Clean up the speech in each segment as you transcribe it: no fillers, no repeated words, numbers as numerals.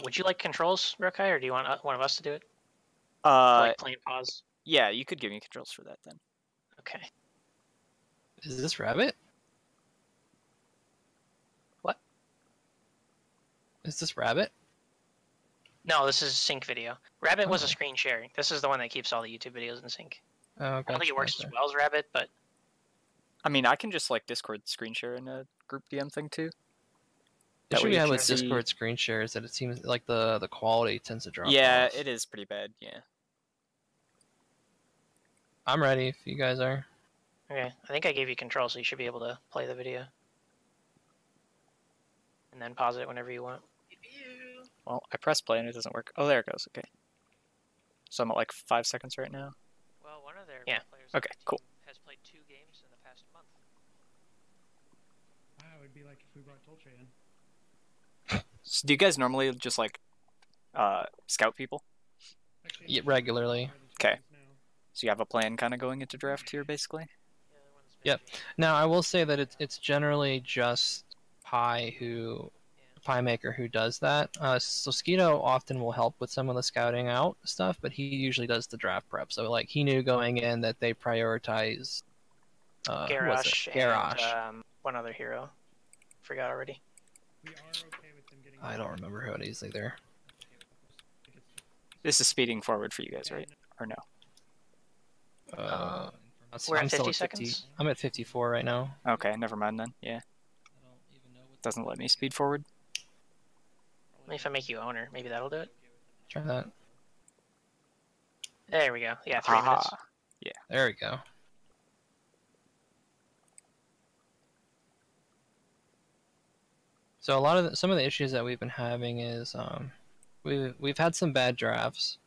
Would you like controls, Riokaii, or do you want one of us to do it? Uh, Play and pause. yeah, you could give me controls for that then. Okay. Is this Rabbit? What? Is this Rabbit? No, this is sync video. Rabbit was a screen sharing. This is the one that keeps all the YouTube videos in sync. Oh, I don't think it works as well as Rabbit, but I mean, I can just like Discord screen share in a group DM thing too. The issue we have with Discord screen share is that it seems like the quality tends to drop. Yeah, off. it is pretty bad. Yeah. I'm ready if you guys are. Okay, I think I gave you control, so you should be able to play the video. And then pause it whenever you want. Well, I press play and it doesn't work. Oh, there it goes. Okay. So I'm at like 5 seconds right now. Well, one of their players Okay, cool. has played 2 games in the past month. Wow, it would be like if we brought Dolce in. So do you guys normally just like scout people? Actually, Yeah, regularly. Okay. So you have a plan kind of going into draft here, basically? Yep. Now I will say that it's generally just Maker who does that. So Skeeto often will help with some of the scouting out stuff, but he usually does the draft prep. So like he knew going in that they prioritize Garrosh and one other hero. Forgot already. We are okay with them getting. I don't remember who it is either. This is speeding forward for you guys, right? Or no? We're at I'm 50 still at seconds? I'm at 54 right now. Okay, never mind then. Yeah. Doesn't let me speed forward. Maybe if I make you owner, maybe that'll do it. Try that. There we go. Yeah, 3 minutes. Yeah. There we go. So a lot of some of the issues that we've been having is we've had some bad drafts,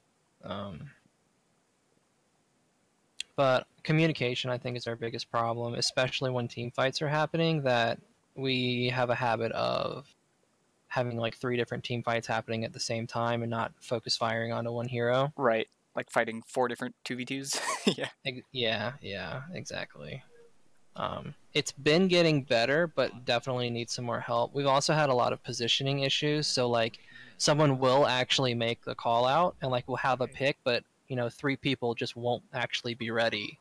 but communication I think is our biggest problem, especially when team fights are happening. That we have a habit of having like 3 different team fights happening at the same time and not focus firing onto one hero. Right, like fighting 4 different 2v2s. Yeah. Yeah, exactly. It's been getting better, but definitely needs some more help. We've also had a lot of positioning issues, so like someone will actually make the call out and like we'll have a pick, but you know 3 people just won't actually be ready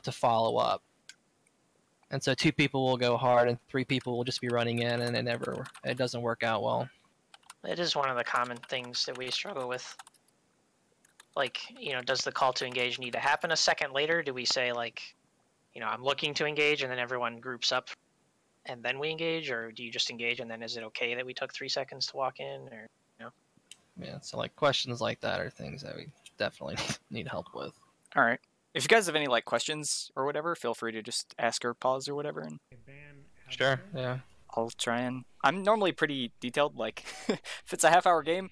to follow up. And so 2 people will go hard and 3 people will just be running in, and it doesn't work out well. It is one of the common things that we struggle with. Like, you know, does the call to engage need to happen a second later? Do we say like, you know, I'm looking to engage, and then everyone groups up and then we engage, or do you just engage and then is it okay that we took 3 seconds to walk in, or you know? Yeah, so like questions like that are things that we definitely need help with. All right. If you guys have any like questions or whatever, feel free to just ask or pause or whatever. And sure, yeah. I'll try and... I'm normally pretty detailed. Like, if it's a half-hour game,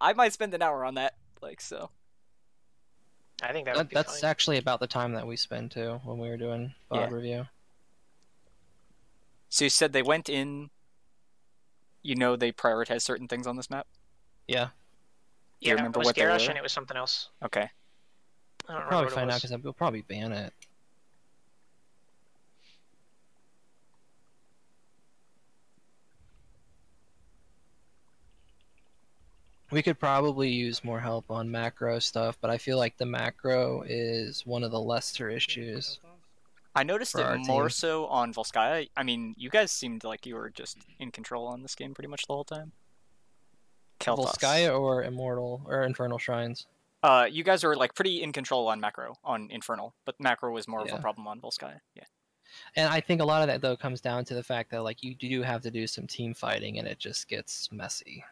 I might spend an hour on that. Like, so... I think that's fine. Actually about the time that we spend too when we were doing VOD review. So you said they went in. You know they prioritize certain things on this map. Yeah. Do you remember what they were? And it was something else. Okay. I don't I'll probably find out because we'll probably ban it. We could probably use more help on macro stuff, but I feel like the macro is one of the lesser issues. I noticed it more so on Volskaya. I mean, you guys seemed like you were just in control on this game pretty much the whole time. Volskaya or Immortal or Infernal Shrines? You guys were like pretty in control on macro on Infernal, but macro was more of a problem on Volskaya. Yeah. And I think a lot of that though comes down to the fact that like you do have to do some team fighting, and it just gets messy.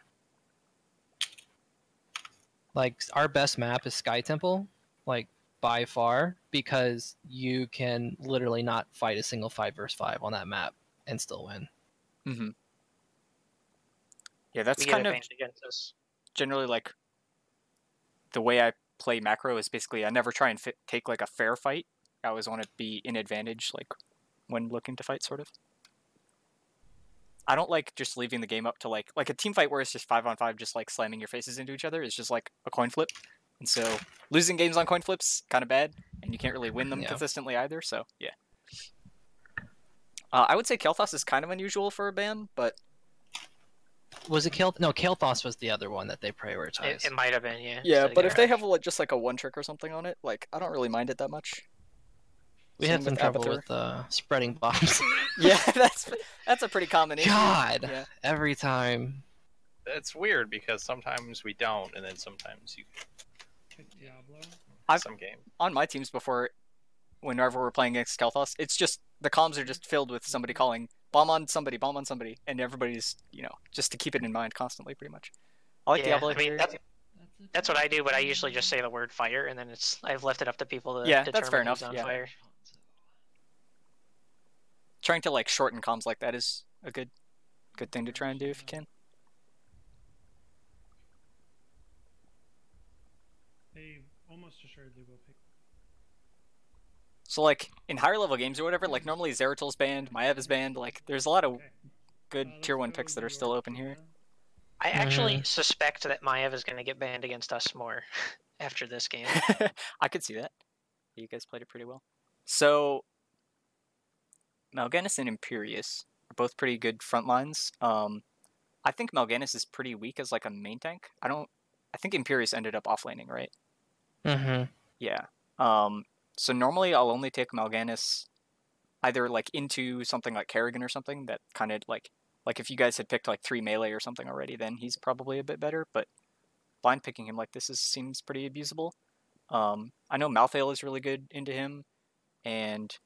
Like our best map is Sky Temple, like by far, because you can literally not fight a single 5 versus 5 on that map and still win. Mm-hmm. Yeah, that's kind of against us. Generally like the way I play macro is basically I never try and take like a fair fight. I always want to be in advantage, like when looking to fight, sort of. I don't like just leaving the game up to like a team fight where it's just 5-on-5, just like slamming your faces into each other. It's just like a coin flip, and so losing games on coin flips kind of bad, and you can't really win them consistently either. So yeah, I would say Kael'thas is kind of unusual for a ban, but Was it Kael'thas? No, Kael'thas was the other one that they prioritized. It might have been, yeah. Yeah, instead of but if they Garrosh. have just like a one trick or something on it, like I don't really mind it that much. We Same had some with trouble Abathur. with spreading bombs. Yeah, that's a pretty common issue. God, Yeah. every time. It's weird because sometimes we don't, and then sometimes you Pick Diablo. I've- some game. On my teams before, whenever we're playing against Kel'Thas, it's just the comms are just filled with somebody calling bomb on somebody, and everybody's just to keep it in mind constantly, pretty much. I like Yeah, Diablo I mean, here. that's what I do, but I usually just say the word fire, and then I've left it up to people to Yeah, that's determine fair who's enough, on yeah. fire. Trying to like shorten comms like that is a good thing to try and do if you can. They almost assuredly will pick. So like in higher level games or whatever, like normally Zeratil's banned, Maiev is banned. Like there's a lot of Okay. good Let's tier 1 go picks that are York still open to here. I actually Mhm. suspect that Maiev is going to get banned against us more after this game. I could see that. You guys played it pretty well. So Mal'Ganis and Imperius are both pretty good front lines. I think Mal'Ganis is pretty weak as like a main tank. I think Imperius ended up offlaning, right? Mm-hmm. Yeah. So normally I'll only take Mal'Ganis either like into something like Kerrigan or something that kind of like if you guys had picked like 3 melee or something already, then he's probably a bit better, but blind picking him like this seems pretty abusable. I know Malthael is really good into him, and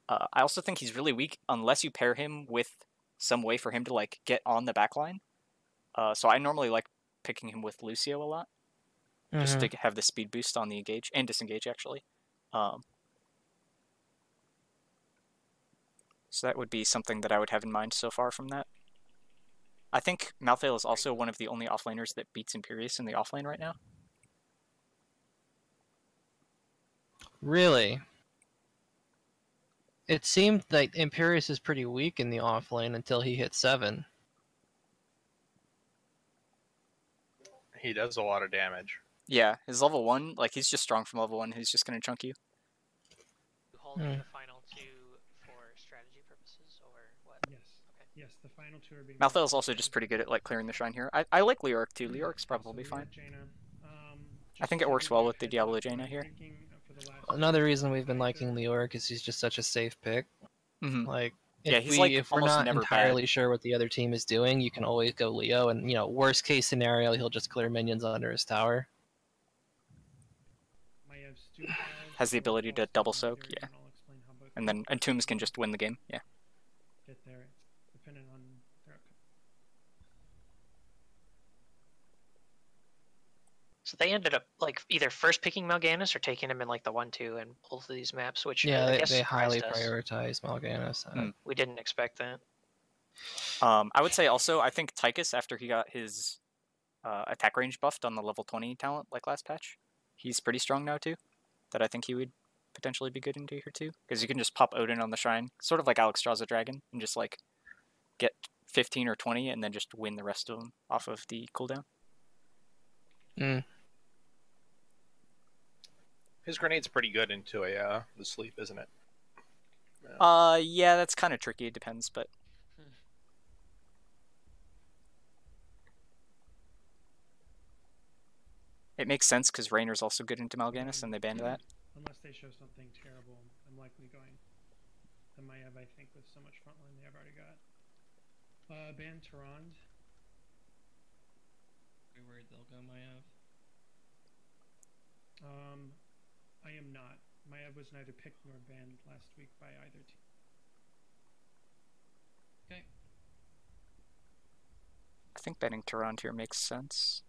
I also think he's really weak unless you pair him with some way for him to like get on the backline. So I normally like picking him with Lucio a lot, just to have the speed boost on the engage and disengage actually. So that would be something that I would have in mind so far from that. I think Malthael is also one of the only offlaners that beats Imperius in the offlane right now. Really? It seemed like Imperius is pretty weak in the offlane until he hit 7. He does a lot of damage. Yeah, his level 1, like he's just strong from level 1, he's just gonna chunk you. Holding the final 2 for strategy purposes, or what? Yes. Okay. Yes, the final two are being. Malthael's also just pretty good at like clearing the shrine here. I like Leoric too, Leoric's So probably we fine. got Jaina. I think it works well with the Diablo Jaina here. Another reason we've been liking Leoric is he's just such a safe pick. Mm-hmm. Like, Yeah, he's like if we're almost not never entirely sure what the other team is doing, you can always go Leo, and worst case scenario, he'll just clear minions under his tower. Has the ability to double soak, yeah. And then Tombs can just win the game, yeah. Get there. It's dependent on their outcome. So they ended up like either first picking Mal'Ganis or taking him in like the 1-2 and both of these maps, which Yeah, I guess they highly surprised us. prioritize Mal'Ganis. We didn't expect that. I would say also, I think Tychus, after he got his attack range buffed on the level 20 talent like last patch, he's pretty strong now too. That I think he would potentially be good into here too. Because you can just pop Odin on the shrine, sort of like Alexstrasza Dragon, and just like get 15 or 20 and then just win the rest of them off of the cooldown. His grenade's pretty good into the sleep, isn't it? Yeah, that's kind of tricky. It depends, but it makes sense because Rainer's also good into Mal'Ganis, and they banned that. Unless they show something terrible, I'm likely going the Maiev, I think, with so much frontline they have already got. Ban Tyrande. Are you worried they'll go Maiev? I am not. Maiev was neither picked nor banned last week by either team. Okay. I think banning Tyrande here makes sense.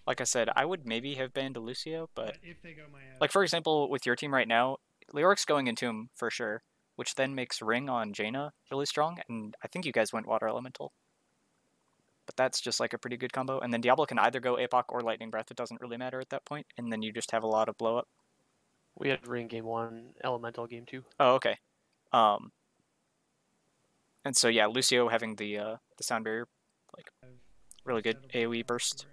Like I said, I would maybe have banned Lucio, but if they go Maiev, like for example, with your team right now, Leoric's going into him for sure, which then makes Ring on Jaina really strong, and I think you guys went Water Elemental. But that's just like a pretty good combo, and then Diablo can either go APOC or Lightning Breath, it doesn't really matter at that point, and then you just have a lot of blow up. We had Ring game 1, Elemental game 2. Oh, okay. And so yeah, Lucio having the sound barrier, like really good AoE burst.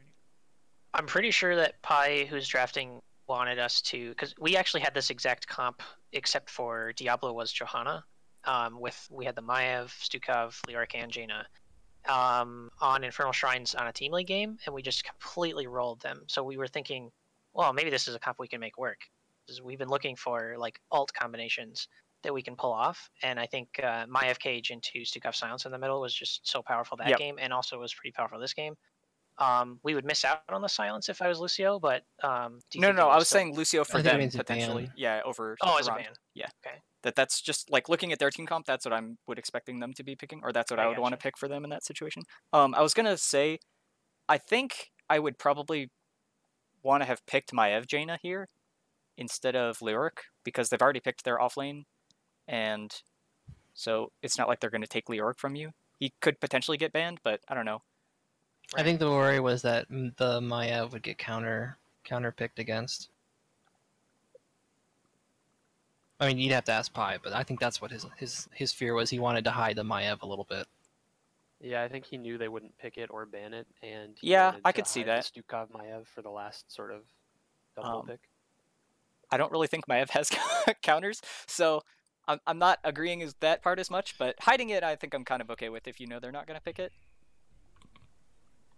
I'm pretty sure that Pi, who's drafting, wanted us to, because we actually had this exact comp, except for Diablo was Johanna. We had the Maiev, Stukov, Leoric, and Jaina. on Infernal Shrines on a Team League game, and we just completely rolled them. So we were thinking, well, maybe this is a comp we can make work. Because we've been looking for like alt combinations that we can pull off, and I think Maiev Cage into Stukov Silence in the middle was just so powerful that game, and also was pretty powerful this game. We would miss out on the silence if I was Lucio, but do you think No, it I was still... saying Lucio for I think it them means a potentially. ban. Yeah, over. Oh, as a Durand. ban. Yeah. Okay. That's just like looking at their team comp. That's what I would expecting them to be picking, or that's what I would want to gotcha. pick for them in that situation. I was gonna say, I think I would probably want to have picked Maiev Jaina here instead of Lyric because they've already picked their offlane, and so it's not like they're going to take Lyric from you. He could potentially get banned, but I don't know. I think the worry was that the Maiev would get counter picked against. I mean, you'd have to ask Pi, but I think that's what his fear was. He wanted to hide the Maiev a little bit. Yeah, I think he knew they wouldn't pick it or ban it, and he Yeah, wanted I to could see hide that. the Stukov Maiev for the last sort of double pick. I don't really think Maiev has counters, so I'm not agreeing with that part as much, but hiding it I think I'm kind of okay with if you know they're not going to pick it.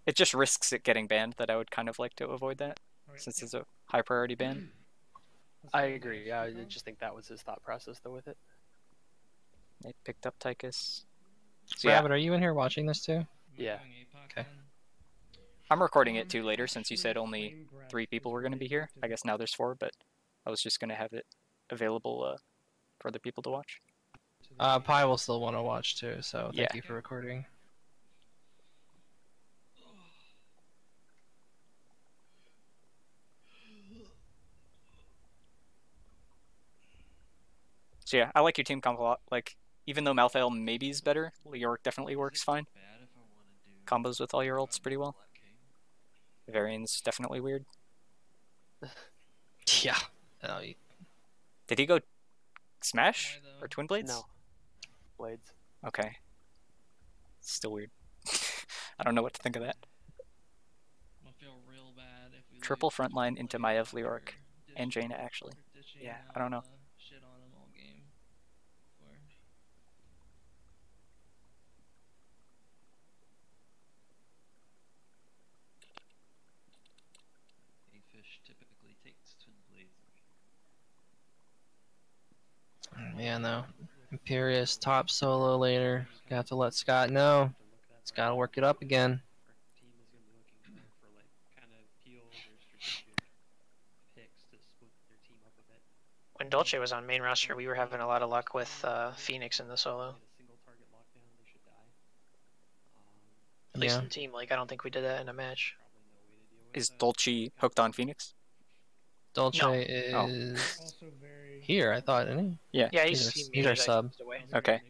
It just risks it getting banned that I would kind of like to avoid that, since it's a high priority ban. I agree. Yeah, I just think that was his thought process though with it. They picked up Tychus. So Rabbit, are you in here watching this too? Yeah. Okay. I'm recording it too later since you said only 3 people were going to be here. I guess now there's 4, but I was just going to have it available for other people to watch. Pi will still want to watch too, so thank Yeah. you for recording. So yeah, I like your team comp a lot. Like, even though Malthael maybe is better, Leoric definitely works fine. Combos with all your ults pretty well. Varian's definitely weird. Yeah. Did he go Smash or Twin Blades? No. Blades. Okay. Still weird. I don't know what to think of that. Triple frontline into Maiev, Leoric, and Jaina actually. Yeah, I don't know. Man, though. Imperious top solo later. Gonna have to let Scott know. He's gotta work it up again. When Dolce was on main roster, we were having a lot of luck with Phoenix in the solo. At least in Team League, I don't think we did that in a match. Is Dolce hooked on Phoenix? Dolce is here, I thought, isn't he? Yeah. Yeah, He's our sub. Okay.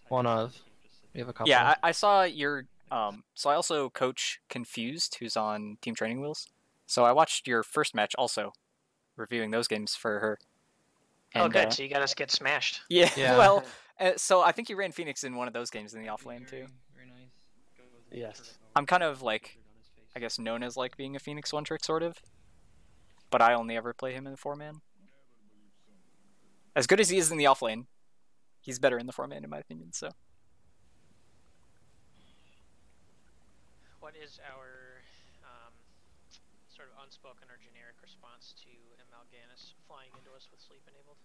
One of. We have a couple. Yeah, I saw your... so I also coach Confused, who's on Team Training Wheels. So I watched your first match also, reviewing those games for her. And, oh, good. So you got us get smashed. Yeah, Yeah. well, so I think you ran Phoenix in one of those games in the offlane too. Yes. I'm kind of like, I guess, known as like being a Phoenix one-trick sort of. But I only ever play him in the 4-man. As good as he is in the offlane, he's better in the 4-man in my opinion, so. What is our sort of unspoken or generic response to Mal'Ganis flying into us with sleep enabled?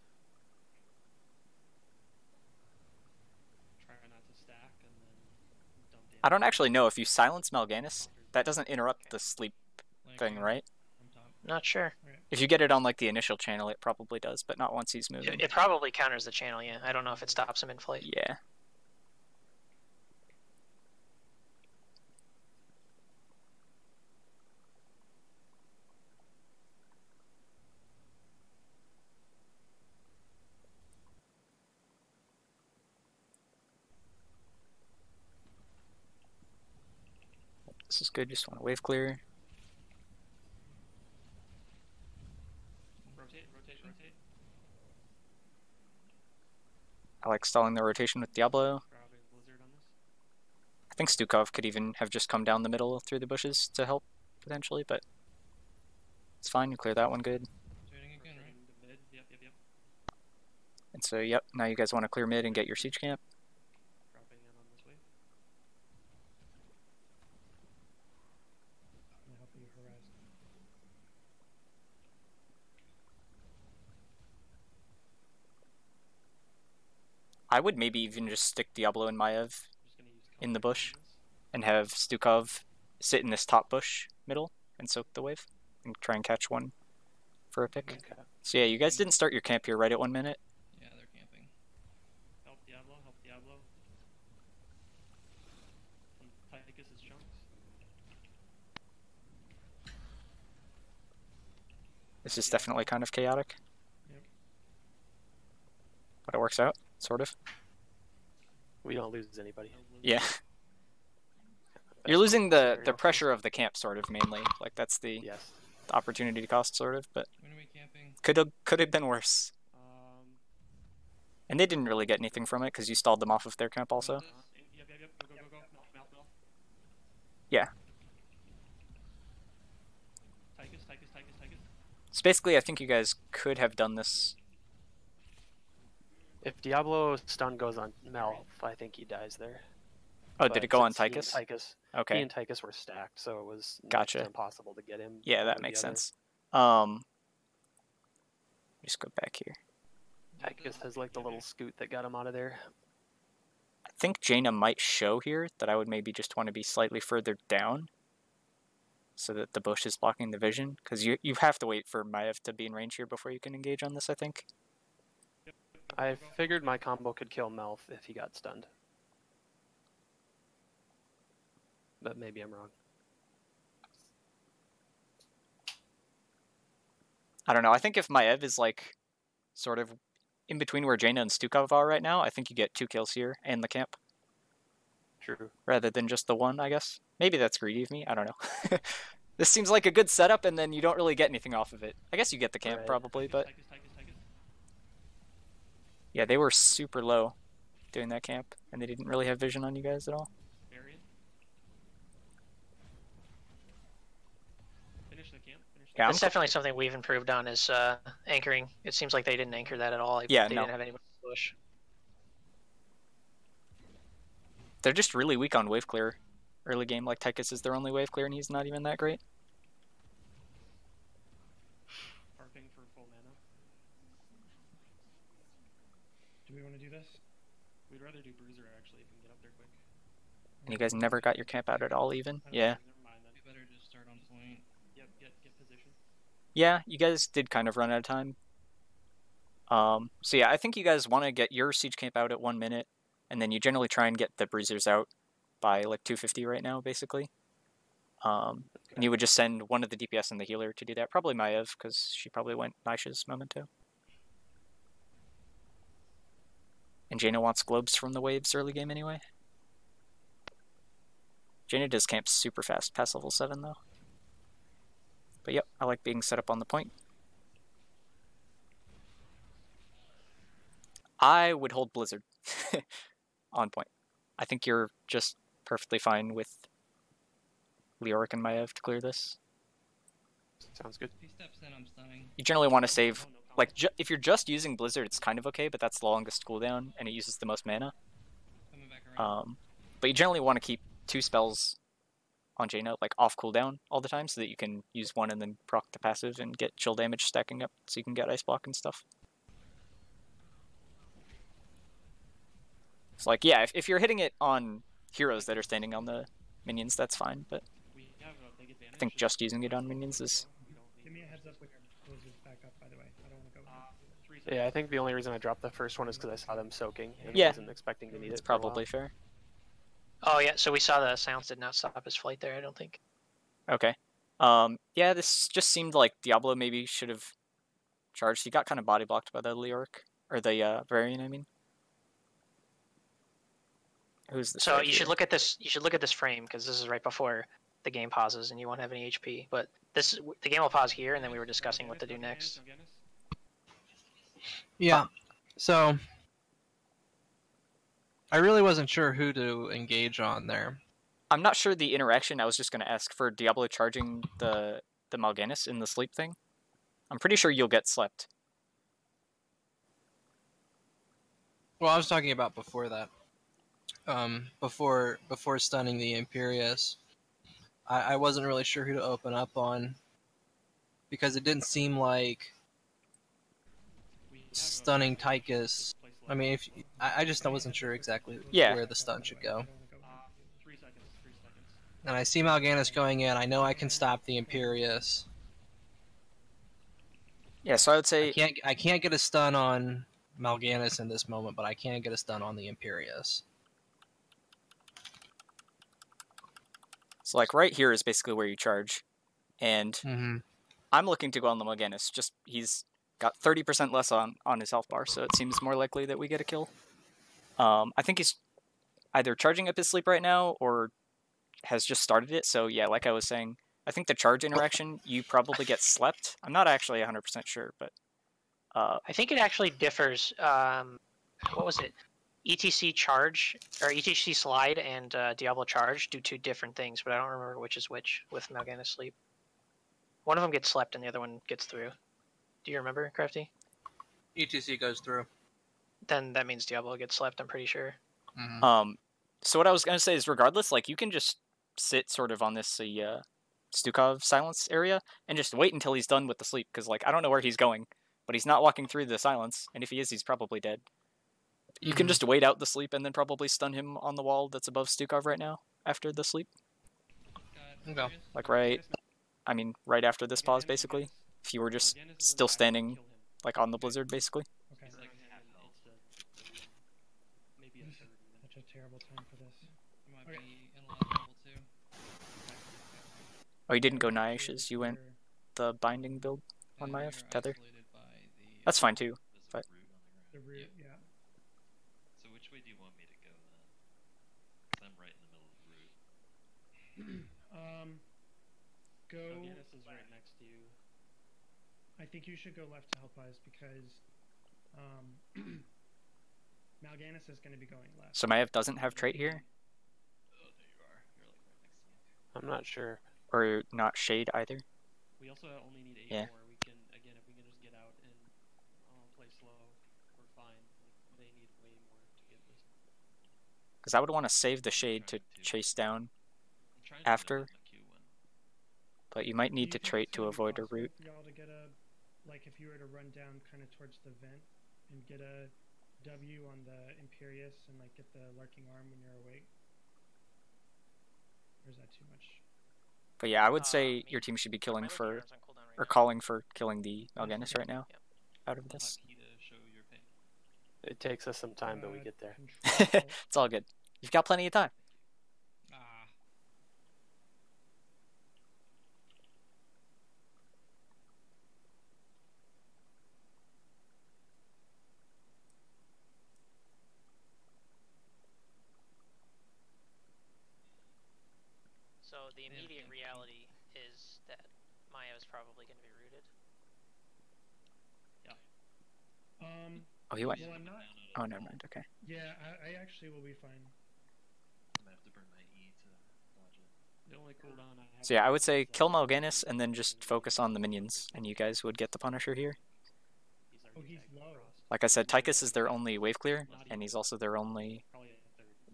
Try not to stack and then dump damage. I don't actually know if you silence Mal'Ganis, that doesn't interrupt the sleep thing, right? Not sure. If you get it on like the initial channel, it probably does, but not once he's moving. It probably counters the channel, yeah. I don't know if it stops him in flight. Yeah. This is good, just want to wave clear. Rotate. I like stalling the rotation with Diablo. Grabbing Blizzard on this. I think Stukov could even have just come down the middle through the bushes to help, potentially, but it's fine, you clear that one good. Rotating again, right? The mid. Yep. And so, yep, now you guys want to clear mid and get your siege camp. Dropping in on this wave. I would maybe even just stick Diablo and Maiev in the bush and have Stukov sit in this top bush middle and soak the wave and try and catch one for a pick. Okay. So yeah, you guys didn't start your camp here right at 1 minute. Yeah, they're camping. Help Diablo, help Diablo. Tychus is chunks. This is definitely kind of chaotic. Yep. But it works out, sort of. We don't lose anybody. Yeah. Best You're losing the scenario. pressure of the camp, sort of, mainly. Like, that's the Yes. opportunity cost, sort of, but When are we camping? could have been worse. And they didn't really get anything from it, because you stalled them off of their camp also. Yep. Go. Mouth. Yeah. Tychus. So basically, I think you guys could have done this. If Diablo's stun goes on Melf, I think he dies there. Oh, did it go on since he and Tychus? Tychus. He Okay. and Tychus were stacked, so it was Gotcha. next to impossible to get him. Yeah, one that or makes the other. sense. Just go back here. Tychus has like the little scoot that got him out of there. I think Jaina might show here that I would maybe just want to be slightly further down so that the bush is blocking the vision, because you have to wait for Maiev to be in range here before you can engage on this, I think. I figured my combo could kill Melf if he got stunned. But maybe I'm wrong. I don't know. I think if Maiev is like sort of in between where Jaina and Stukov are right now, I think you get 2 kills here and the camp True. rather than just the 1, I guess. Maybe that's greedy of me. I don't know. This seems like a good setup, and then you don't really get anything off of it. I guess you get the camp Right. probably, but Tychus. yeah, they were super low doing that camp, and they didn't really have vision on you guys at all. Varian. Finish the camp. Yeah, It's definitely something we've improved on is anchoring. It seems like they didn't anchor that at all. Yeah, they no. didn't have anybody to push. They're just really weak on wave clear early game. Like, Tychus is their only wave clear, and he's not even that great. Harping for full mana. Do we want to do this? We'd rather do Bruiser actually if we can get up there quick. And you guys never got your camp out at all, even? I don't Yeah. know, never mind then. We better just start on point. Yep, get position. Yeah, you guys did kind of run out of time. So yeah, I think you guys want to get your siege camp out at 1 minute, and then you generally try and get the bruisers out by like 250 right now, basically. And you would just send one of the DPS and the healer to do that. Probably Maiev, because she probably went Nisha's Memento. And Jaina wants globes from the waves early game anyway. Jaina does camp super fast past level 7 though. But yep, I like being set up on the point. I would hold Blizzard on point. I think you're just perfectly fine with Leoric and Maiev to clear this. Sounds good. If he steps in, I'm stunning. You generally want to save, like, if you're just using Blizzard, it's kind of okay, but that's the longest cooldown, and it uses the most mana. Coming back around. But you generally want to keep 2 spells on Jaina, like, off cooldown all the time, so that you can use one and then proc the passive and get chill damage stacking up, so you can get Ice Block and stuff. It's like, yeah, if you're hitting it on heroes that are standing on the minions, that's fine, but We have a big advantage. I think just using it on minions is... Give me a heads up with your blizzards back up, by the way. I don't want to go. 3 seconds. Yeah, I think the only reason I dropped the first one is because I saw them soaking and Yeah. wasn't expecting to need It's it. For a while. probably fair. Oh yeah, so we saw the sounds did not stop his flight there. I don't think. Okay. Yeah, this just seemed like Diablo maybe should have charged. He got kind of body blocked by the Leoric, or the Varian, I mean. Who's the So you should look at this. You should look at this frame because this is right before the game pauses, and you won't have any HP. But the game will pause here, and then we were discussing what to do next. Yeah. So I really wasn't sure who to engage on there. I'm not sure the interaction. I was just going to ask for Diablo charging the Mal'Ganis in the sleep thing. I'm pretty sure you'll get slept. Well, I was talking about before that. Before stunning the Imperius, I wasn't really sure who to open up on because it didn't seem like stunning Tychus I mean, if I just wasn't sure exactly Yeah. where the stun should go. 3 seconds. 3 seconds. And I see Mal'Ganis going in. I know I can stop the Imperious. Yeah, so I would say I can't get a stun on Mal'Ganis in this moment, but I can get a stun on the Imperious. so like right here is basically where you charge, and Mm-hmm. I'm looking to go on the Mal'Ganis. Just he's got 30% less on his health bar, so it seems more likely that we get a kill. I think he's either charging up his sleep right now or has just started it. So yeah, like I was saying, I think the charge interaction you probably get slept. I'm not actually 100% sure, but I think it actually differs. What was it? ETC charge or ETC slide and Diablo charge do two different things, but I don't remember which is which with Mal'Ganis sleep. One of them gets slept and the other one gets through. Do you remember, Crafty? ETC goes through. Then that means Diablo gets slept, I'm pretty sure. Mm-hmm. So what I was gonna say is, regardless, like you can just sit sort of on this Stukov silence area and just wait until he's done with the sleep, because like I don't know where he's going, but he's not walking through the silence, and if he is, he's probably dead. You can just wait out the sleep and then probably stun him on the wall that's above Stukov right now after the sleep. Okay. Like right after this pause, basically. If you were just still standing like on the blizzard, basically. Okay. Such a terrible time for this. Might be in a lot of trouble too. Oh, you didn't go Naiash's, you went the binding build on my tether. That's fine too. But The root, yeah. So which way do you want me to go then? 'Cause I'm right in the middle of the route. Go. Mal'Ganis is right next to you. I think you should go left to help us because Mal'Ganis is going to be going left. so Maiev doesn't have trait here, Oh, there you are. You're like right next to me. I'm not sure. or not shade either. We also only need 8 Yeah. more. We can, again, if we can just get out and play slow, we're fine. Like, they need way more to get this. Because I would want to save the shade to chase down, I'm trying to After- get the queue one. but you might Do need you to think trait it's to gonna be avoid a possible route. for y'all to get a, like if you were to run down kind of towards the vent and get a W on the Imperious and like get the lurking arm when you're awake? Or is that too much? But yeah, I would I say mean, your team should be My killing lurking for, arm's on cooldown right or now. calling for killing the Mal'Ganis right now, Yep. out of this. Hotkey to show your pain. It takes us some time, but we get there. Control. It's all good. You've got plenty of time. Ah. So the immediate reality is that Maya is probably going to be rooted. Oh, he went. Well, I'm not. Oh, never mind. Okay. Yeah, I actually will be fine. I might have to burn my E to dodge it. The only cooldown I have So yeah, I would is, say kill Mal'Ganis and then just focus on the minions, and you guys would get the Punisher here. Oh, he's low. Like I said, Tychus is their only wave clear, and he's also their only.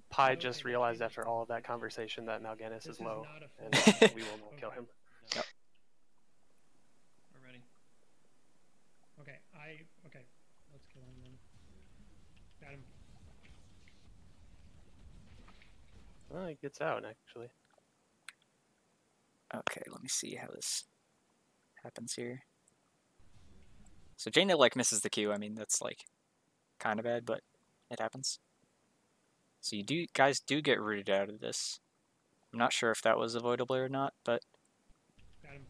Pi just realized after all of that conversation that Mal'Ganis This is low, not a and full we will not kill him. Yep. We're ready. Okay, okay. Let's kill him then. Got him. Well, he gets out, actually. Okay, let me see how this happens here. So Jaina like misses the Q. I mean, that's like kind of bad, but it happens. So you guys do get rooted out of this. I'm not sure if that was avoidable or not, but Got him.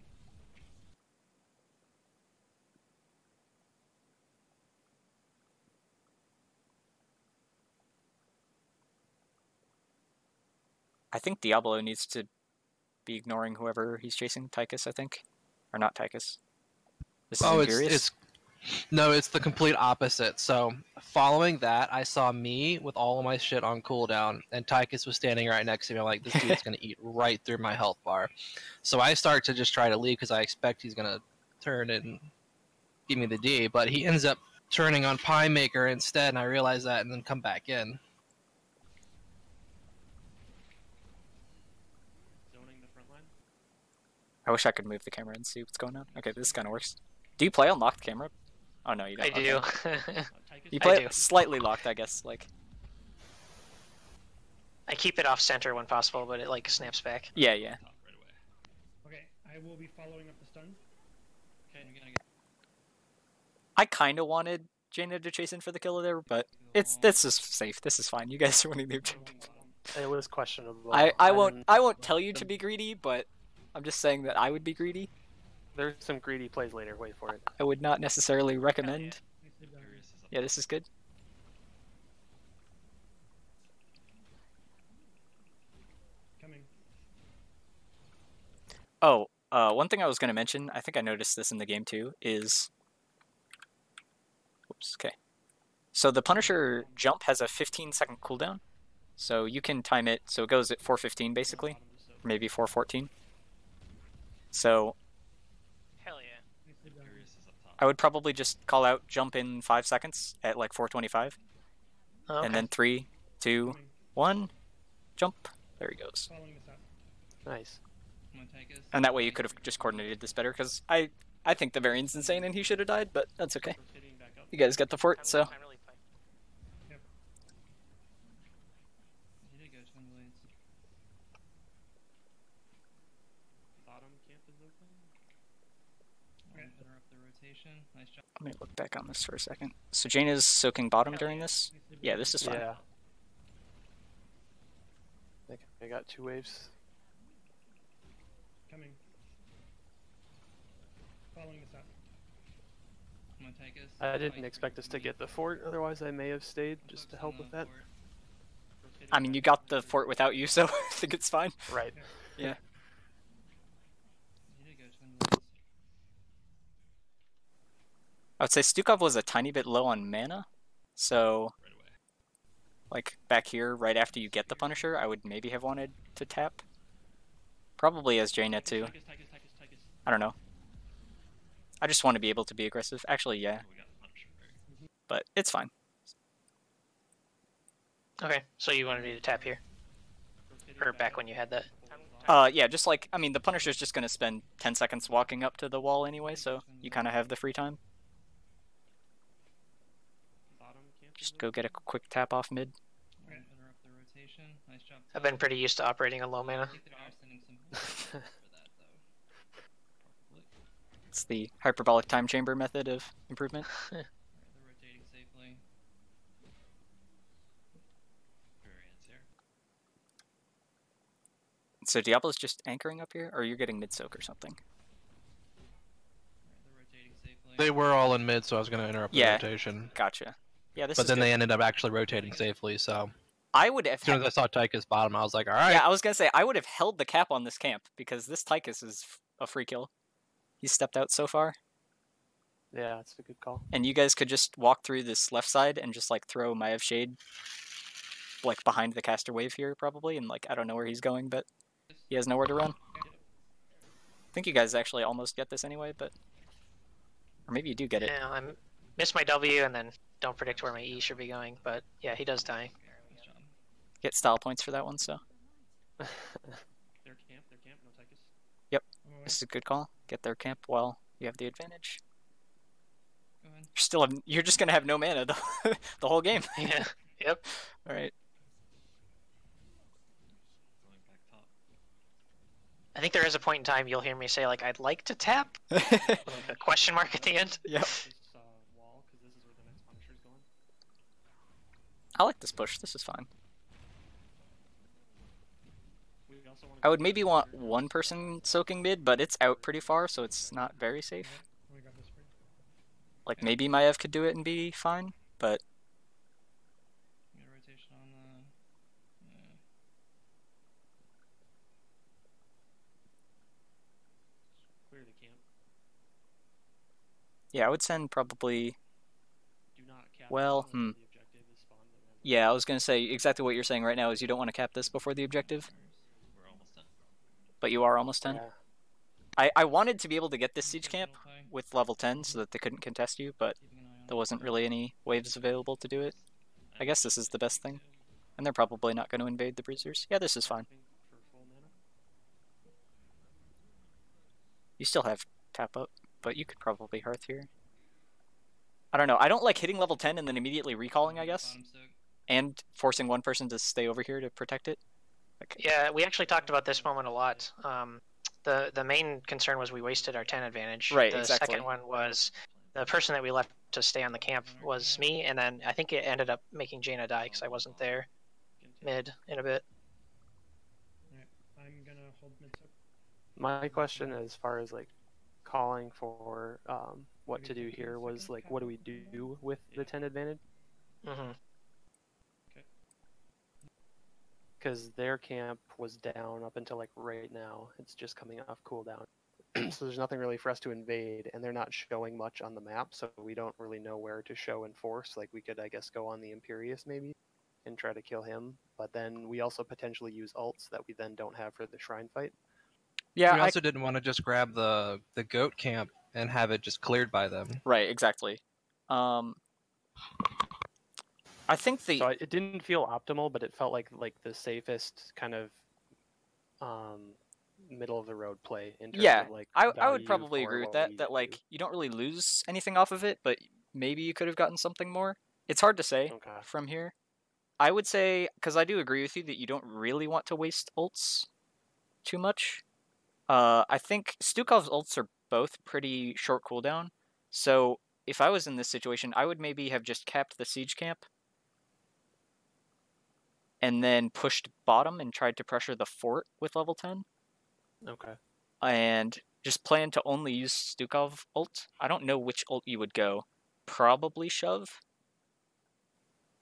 I think Diablo needs to be ignoring whoever he's chasing. Tychus, I think, or not Tychus. This is Imperious? It's the complete opposite. So following that, I saw me with all of my shit on cooldown, and Tychus was standing right next to me. I'm like, this dude's gonna eat right through my health bar. So I start to just try to leave because I expect he's gonna turn and give me the D, but he ends up turning on Pie Maker instead, and I realize that, and then come back in. Zoning the front line. I wish I could move the camera and see what's going on. Okay, this kind of works. Do you play on locked camera? Oh no, you don't. I Okay. do. You I play do. it slightly locked, I guess. Like, I keep it off center when possible, but it like snaps back. yeah, yeah. Top right away. Okay, I will be following up the stun. Okay, I'm gonna get I kind of wanted Jaina to chase in for the kill there, but this is safe. This is fine. You guys are winning the objective. It was questionable. I won't didn't- tell you to be greedy, but I'm just saying that I would be greedy. There's some greedy plays later. Wait for it. I would not necessarily recommend. Nicely done. Furious is up Yeah, this is good. Coming. Oh, one thing I was going to mention, I think I noticed this in the game too, is... Whoops, okay. So the Punisher jump has a 15-second cooldown, so you can time it, so it goes at 4:15 basically, or maybe 4:14. So Hell yeah. Nicely done. Furious is up top. I would probably just call out jump in 5 seconds at like 4:25, Oh, okay. and then 3, 2, Coming. 1, jump. There he goes. Following this up. Nice. I'm gonna take us. And that way you could have just coordinated this better, because I think the variant's insane and he should have died, but that's okay. Rotating back up. You guys got the fort, so... I'm really fine. He did go twin blades. Bottom camp is open. Okay. Interrupt the rotation. Nice job. Let me look back on this for a second. So Jaina's soaking bottom during this? Nicely Yeah, done. this is fine. Yeah. I think I got 2 waves. Coming. Following this up. I'm gonna take us. I didn't expect us to get the fort. Otherwise, I may have stayed just to help with that. I mean, you got the fort without you, so I think it's fine. Right. Yeah. He did go twin blades. I would say Stukov was a tiny bit low on mana, so Right away. like back here, right after you get the Punisher, I would maybe have wanted to tap. Probably as Jaina too. Tychus. I don't know. I just want to be able to be aggressive. Actually, yeah, We got the Punisher, right? but it's fine. Okay, so you wanted me to tap here, or back when you had that. Yeah, just like, I mean, the Punisher's just going to spend 10 seconds walking up to the wall anyway, so you kind of have the free time. Bottom camp is Just go get a quick tap off mid. Okay. Interrupt the rotation. Nice job. I've been pretty used to operating on low mana. I think they are sending some for that though. Probably. It's the hyperbolic time chamber method of improvement. Alright, they're rotating safely. Variance here. So Diablo's just anchoring up here, or you're getting mid soak or something? Alright, they're rotating safely. They were all in mid, so I was going to interrupt Yeah. the rotation. Gotcha. Yeah, this But is then good. they ended up actually rotating safely, so I would have. as soon as I saw Tychus bottom, I was like, alright. Yeah, I was gonna say I would have held the cap on this camp because this Tychus is a free kill. He's stepped out so far, Yeah, that's a good call. and you guys could just walk through this left side and just like throw Maiev Shade, like behind the caster wave here probably, and like I don't know where he's going, but he has nowhere to run. I think you guys actually almost get this anyway, but or maybe you do get it. Yeah, I missed my W and then don't predict where my E should be going, but yeah, he does die. Nice job. Get style points for that one, so Their camp, no Tychus. I'm away. this is a good call. Get their camp while you have the advantage. Go ahead. You're just gonna have no mana the whole game. Yeah. Yep. All right. Going back top. I think there is a point in time you'll hear me say like I'd like to tap, with, like a question mark at the end. Yep. This wall, because this is where the next Punisher's going. I like this push. This is fine. We also want I would maybe want one person soaking mid, but it's out pretty far, so it's not very safe. Oh, we got this free. Like maybe Maiev could do it and be fine, but Get a rotation on the. Clear the camp. yeah, I would send probably. Do not cap. Well, this until the objective is spawned and then- Yeah, I was gonna say exactly what you're saying right now is you don't want to cap this before the objective, We're almost done. but you are almost done. Yeah. I wanted to be able to get this siege camp Middle play, with level 10 so that they couldn't contest you, but keeping an eye on there it. wasn't really any waves available to do it. I guess this is the best thing. And they're probably not going to invade the bruisers. Yeah, this is fine. For full mana. You still have tap up, but you could probably hearth here. I don't know. I don't like hitting level 10 and then immediately recalling, I guess, Bottom soak. and forcing one person to stay over here to protect it. Like, Yeah, we actually talked about this moment a lot. The main concern was we wasted our 10 advantage. Right, The exactly. second one was the person that we left to stay on the camp was me, and then I think it ended up making Jaina die because I wasn't there mid in a bit. Alright, I'm gonna hold mid soak. My question as far as like calling for what to do here was like, what do we do with the 10 advantage? Hmm. Because their camp was down up until like right now. It's just coming off cooldown. So there's nothing really for us to invade, and they're not showing much on the map, so we don't really know where to show and force. Like, we could, I guess, go on the Imperious maybe and try to kill him, but then we also potentially use ults that we then don't have for the shrine fight. yeah, We also didn't want to just grab the goat camp and have it just cleared by them. right, exactly. I think the So it didn't feel optimal, but it felt like the safest kind of middle of the road play in terms yeah, of like I would value probably for agree with what that. we That do. like you don't really lose anything off of it, but maybe you could have gotten something more. It's hard to say Okay. from here. I would say, because I do agree with you that you don't really want to waste ults too much. I think Stukov's ults are both pretty short cooldown, so if I was in this situation, I would maybe have just capped the siege camp and then pushed bottom and tried to pressure the fort with level 10. Okay. And just plan to only use Stukov ult. I don't know which ult you would go. Probably shove.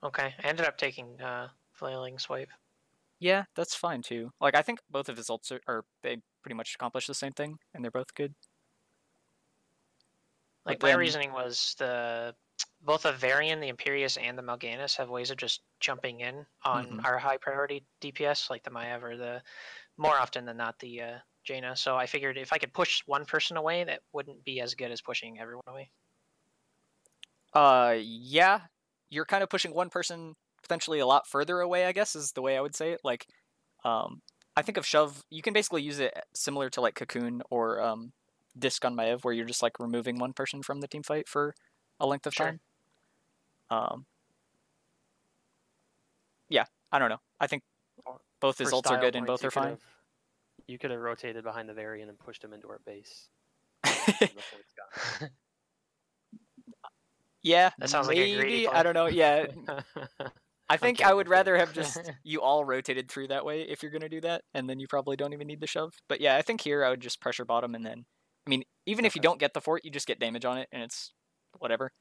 Okay, I ended up taking flailing swipe. Yeah, that's fine too. Like, I think both of his ults they pretty much accomplish the same thing, and they're both good. Like, But my then- reasoning was both the Varian, the Imperious, and the Mal'Ganis have ways of just jumping in on our high priority DPS, like the Maiev or the, more often than not, the Jaina. So I figured if I could push one person away, that wouldn't be as good as pushing everyone away. Yeah, you're kind of pushing one person potentially a lot further away, I guess, is the way I would say it. Like, I think of shove, you can basically use it similar to like Cocoon or Disc on Maiev, where you're just like removing one person from the team fight for a length of Sure. time. Yeah, I don't know. I think both his For ults are style good and points, both are fine. You could have rotated behind the Varian and pushed him into our base. The fort's gone. Yeah, That sounds like a greedy maybe. play. I don't know. Yeah, I think I would kidding, I'm rather have just you all rotated through that way if you're gonna do that, and then you probably don't even need the shove. But yeah, I think here I would just pressure bottom, and then, I mean, even if you Okay. don't get the fort, you just get damage on it, and it's whatever.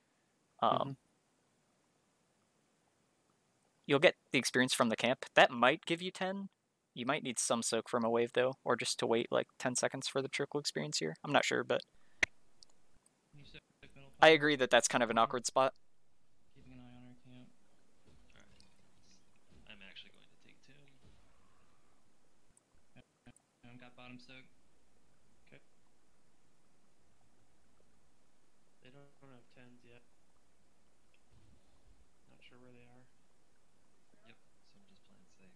You'll get the experience from the camp. That might give you 10. You might need some soak from a wave though, or just to wait like 10 seconds for the trickle experience here. I'm not sure, but You said middle I top, agree that that's kind of an awkward spot. keeping an eye on our camp. Alright. I'm actually going to take Tomb. Got bottom soak. Okay. They don't have 10s yet. Not sure where they are. Yep, so I'm just playing safe.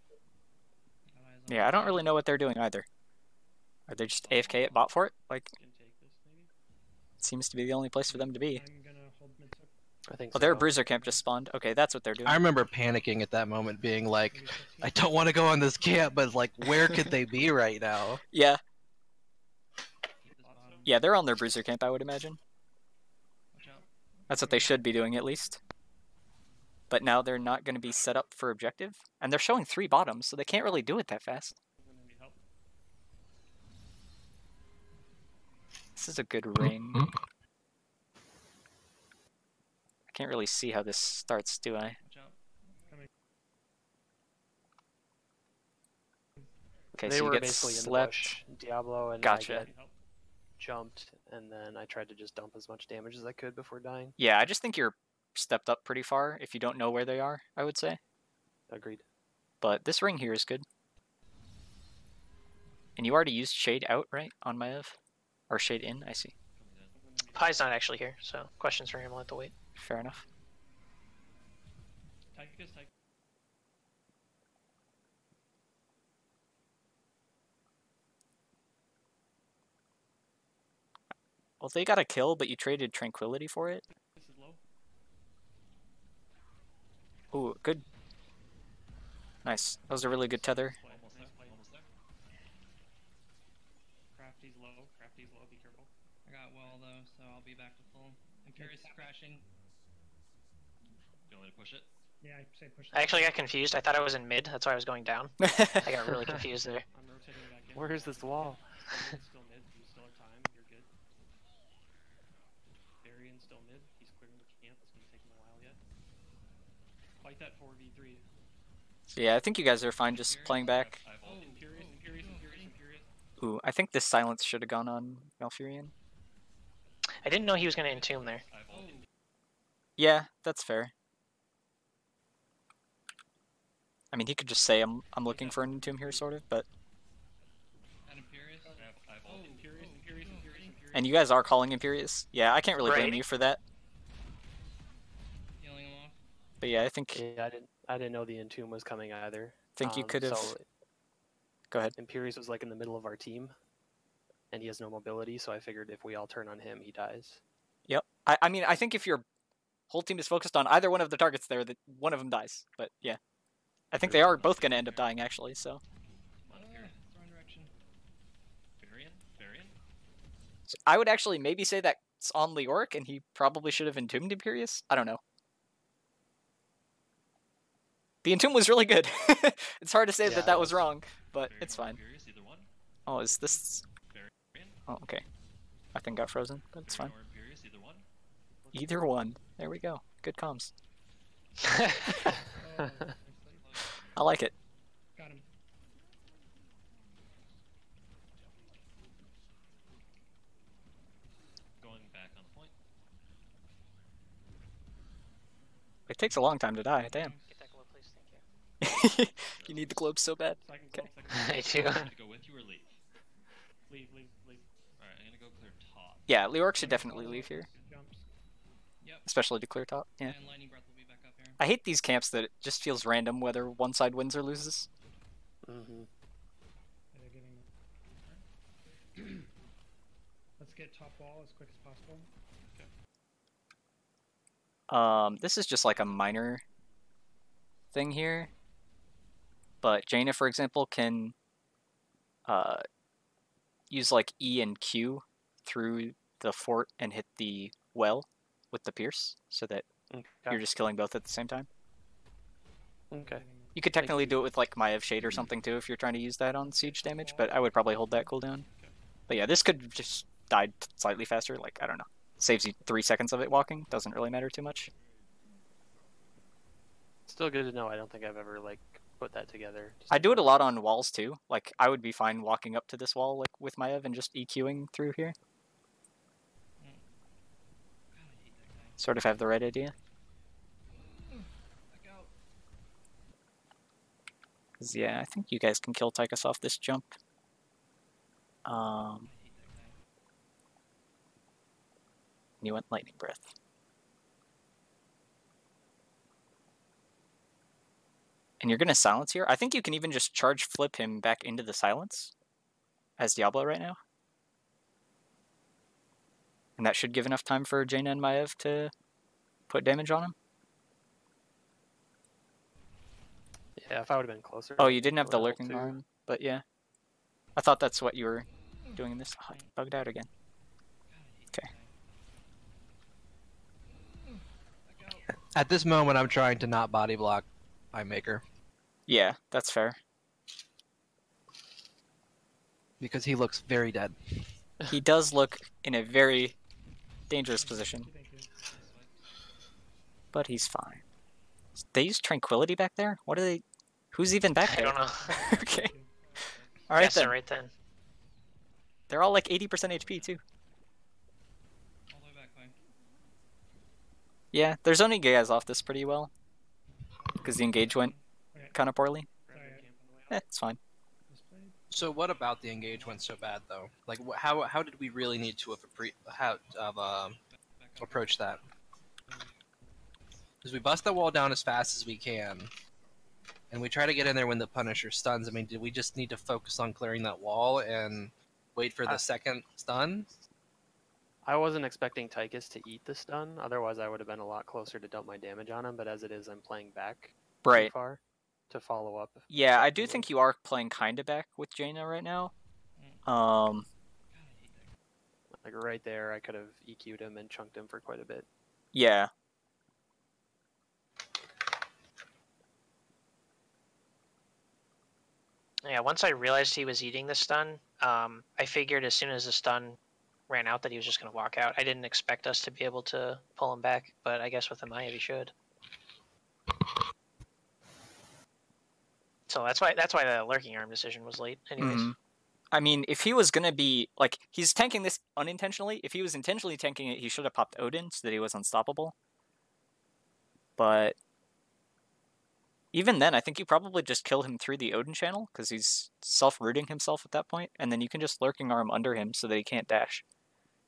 Got eyes on Yeah, I don't the really know what they're doing either. Are they just AFK at bot fort? Like, Can take this maybe. it seems to be the only place for them to be. I'm gonna hold mid soak. I think Oh, so. their bruiser camp just spawned. Okay, that's what they're doing. I remember panicking at that moment, being like, Maybe 15. I don't want to go on this camp, but like, where could they be right now? Yeah, Keep this bottom. yeah, they're on their bruiser camp, I would imagine. Watch out. That's what they should be doing at least. But now they're not going to be set up for objective, and they're showing 3 bottoms, so they can't really do it that fast. I'm gonna need help. This is a good ring. I can't really see how this starts, do I? Watch out. Okay, They so you were get basically in the slept. bush, Diablo, and Gotcha. I I get need help. jumped, and then I tried to just dump as much damage as I could before dying. Yeah, I just think you're stepped up pretty far if you don't know where they are, I would say. Agreed. But this ring here is good. And you already used Shade out, right? On Maiev? Or Shade in, I see. Coming in. I'm gonna need Pie's not actually here, so questions for him will have to wait. Fair enough. Tychus. Well, they got a kill, but you traded Tranquility for it. This is low. Ooh, good. Nice. That was a really good tether. Almost there. Almost there. Crafty's low. Crafty's low. Be careful. I got well though, so I'll be back to full. Imperius is crashing. Do you want me to push it? Yeah, I say push. I actually got confused. I thought I was in mid. That's why I was going down. I got really confused there. I'm rotating back in. Where is this wall? Varian's still mid. You still have time. You're good. Varian's still mid. He's clearing the camp. It's gonna take him a while yet. Fight that 4v3. Yeah, I think you guys are fine just playing back. I've Oh, ulted. Imperius, Imperius, Imperius, Imperius. Ooh, I think this silence should have gone on Malfurion. I didn't know he was going to entomb there. I've ulted. Yeah, that's fair. I mean, he could just say, I'm looking for an entomb here, sort of, but... At Imperius. I've Oh, ulted. Imperius, Imperius, Imperius, Imperius. And you guys are calling Imperius? Yeah, I can't really blame Right. you for that. Healing him off. But yeah, I think Yeah, I didn't know the Entomb was coming either. you could have... So Go ahead. Imperius was like in the middle of our team, and he has no mobility. So I figured if we all turn on him, he dies. Yep. I mean, I think if your whole team is focused on either one of the targets there, that one of them dies. But yeah. I think they are both going to end up dying, actually, so... Come on, Imperius. Wrong direction. Varian? Varian? So I would actually maybe say that's on Leoric, and he probably should have entombed Imperius. I don't know. The entomb was really good. It's hard to say Yeah, that that was was- wrong, but Varian it's or fine. Imperius, either one? Oh, is this... Varian? Oh, okay. My thing got frozen, but it's fine. Varian or Imperius, either one? Either one. There we go. Good comms. Oh, nicely. I like it. Got him. Going back on point. It takes a long time to die, damn. Get that glow, please. Thank you. You need the globe so bad. Second Okay. goal, second I goal. do. Do you want me to go with you or leave? Leave, leave, leave. Alright, I'm gonna go clear top. Yeah, Leoric should definitely leave here. Jumps. Yep. Especially to clear top, yeah. And lightning breath will be back up here. I hate these camps that it just feels random whether one side wins or loses. Mm-hmm. Yeah, they're getting. Alright. Let's get top wall as quick as possible. This is just like a minor thing here. But Jaina, for example, can use like E and Q through the fort and hit the well with the pierce, so that you're just killing both at the same time. Okay. You could technically do it with like Maiev Shade or something too if you're trying to use that on siege damage, but I would probably hold that cooldown. But yeah, this could just die slightly faster, like, I don't know. Saves you 3 seconds of it walking, doesn't really matter too much. Still good to know. I don't think I've ever like put that together. I do it a lot on walls too. Like, I would be fine walking up to this wall like with Maiev and just EQing through here. God, I hate that guy. Sort of have the right idea. Back out. 'Cause, yeah, I think you guys can kill Tychus off this jump. I hate that guy. You went lightning breath. And you're gonna silence here? I think you can even just charge flip him back into the silence as Diablo right now. And that should give enough time for Jaina and Maiev to put damage on him. Yeah, if I would have been closer. Oh, I you didn't have the would've lurking too. arm, but yeah. I thought that's what you were doing in this. Oh, bugged out again. God, I hate Okay. that guy. Back out. At this moment, I'm trying to not body block Eye Maker Yeah, that's fair. because he looks very dead. He does look in a very dangerous position, Thank you. but he's fine. They use Tranquility back there? What are they... Who's even back I there? don't know. Okay. Thank you. Alright Guess then. it right then. They're all like 80% HP too. All the way back, Clay. Yeah, there's only guys off this pretty well. Because the engage went Okay. kind of poorly. Grab your Sorry. camp on the way out. It's fine. Displayed. So what about the engage went so bad though? Like how did we really need to approach that? Because we bust the wall down as fast as we can, and we try to get in there when the Punisher stuns. I mean, did we just need to focus on clearing that wall and wait for the second stun? I wasn't expecting Tychus to eat the stun, otherwise I would have been a lot closer to dump my damage on him, but as it is, I'm playing back too Right. far to follow up. Yeah, I do effectively. think you are playing kind of back with Jaina right now. Like right there, I could have EQ'd him and chunked him for quite a bit. Yeah. Yeah, once I realized he was eating the stun, I figured as soon as the stun ran out that he was just going to walk out. I didn't expect us to be able to pull him back, but I guess with the Maya we should. So that's why the lurking arm decision was late. Anyways, I mean, if he was gonna be like, he's tanking this unintentionally. If he was intentionally tanking it, he should have popped Odin so that he was unstoppable. But even then, I think you probably just kill him through the Odin channel because he's self-rooting himself at that point, and then you can just lurking arm under him so that he can't dash,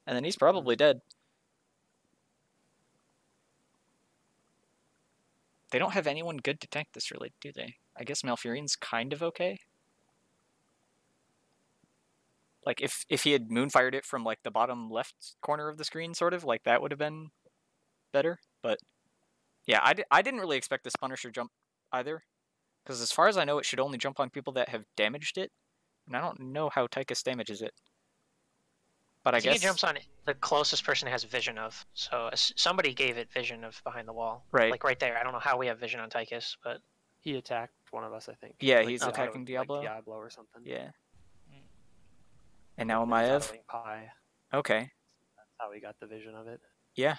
and then he's probably dead. They don't have anyone good to tank this, really, do they? I guess Malfurion's kind of okay. Like, if he had moonfired it from, like, the bottom left corner of the screen, sort of, like, that would have been better. But, yeah, I didn't really expect this Punisher jump either. Because as far as I know, it should only jump on people that have damaged it. And I don't know how Tychus damages it. But I guess... he jumps on the closest person has vision of. So somebody gave it vision of behind the wall. Right. Like, right there. I don't know how we have vision on Tychus, but... He attacked one of us, I think. Yeah, like, he's attacking Diablo. Like Diablo or something. Yeah. And now And Maiev. following Pi. Okay. That's how we got the vision of it. Yeah.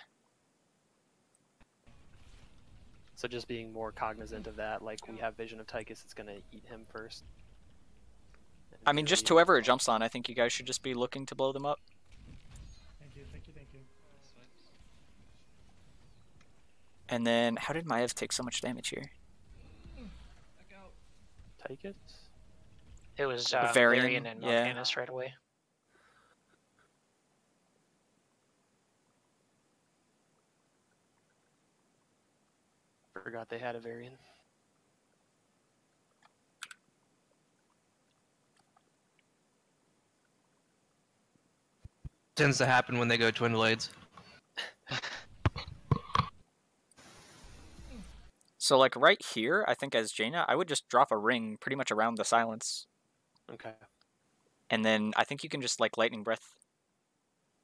So just being more cognizant of that, like we have vision of Tychus, it's gonna eat him first. I mean, just whoever it jumps on, I think you guys should just be looking to blow them up. Thank you. And then, how did Maiev take so much damage here? Tychus? It was Varian, Varian and yeah. Mal'Ganis right away. Forgot they had a Varian. Tends to happen when they go twin blades. So, like, right here, I think as Jaina, I would just drop a ring pretty much around the silence. Okay. And then I think you can just, like, Lightning Breath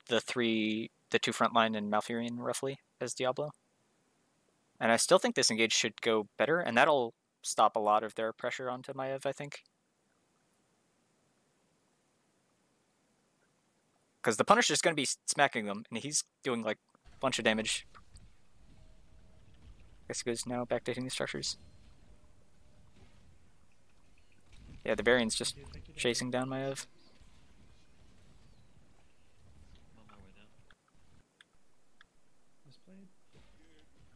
the two front line and Malfurion, roughly, as Diablo. And I still think this engage should go better, and that'll stop a lot of their pressure onto Maiev, I think. Because the Punisher's going to be smacking them, and he's doing, like, a bunch of damage. I guess he goes now back to hitting the structures. Yeah, the Varian's just chasing down Maiev. On my way down. Misplayed.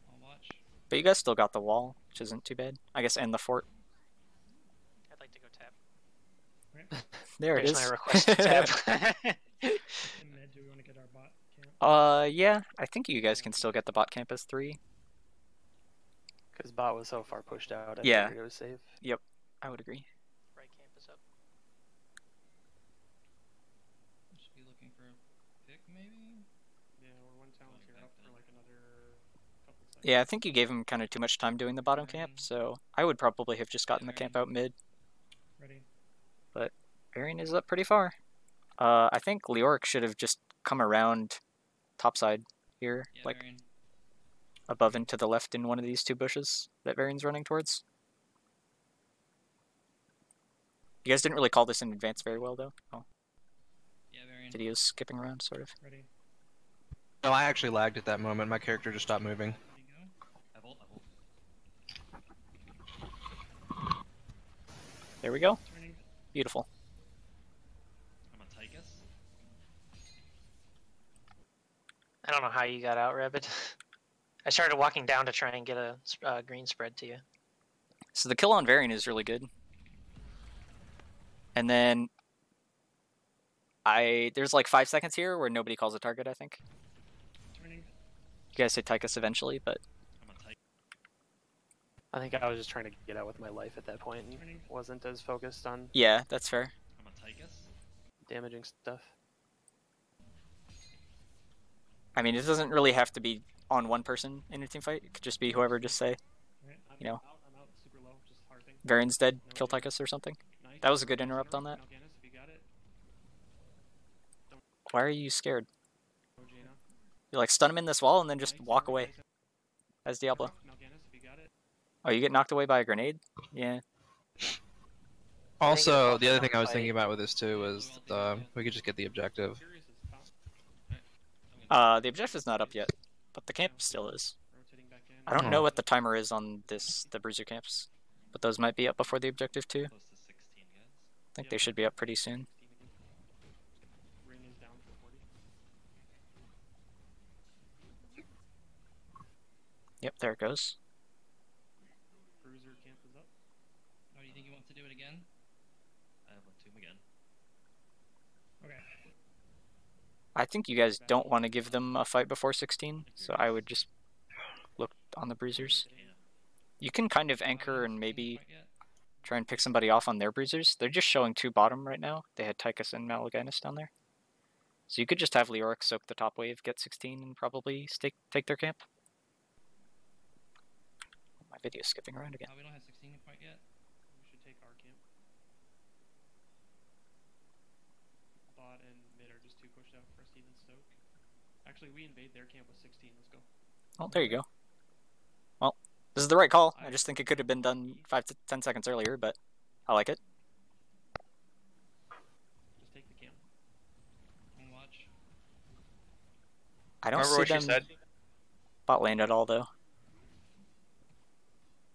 I'll watch. But you guys still got the wall, which isn't too bad. I guess, and the fort. I'd like to go tap. Right. There it There's is. my request to tap. In mid, do we want to get our bot camp? Yeah, I think you guys can still get the bot camp as 3. Because bot was so far pushed out, I Yeah. figured it was safe. Yep, I would agree. Right camp is up. Should be looking for a pick, maybe? Yeah, we're one talent here up for like another couple seconds. Yeah, I think you gave him kind of too much time doing the bottom camp, so I would probably have just gotten the camp out mid. Ready. But Varian is up pretty far. I think Leoric should have just come around topside here, Yeah, like Varian. above and to the left in one of these 2 bushes that Varian's running towards. You guys didn't really call this in advance very well, though. Oh, Yeah, Varian. video skipping around, sort of. Ready. No, I actually lagged at that moment. My character just stopped moving. There you go. I volt. There we go. Turning. Beautiful. I'm on Tychus. I don't know how you got out, Rabbit. I started walking down to try and get a green spread to you. So the kill on Varian is really good. And then there's like 5 seconds here where nobody calls a target, I think. Turning. You guys say Tychus eventually, but I'm on Tychus. I think I was just trying to get out with my life at that point and Turning. wasn't as focused on yeah, that's fair. I'm on Tychus. damaging stuff. I mean, it doesn't really have to be on one person in a team fight. It could just be whoever just say, I'm you know, out, super low, just harping. Varian's dead, No kill idea. Tychus or something. Nice. That was a good interrupt on that. Mal'Ganis, if you got it. Why are you scared? Go Jaina. You like stun him in this wall and then just Nice, walk Harper, away nice. as Diablo. Mal'Ganis, if you got it. Oh, you get knocked away by a grenade? Yeah. Also, the other thing I was thinking about with this too was we could just get the objective. Furious is top. The objective's not up yet, but the camp still is. Rotating back in. I don't know what the timer is on the bruiser camps, but those might be up before the objective too. Close to 16, guys. I think they should be up pretty soon. Ring is down for 40. Yep, there it goes. Bruiser camp is up. Oh, you think he wants to do it again? I have one tomb again. Okay. I think you guys don't want to give them a fight before 16, so I would just look on the bruisers. Damn. You can kind of anchor and maybe Quite yet. try and pick somebody off on their bruisers. They're just showing 2 bottom right now. They had Tychus and Mal'Ganis down there. So you could just have Leoric soak the top wave, get 16, and probably take their camp. My video's skipping around again. We don't have 16 quite yet. We should take our camp. Bot and mid are just too pushed out for us to even stoke. Actually, we invade their camp with 16. Let's go. Oh, there you go. Well, this is the right call. I just think it could have been done 5 to 10 seconds earlier, but I like it. Just take the camp. And watch. I don't Remember see what she them said? bot lane at all, though.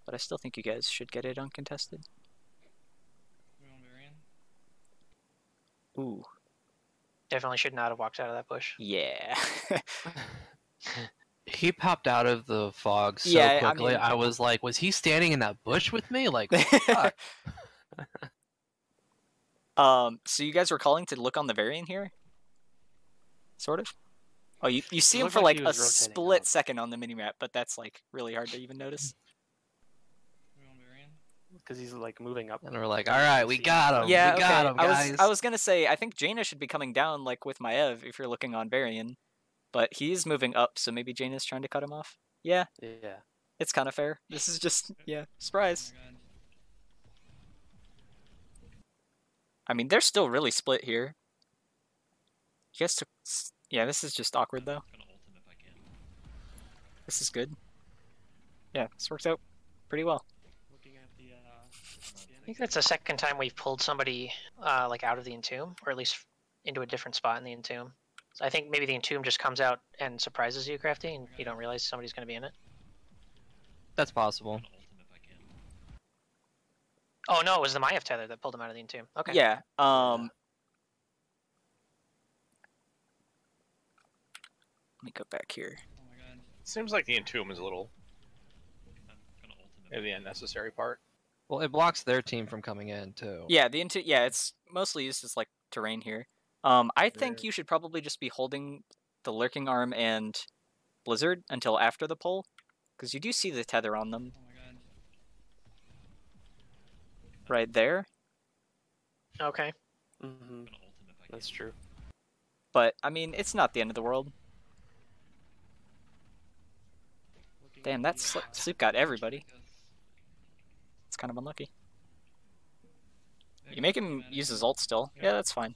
But I still think you guys should get it uncontested. We on Varian. Ooh, Definitely should not have walked out of that bush. yeah. He popped out of the fog so Yeah, I quickly. mean- I was like, was he standing in that bush with me? Like, fuck. So you guys were calling to look on the Varian here? Sort of? Oh, you see him looked for like like he a was rotating split out. second on the minimap, but that's like really hard to even notice. We on Varian. Because he's like moving up. And we're like, all right, we got him. Yeah, we got okay. him, guys. I was gonna say, I think Jaina should be coming down like with Maev if you're looking on Varian, but he's moving up, so maybe Jaina's trying to cut him off. Yeah, Yeah. it's kind of fair. This is just, yeah, Oh surprise. my god. I mean, they're still really split here. You guys took... Yeah, this is just awkward, though. I'm gonna ult him if I can. This is good. Yeah, this works out pretty well. Looking at the I think that's the second time we've pulled somebody like out of the entomb, or at least into a different spot in the entomb. So I think maybe the entomb just comes out and surprises you, Crafty, and you don't realize somebody's going to be in it. That's possible. I'm gonna ult him if I can. Oh no, it was the Maiev tether that pulled him out of the entomb. Okay. Yeah, let me go back here. Oh my god. Seems like the Entomb is a little I'm gonna ult him if maybe the unnecessary part. Well, it blocks their team from coming in, too. Yeah, it's mostly used as like terrain here. I think you should probably just be holding the Lurking Arm and Blizzard until after the pull, because you do see the tether on them Oh my god. right there. Okay. Mm-hmm. I'm gonna ult him if I can. That's true. But I mean, it's not the end of the world. Damn, that sleep got everybody. It's kind of unlucky. You make him use his ult still. Yeah, that's fine.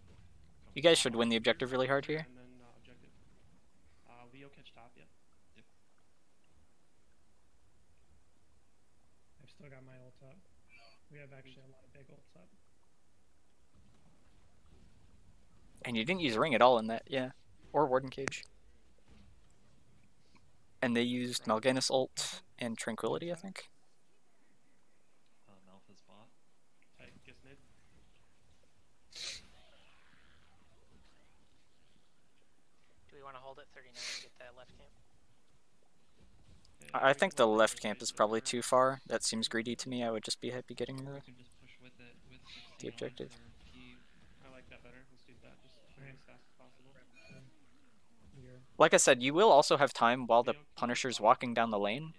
You guys should win the objective really hard here. And then objective. Leo catch top, yeah. I've still got my ult up. We have actually a lot of big ults up. And you didn't use ring at all in that, yeah. Or Warden Cage. And they used Mal'Ganis ult and Tranquility, I think. Malphas bot. Tight, guess mid. Do we want to hold it 39 and get that left camp? I think the left camp is probably too far. That seems greedy to me. I would just be happy getting We the... can just push with it with 16 The objective. or keep. I like that better. Let's do that. Just move as fast as possible. You're Like I said, you will also have time while the Punisher's walking down the lane.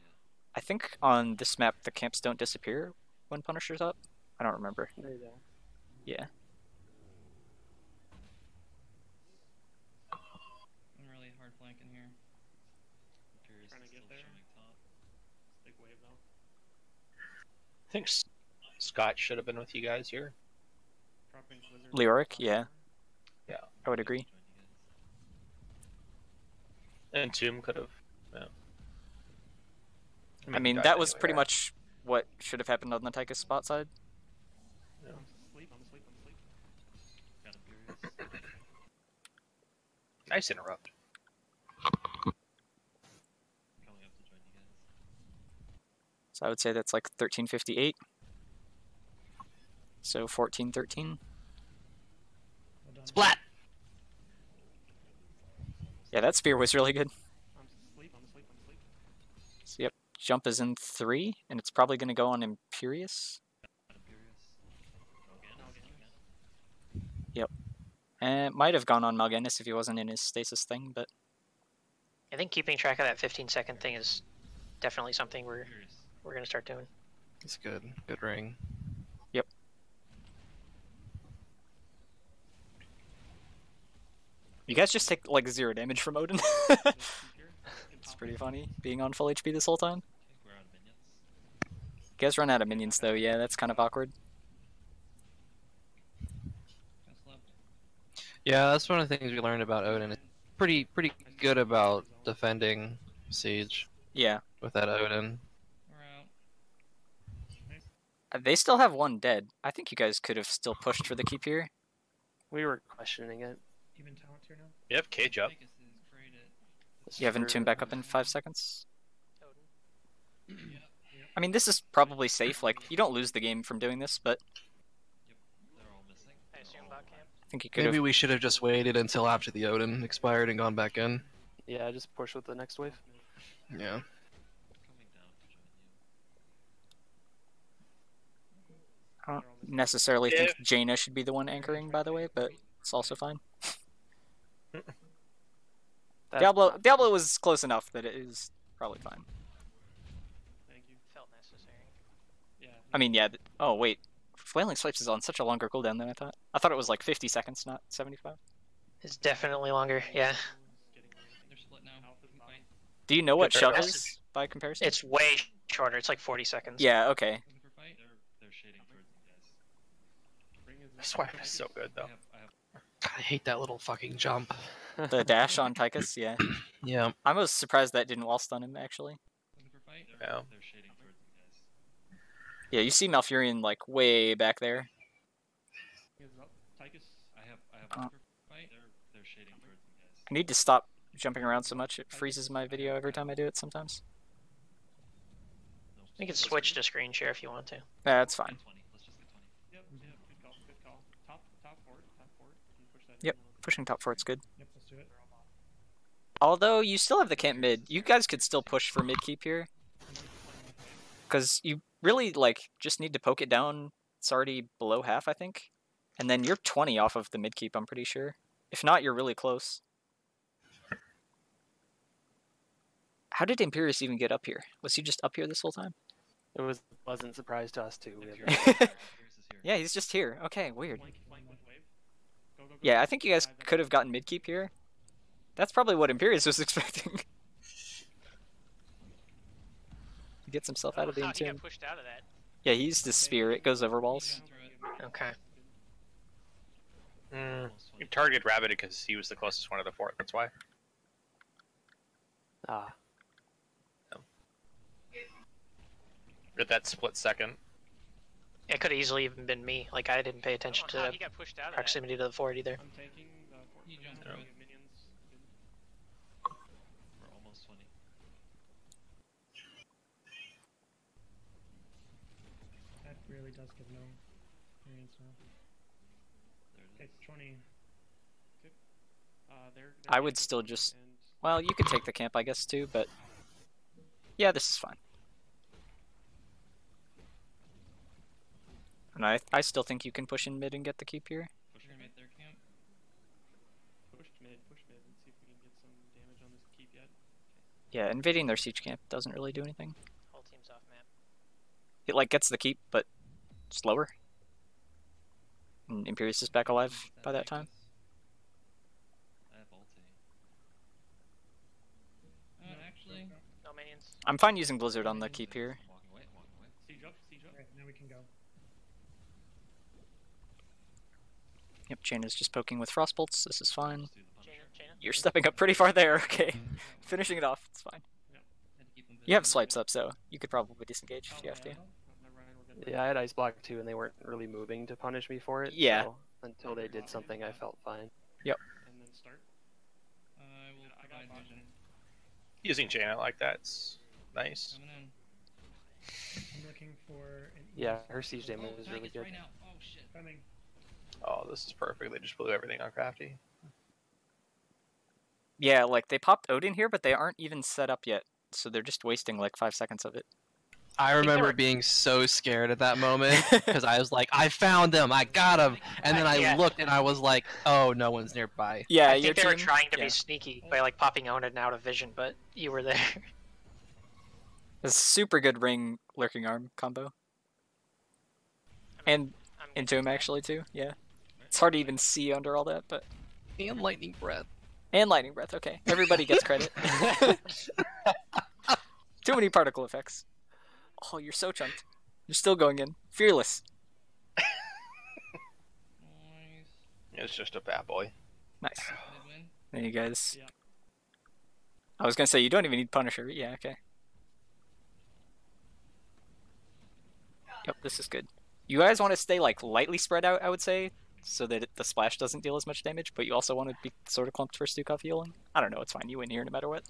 I think on this map the camps don't disappear when Punisher's up. I don't remember. There you go. Yeah. I'm really hard flanking here. get Still there. showing top. Big wave though. I think Scott should have been with you guys here. Dropping blizzard. Leoric, yeah. Yeah. I would agree. Join you guys. And Tomb could have. Yeah. I mean, he that died was anyway, pretty right? much what should have happened on the Tychus spot side. Yeah. I'm asleep. I'm asleep. I'm asleep. Got Imperious. Nice interrupt. Coming up to join you guys. So I would say that's like 1358. So 1413. Well done. Splat! Yeah, that spear was really good. I'm asleep. I'm asleep. I'm asleep. So yep, jump is in 3, and it's probably going to go on Imperious. Got Imperious. Yep. And it might have gone on Mal'Ganis if he wasn't in his stasis thing, but I think keeping track of that 15-second thing is definitely something Imperious. we're gonna start doing. It's good. Good ring. you guys just take like 0 damage from Odin. Let's keep here. It's pretty funny being on full HP this whole time. Okay, we're out of minions. You guys run out of minions though, yeah, that's kind of awkward. Just left. Yeah, that's one of the things we learned about Odin. It's pretty good about defending Siege Yeah. with that Odin. We're out. They still have 1 dead. I think you guys could have still pushed for the keep here. We were questioning it. Even talent here now. You have Cage up. Tychus is created. This You have is Entomb for- back up in 5 seconds. Odin. I mean, this is probably safe. Like, you don't lose the game from doing this, but They're all missing. I assume bot camp. I think you could Maybe have. we should have just waited until after the Odin expired and gone back in. Yeah, just push with the next wave. Yeah. Coming down to join you. I don't necessarily think Jaina should be the one anchoring, by the way, but it's also fine. That's Diablo was close enough that it is probably fine. Thank you. Felt necessary. Yeah. I mean, yeah. Oh wait, Flailing Swipes is on such a longer cooldown than I thought. I thought it was like 50 seconds, not 75. It's definitely longer. Yeah, They're split now. We can fight. Do you know what Good Shove fair. is by comparison? it's way shorter. It's like 40 seconds. Yeah. Okay. Looking for fight. They're shading towards you guys. Ring is Swipe is so good though. I have God, I hate that little fucking jump. The dash on Tychus, yeah. Yeah. I was surprised that didn't wall stun him actually. Looking for fight. Yeah. They're shading towards you guys. Yeah, you see Malfurion like way back there. Ring is up. Tychus. I have Looking for fight. they're shading towards you guys. I need to stop jumping around so much. It freezes my video every time I do it sometimes. No, You can switch to screen share if you want to. That's fine. Get 20. Let's just get 20. Yep. Yep. Good call. Good call. Top forward. Top forward. Can you push that? Yep. in a little bit? Pushing top 4's good. Yep, let's do it. Although you still have the camp mid. You guys could still push for mid keep here. Because you really like just need to poke it down. It's already below half, I think. And then you're 20 off of the mid keep, I'm pretty sure. If not, you're really close. How did Imperius even get up here? Was he just up here this whole time? It was pleasant surprise to us too. We had Imperious no- is here. Yeah, he's just here. Okay, weird. Flank with wave. Go, go, go. Yeah, I think you guys Dive in. could have gotten mid keep here. That's probably what Imperius was expecting. He gets himself out of the He entomb. got pushed out of that. Yeah, he used his spear. It goes over walls. Throw it. Okay. Almost You 20. targeted Rabbit because he was the closest one to the fort. That's why. Ah, At that split second. It could have easily even been me. Like I didn't pay attention to he got pushed out proximity to the fort either. I'm taking the fort. You for jumped now. through it. Minions. We're almost 20. That really does give no experience now. There it Okay, is. 20. They're I would taking still fort just- and Well, you could take the camp, I guess, too, but... Yeah, this is fine. And I still think you can push in mid and get the keep here. Push We're your gonna mid. make their camp. push mid, and see if we can get some damage on this keep yet. Yeah, invading their siege camp doesn't really do anything. Whole team's off map. It, like, gets the keep, but slower. And Imperius is back alive by that time. I have ulti. Actually, No minions. I'm fine using Blizzard on the keep here. I'm walking away, I'm walking away. Siege up, siege up. Alright, now we can go. Yep, Jaina's just poking with Frostbolts. This is fine. Just do the Punisher. Jaina? You're stepping up pretty far there. Okay. Finishing it off. It's fine. Had to keep them You have busy. swipes up, so you could probably disengage if you have to. Never mind, we're good. Yeah, I had Ice Block too, and they weren't really moving to punish me for it. Yeah. So until they did something, I felt fine. And then start. I will provide vision. Using Jaina like that's nice. Coming in. I'm looking for an Yeah, east her siege damage is really Tiger's good. right now. Oh shit. coming. Oh, this is perfect. They just blew everything on Crafty. Yeah, like they popped Odin here, but they aren't even set up yet, so they're just wasting like 5 seconds of it. I think they remember were- being so scared at that moment because I was like, I found him, I got him, and then I Yeah. looked and I was like, oh, no one's nearby. Yeah, I your think they were team- trying to yeah. be sneaky by like popping Onan out of vision, but you were there. It's a super good ring lurking arm combo. And I'm into him actually too, yeah. It's hard to even see under all that, but And lightning breath. and lightning breath, okay. Everybody gets credit. Too many particle effects. Oh, you're so chunked. You're still going in. Fearless. Nice. It's just a bad boy. Nice. Did win. Then you guys. Yeah. I was gonna say you don't even need Punisher. Yeah, okay. Yep, this is good. You guys want to stay like lightly spread out, I would say, so that the splash doesn't deal as much damage. But you also want to be sort of clumped for Stukov healing. I don't know. It's fine. You win here no matter what.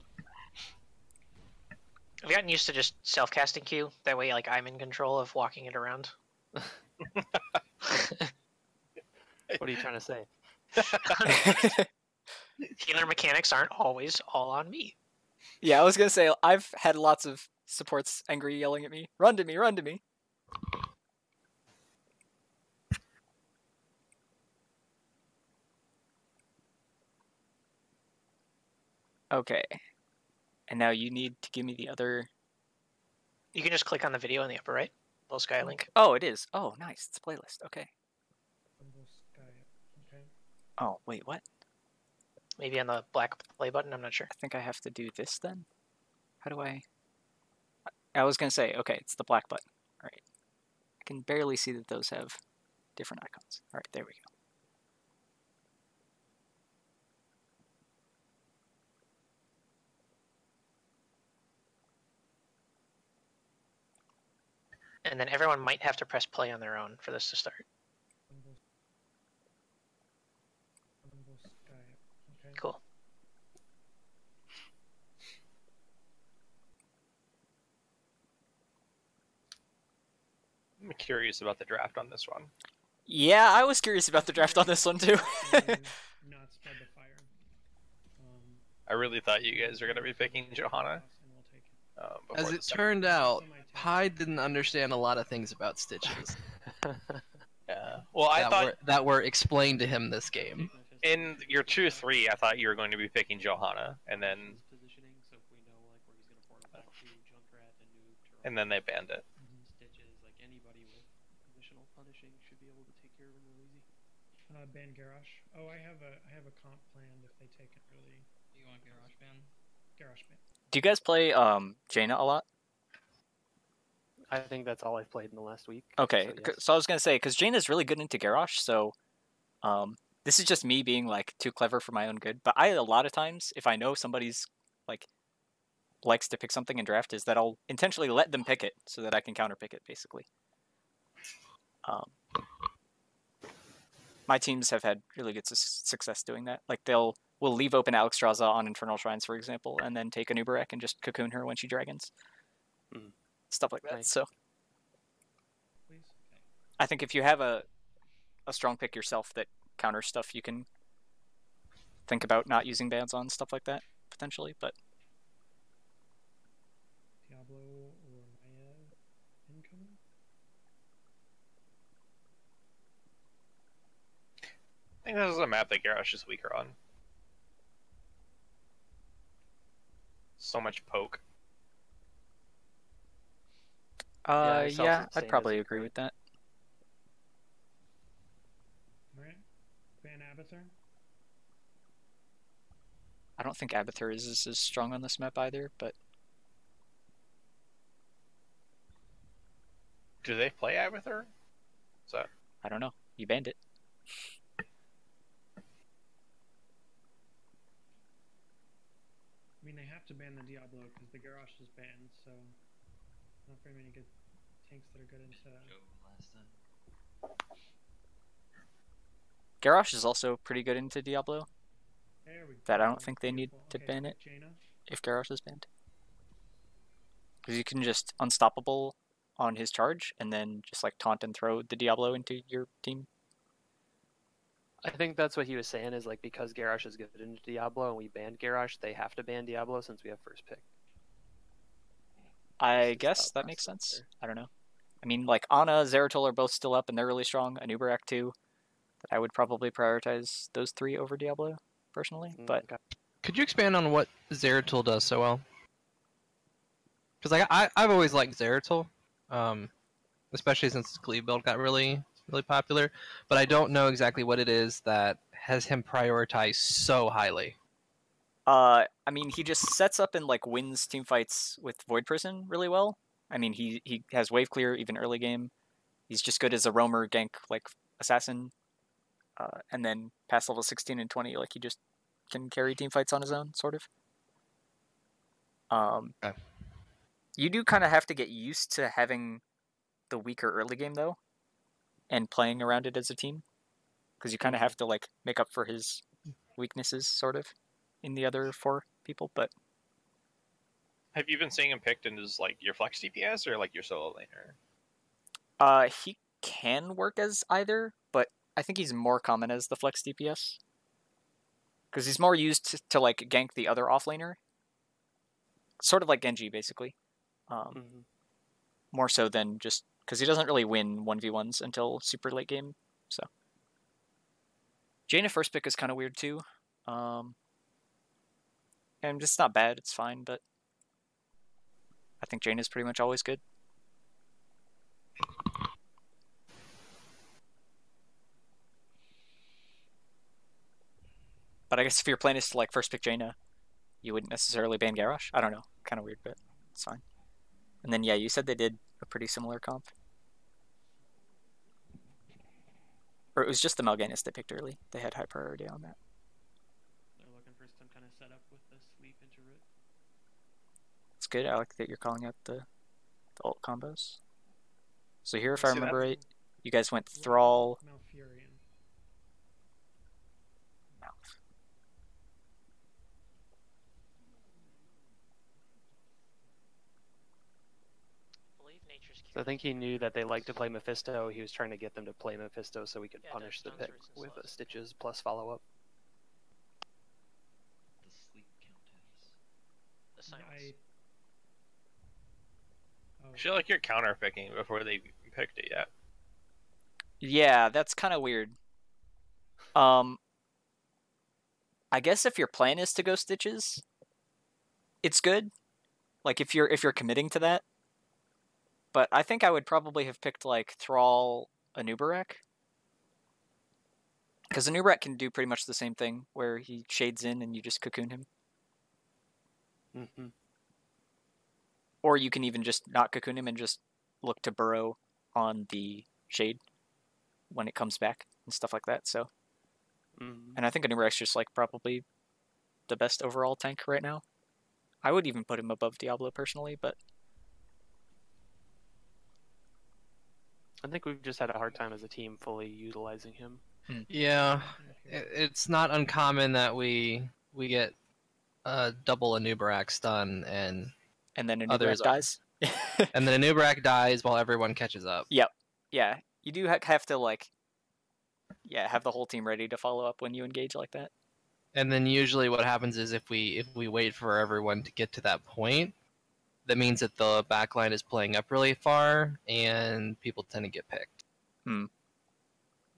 I've gotten used to just self-casting Q. That way, like I'm in control of walking it around. What are you trying to say? Healer mechanics aren't always all on me. Yeah, I was gonna say I've had lots of supports angry yelling at me. Run to me! Run to me! Okay. And now you need to give me the other. You can just click on the video in the upper right, little sky link. Oh, it is. Oh, nice. It's a playlist. Okay. Rumble Sky. Okay. Oh, wait, what? Maybe on the black play button. I'm not sure. I think I have to do this then? How do I was gonna say, okay, it's the black button. Alright. I can barely see that those have different icons. Alright, there we go. And then everyone might have to press play on their own for this to start. Rumble Sky. Okay. Cool. I'm curious about the draft on this one. Yeah, I was curious about the draft on this one too. Not spread the fire. I really thought you guys were gonna be picking Johanna. And we'll take it. Before As the it second- turned out, So my take- Pi didn't understand a lot of things about stitches Yeah. Well, I thought that were explained to him this game. in your 2-3, I thought you were going to be picking Johanna, and then His positioning, so if we know like where he's gonna portal back to Junkrat and Noob, and then they banned it. Stitches, like anybody with additional punishing should be able to take care of him real easy. Ban Garrosh. Oh, I have a comp planned if they take it really. You want Garrosh ban? Garrosh ban. Do you guys play Jaina a lot? I think that's all I've played in the last week. Okay, so so, yes. I was gonna say because Jaina's really good into Garrosh, so this is just me being like too clever for my own good. But I a lot of times, if I know somebody's like likes to pick something in draft, is that I'll intentionally let them pick it so that I can counterpick it, basically. My teams have had really good success doing that. Like we'll leave open Alexstrasza on Infernal Shrines, for example, and then take a Nubarek and just cocoon her when she dragons. Mhm. Stuff like that. Nice. So Please. I think if you have a strong pick yourself that counters stuff, you can think about not using bans on stuff like that potentially. But Diablo or Maya incoming. I think this is a map that Garrosh is weaker on. So much poke. I saw yeah, some I'd saying probably it's agree with that. Alright. Ban Abathur. I don't think Abathur is as strong on this map either, but Do they play Abathur? So I don't know. You banned it. I mean, they have to ban the Diablo because the Garrosh is banned, so not very many good tanks that are good into. Joe last time. Garrosh is also pretty good into Diablo. There we That I go. don't think they need Beautiful. to Okay, ban pick it Jaina. if Garrosh is banned. Because you can just unstoppable on his charge and then just like taunt and throw the Diablo into your team. I think that's what he was saying is like because Garrosh is good into Diablo and we banned Garrosh, they have to ban Diablo since we have first pick. I That's his guess thought that makes process sense. there. I don't know. I mean, like Ana, Zeratul are both still up and they're really strong. Anubarak too. But I would probably prioritize those three over Diablo personally. But Okay. Could you expand on what Zeratul does so well? Because I've always liked Zeratul, especially since Glebe build got really popular. But I don't know exactly what it is that has him prioritized so highly. I mean, he just sets up and like wins team fights with Void Prison really well. I mean, he has wave clear even early game. He's just good as a roamer gank like assassin, and then past level 16 and 20, like he just can carry team fights on his own, sort of. Okay. You do kind of have to get used to having the weaker early game though, and playing around it as a team, because you kind of have to like make up for his weaknesses, sort of, in the other 4 people. But have you been seeing him picked in as like your flex DPS or like your solo laner? He can work as either, but I think he's more common as the flex DPS. Because he's more used to like gank the other offlaner. Sort of like Genji, basically. More so than just... Because he doesn't really win 1v1s until super late game, so... Jaina first pick is kind of weird too. And it's not bad, it's fine, but... I think Jaina's pretty much always good. But I guess if your plan is to like first pick Jaina, you wouldn't necessarily ban Garrosh. I don't know. Kind of weird, but it's fine. And then yeah, you said they did a pretty similar comp. Or it was just the Mal'Ganis they picked early. They had high priority on that. They're looking for some kind of setup with the sleep into root. It's good. I like that you're calling out the ult combos. So here, if See, I remember that's- right, you guys went Thrall, Malfurion. Mouth. I believe Nature's So I think he knew that they like to play Mephisto. He was trying to get them to play Mephisto so we could Yeah, punish the Dark pick Stones and with Slows. Stitches plus follow-up. The sleep countess. the silence. Oh, I feel like you're counter picking before they picked it yet. Yeah, that's kind of weird. I guess if your plan is to go Stitches, it's good. Like if you're committing to that. But I think I would probably have picked like Thrall Anubarak. Because Anubarak can do pretty much the same thing, where he shades in and you just cocoon him. Or you can even just not cocoon him and just look to burrow on the shade when it comes back and stuff like that. So, and I think Anubarak's just like probably the best overall tank right now. I would even put him above Diablo personally, but I think we've just had a hard time as a team fully utilizing him. Yeah, it's not uncommon that we get double Anubarak stun and then Anubarak others dies. and then Anubarak dies while everyone catches up. Yep. Yeah, you do have to like, have the whole team ready to follow up when you engage like that. And then usually what happens is if we wait for everyone to get to that point, that means that the backline is playing up really far and people tend to get picked.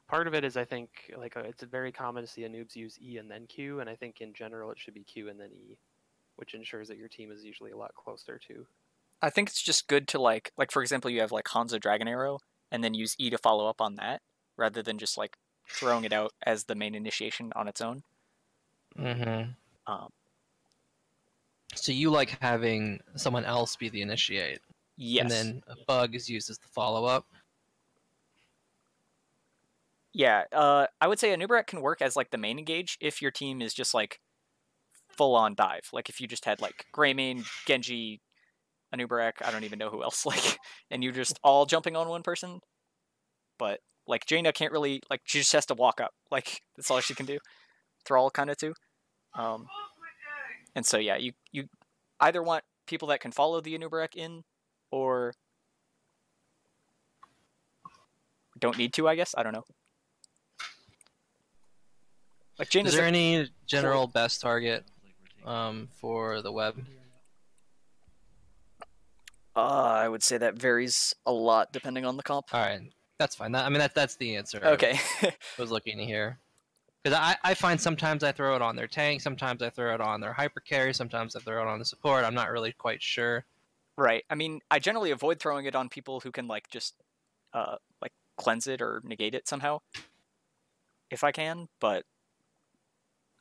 Part of it is I think like it's very common to see a noobs use E and then Q, and I think in general it should be Q and then E, which ensures that your team is usually a lot closer to. I think it's just good to like for example, you have like Hanzo Dragon Arrow and then use E to follow up on that rather than just like throwing it out as the main initiation on its own. So you like having someone else be the initiate? Yes. And then a bug is used as the follow-up. Yeah, I would say a Nubarak can work as like the main engage if your team is just like full-on dive. Like if you just had like Greymane, Genji, a Nubarak, I don't even know who else, like, and you're just all jumping on one person. But like Jaina can't really, like, she just has to walk up. Like that's all she can do. Thrall kind of too. And so yeah, you either want people that can follow the Nubarak in, or don't need to, I guess. I don't know. Like Jaina's Is there any general best target for the web? I would say that varies a lot depending on the comp. All right, that's fine. I mean, that's the answer. Okay. I was looking to hear. Because I find sometimes I throw it on their tank, sometimes I throw it on their hyper carry, sometimes I throw it on the support. I'm not really quite sure. Right. I mean, I generally avoid throwing it on people who can like just like cleanse it or negate it somehow, if I can. But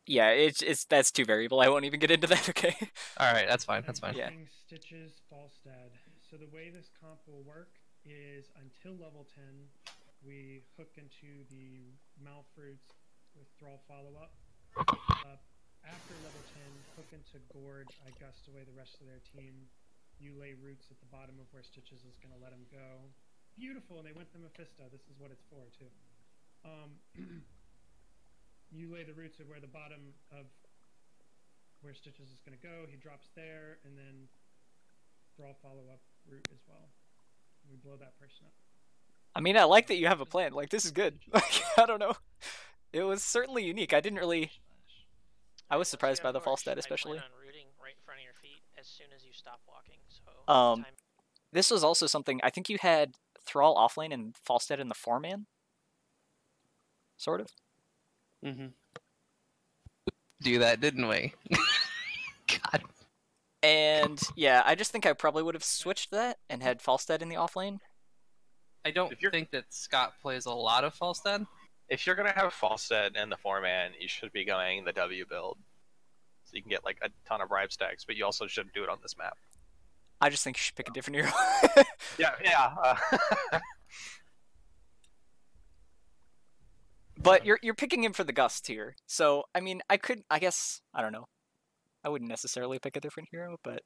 yeah, it's that's too variable. I won't even get into that. Okay. All right, that's fine. That's fine. Yeah. Stitches, Falstad. So the way this comp will work is until level 10, we hook into the Malfruits with Thrall follow-up. After level 10, hook into Gorge. I gust away the rest of their team. You lay roots at the bottom of where Stitches is going to let him go. Beautiful, and they went to Mephisto. This is what it's for, too. You lay the roots at where the bottom of where Stitches is going to go. He drops there, and then Thrall follow-up route as well. We blow that person up. I mean, I like that you have a plan. Like, this is good. Like, I don't know. It was certainly unique. I didn't really... I was surprised by the Falstad, especially. I plan on rooting right in front of your feet as soon as you stop walking. So this was also something... I think you had Thrall offlane and Falstad in the 4-man? Sort of? Mm-hmm. Do that, didn't we? God. And, yeah, I just think I probably would have switched that and had Falstad in the offlane. I don't think that Scott plays a lot of Falstad. If you're going to have Falstad and the 4-man, you should be going the W build. So you can get like a ton of bribe stacks, but you also shouldn't do it on this map. I just think you should pick a different hero. Yeah. But you're picking him for the gust here. So, I mean, I guess, I don't know. I wouldn't necessarily pick a different hero, but...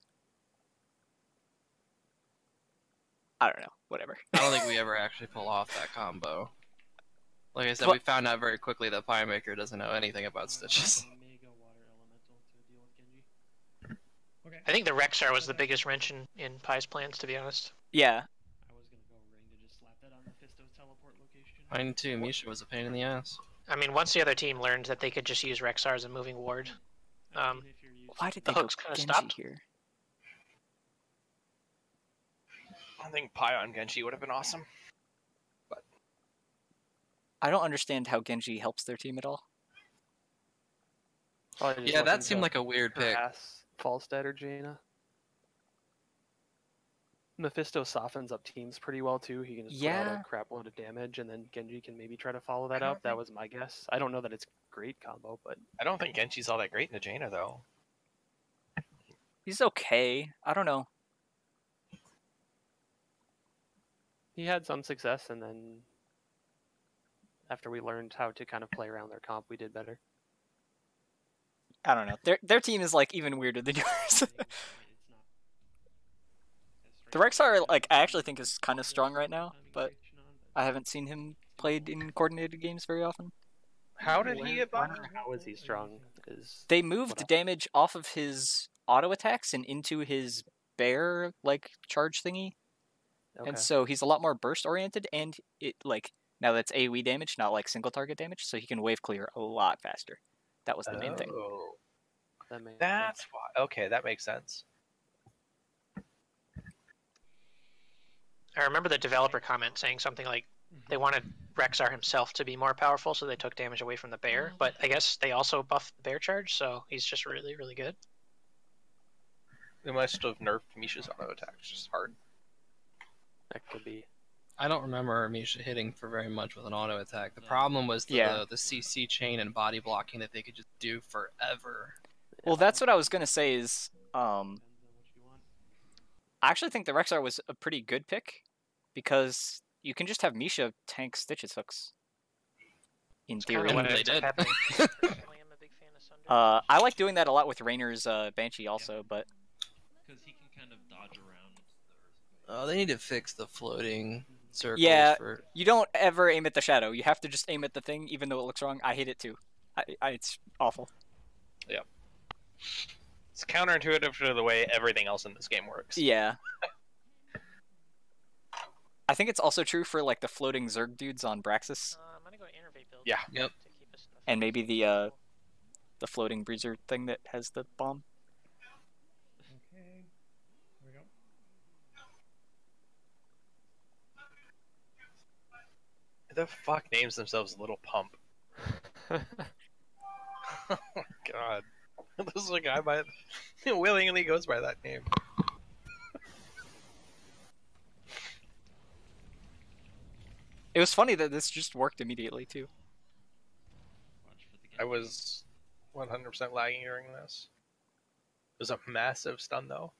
I don't know. Whatever. I don't think we ever actually pull off that combo. Like I said, we found out very quickly that Pymaker doesn't know anything about Stitches. I think the Rexar was the biggest wrench in Pie's plans, to be honest. Yeah. I was gonna go ring to just slap that on Mephisto's teleport location. Mine too. Misha was a pain in the ass. I mean, once the other team learned that they could just use Rexar as a moving ward, Why did the they hooks go kind of Genji stopped. here? I think Pi on Genji would have been awesome. But I don't understand how Genji helps their team at all. Yeah, that seemed like a weird pick. Falstad or Jaina. Mephisto softens up teams pretty well too. He can just put out a crap load of damage, and then Genji can maybe try to follow that up. That was my guess. I don't know that it's a great combo, but I don't think Genji's all that great in the Jaina though. He's okay. I don't know. he had some success, and then after we learned how to kind of play around their comp, we did better. I don't know. Their team is like even weirder than yours. The Rexar, like, I actually think is kind of strong right now, but I haven't seen him played in coordinated games very often. How did he get buffed? How is he strong? They moved damage off of his auto attacks and into his bear like charge thingy, and so he's a lot more burst oriented. And it like now that's AoE damage, not like single target damage, so he can wave clear a lot faster. That was the main thing. That's why. Okay, that makes sense. I remember the developer comment saying something like they wanted Rexar himself to be more powerful, so they took damage away from the bear. But I guess they also buffed the bear charge, so he's just really, really good. They must have nerfed Misha's auto attack, which is hard. That could be. I don't remember Misha hitting for very much with an auto attack. The problem was the CC chain and body blocking that they could just do forever. Well, that's what I was gonna say is I actually think the Rexar was a pretty good pick because you can just have Misha tank Stitch's hooks. In It's kind theory. of what They ends up did. happening. Personally, I'm a big fan of Sunder. I like doing that a lot with Rainer's Banshee also, but Because he can kind of dodge around the earthquake. Oh, they need to fix the floating circles Yeah. for. you don't ever aim at the shadow. You have to just aim at the thing, even though it looks wrong. I hate it too. It's awful. It's counterintuitive to the way everything else in this game works. Yeah. I think it's also true for like the floating Zerg dudes on Braxis, I'm gonna go Innervate build. Yeah. Yep. To keep us in and maybe the floating breezer thing that has the bomb. Okay. Here we go. Who the fuck names themselves Little Pump? Oh my god. This is a guy by willingly goes by that name. It was funny that this just worked immediately too. Watch for the I Genji. was 100% lagging during this. It was a massive stun though.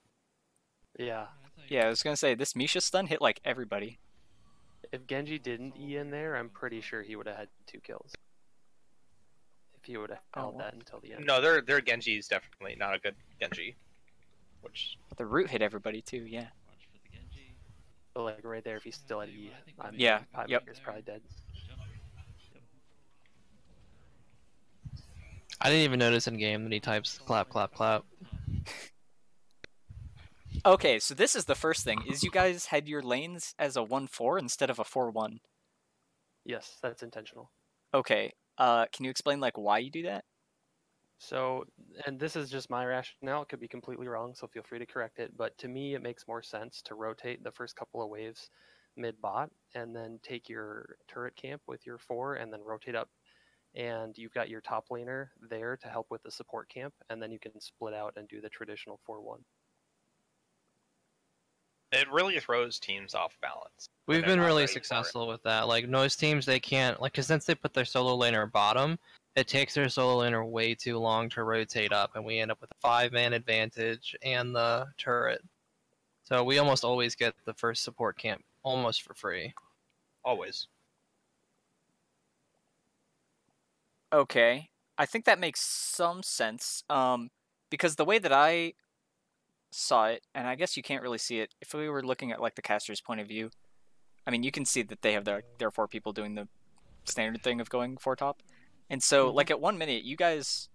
Yeah. Yeah, I was gonna say this Misha stun hit like everybody. If Genji didn't E in there, I'm pretty sure he would have had 2 kills. If he would have held that until the end. No, their Genji is definitely not a good Genji. Which But the root hit everybody too. Yeah. Watch for the Genji. But like right there, if he's still at E, I'm Yeah, yep. He's probably dead. Jump. Yep. I didn't even notice in game that he types clap, clap, clap. Okay, so this is the first thing. Is you guys had your lanes as a 1-4 instead of a 4-1. Yes, that's intentional. Okay. Can you explain like why you do that? So, and this is just my rationale. It could be completely wrong, so feel free to correct it. But to me, it makes more sense to rotate the first couple of waves mid-bot and then take your turret camp with your 4 and then rotate up. And you've got your top laner there to help with the support camp, and then you can split out and do the traditional 4-1. it really throws teams off balance. when We've they're been not really ready for it. successful with that. Like most teams, they can't like because since they put their solo laner bottom, it takes their solo laner way too long to rotate up, and we end up with a 5-man advantage and the turret. So we almost always get the first support camp almost for free. Always. Okay. I think that makes some sense. Because the way that I saw it, and I guess you can't really see it, if we were looking at like the caster's point of view, I mean you can see that they have their 4 people doing the standard thing of going 4 top. And so like at 1 minute you guys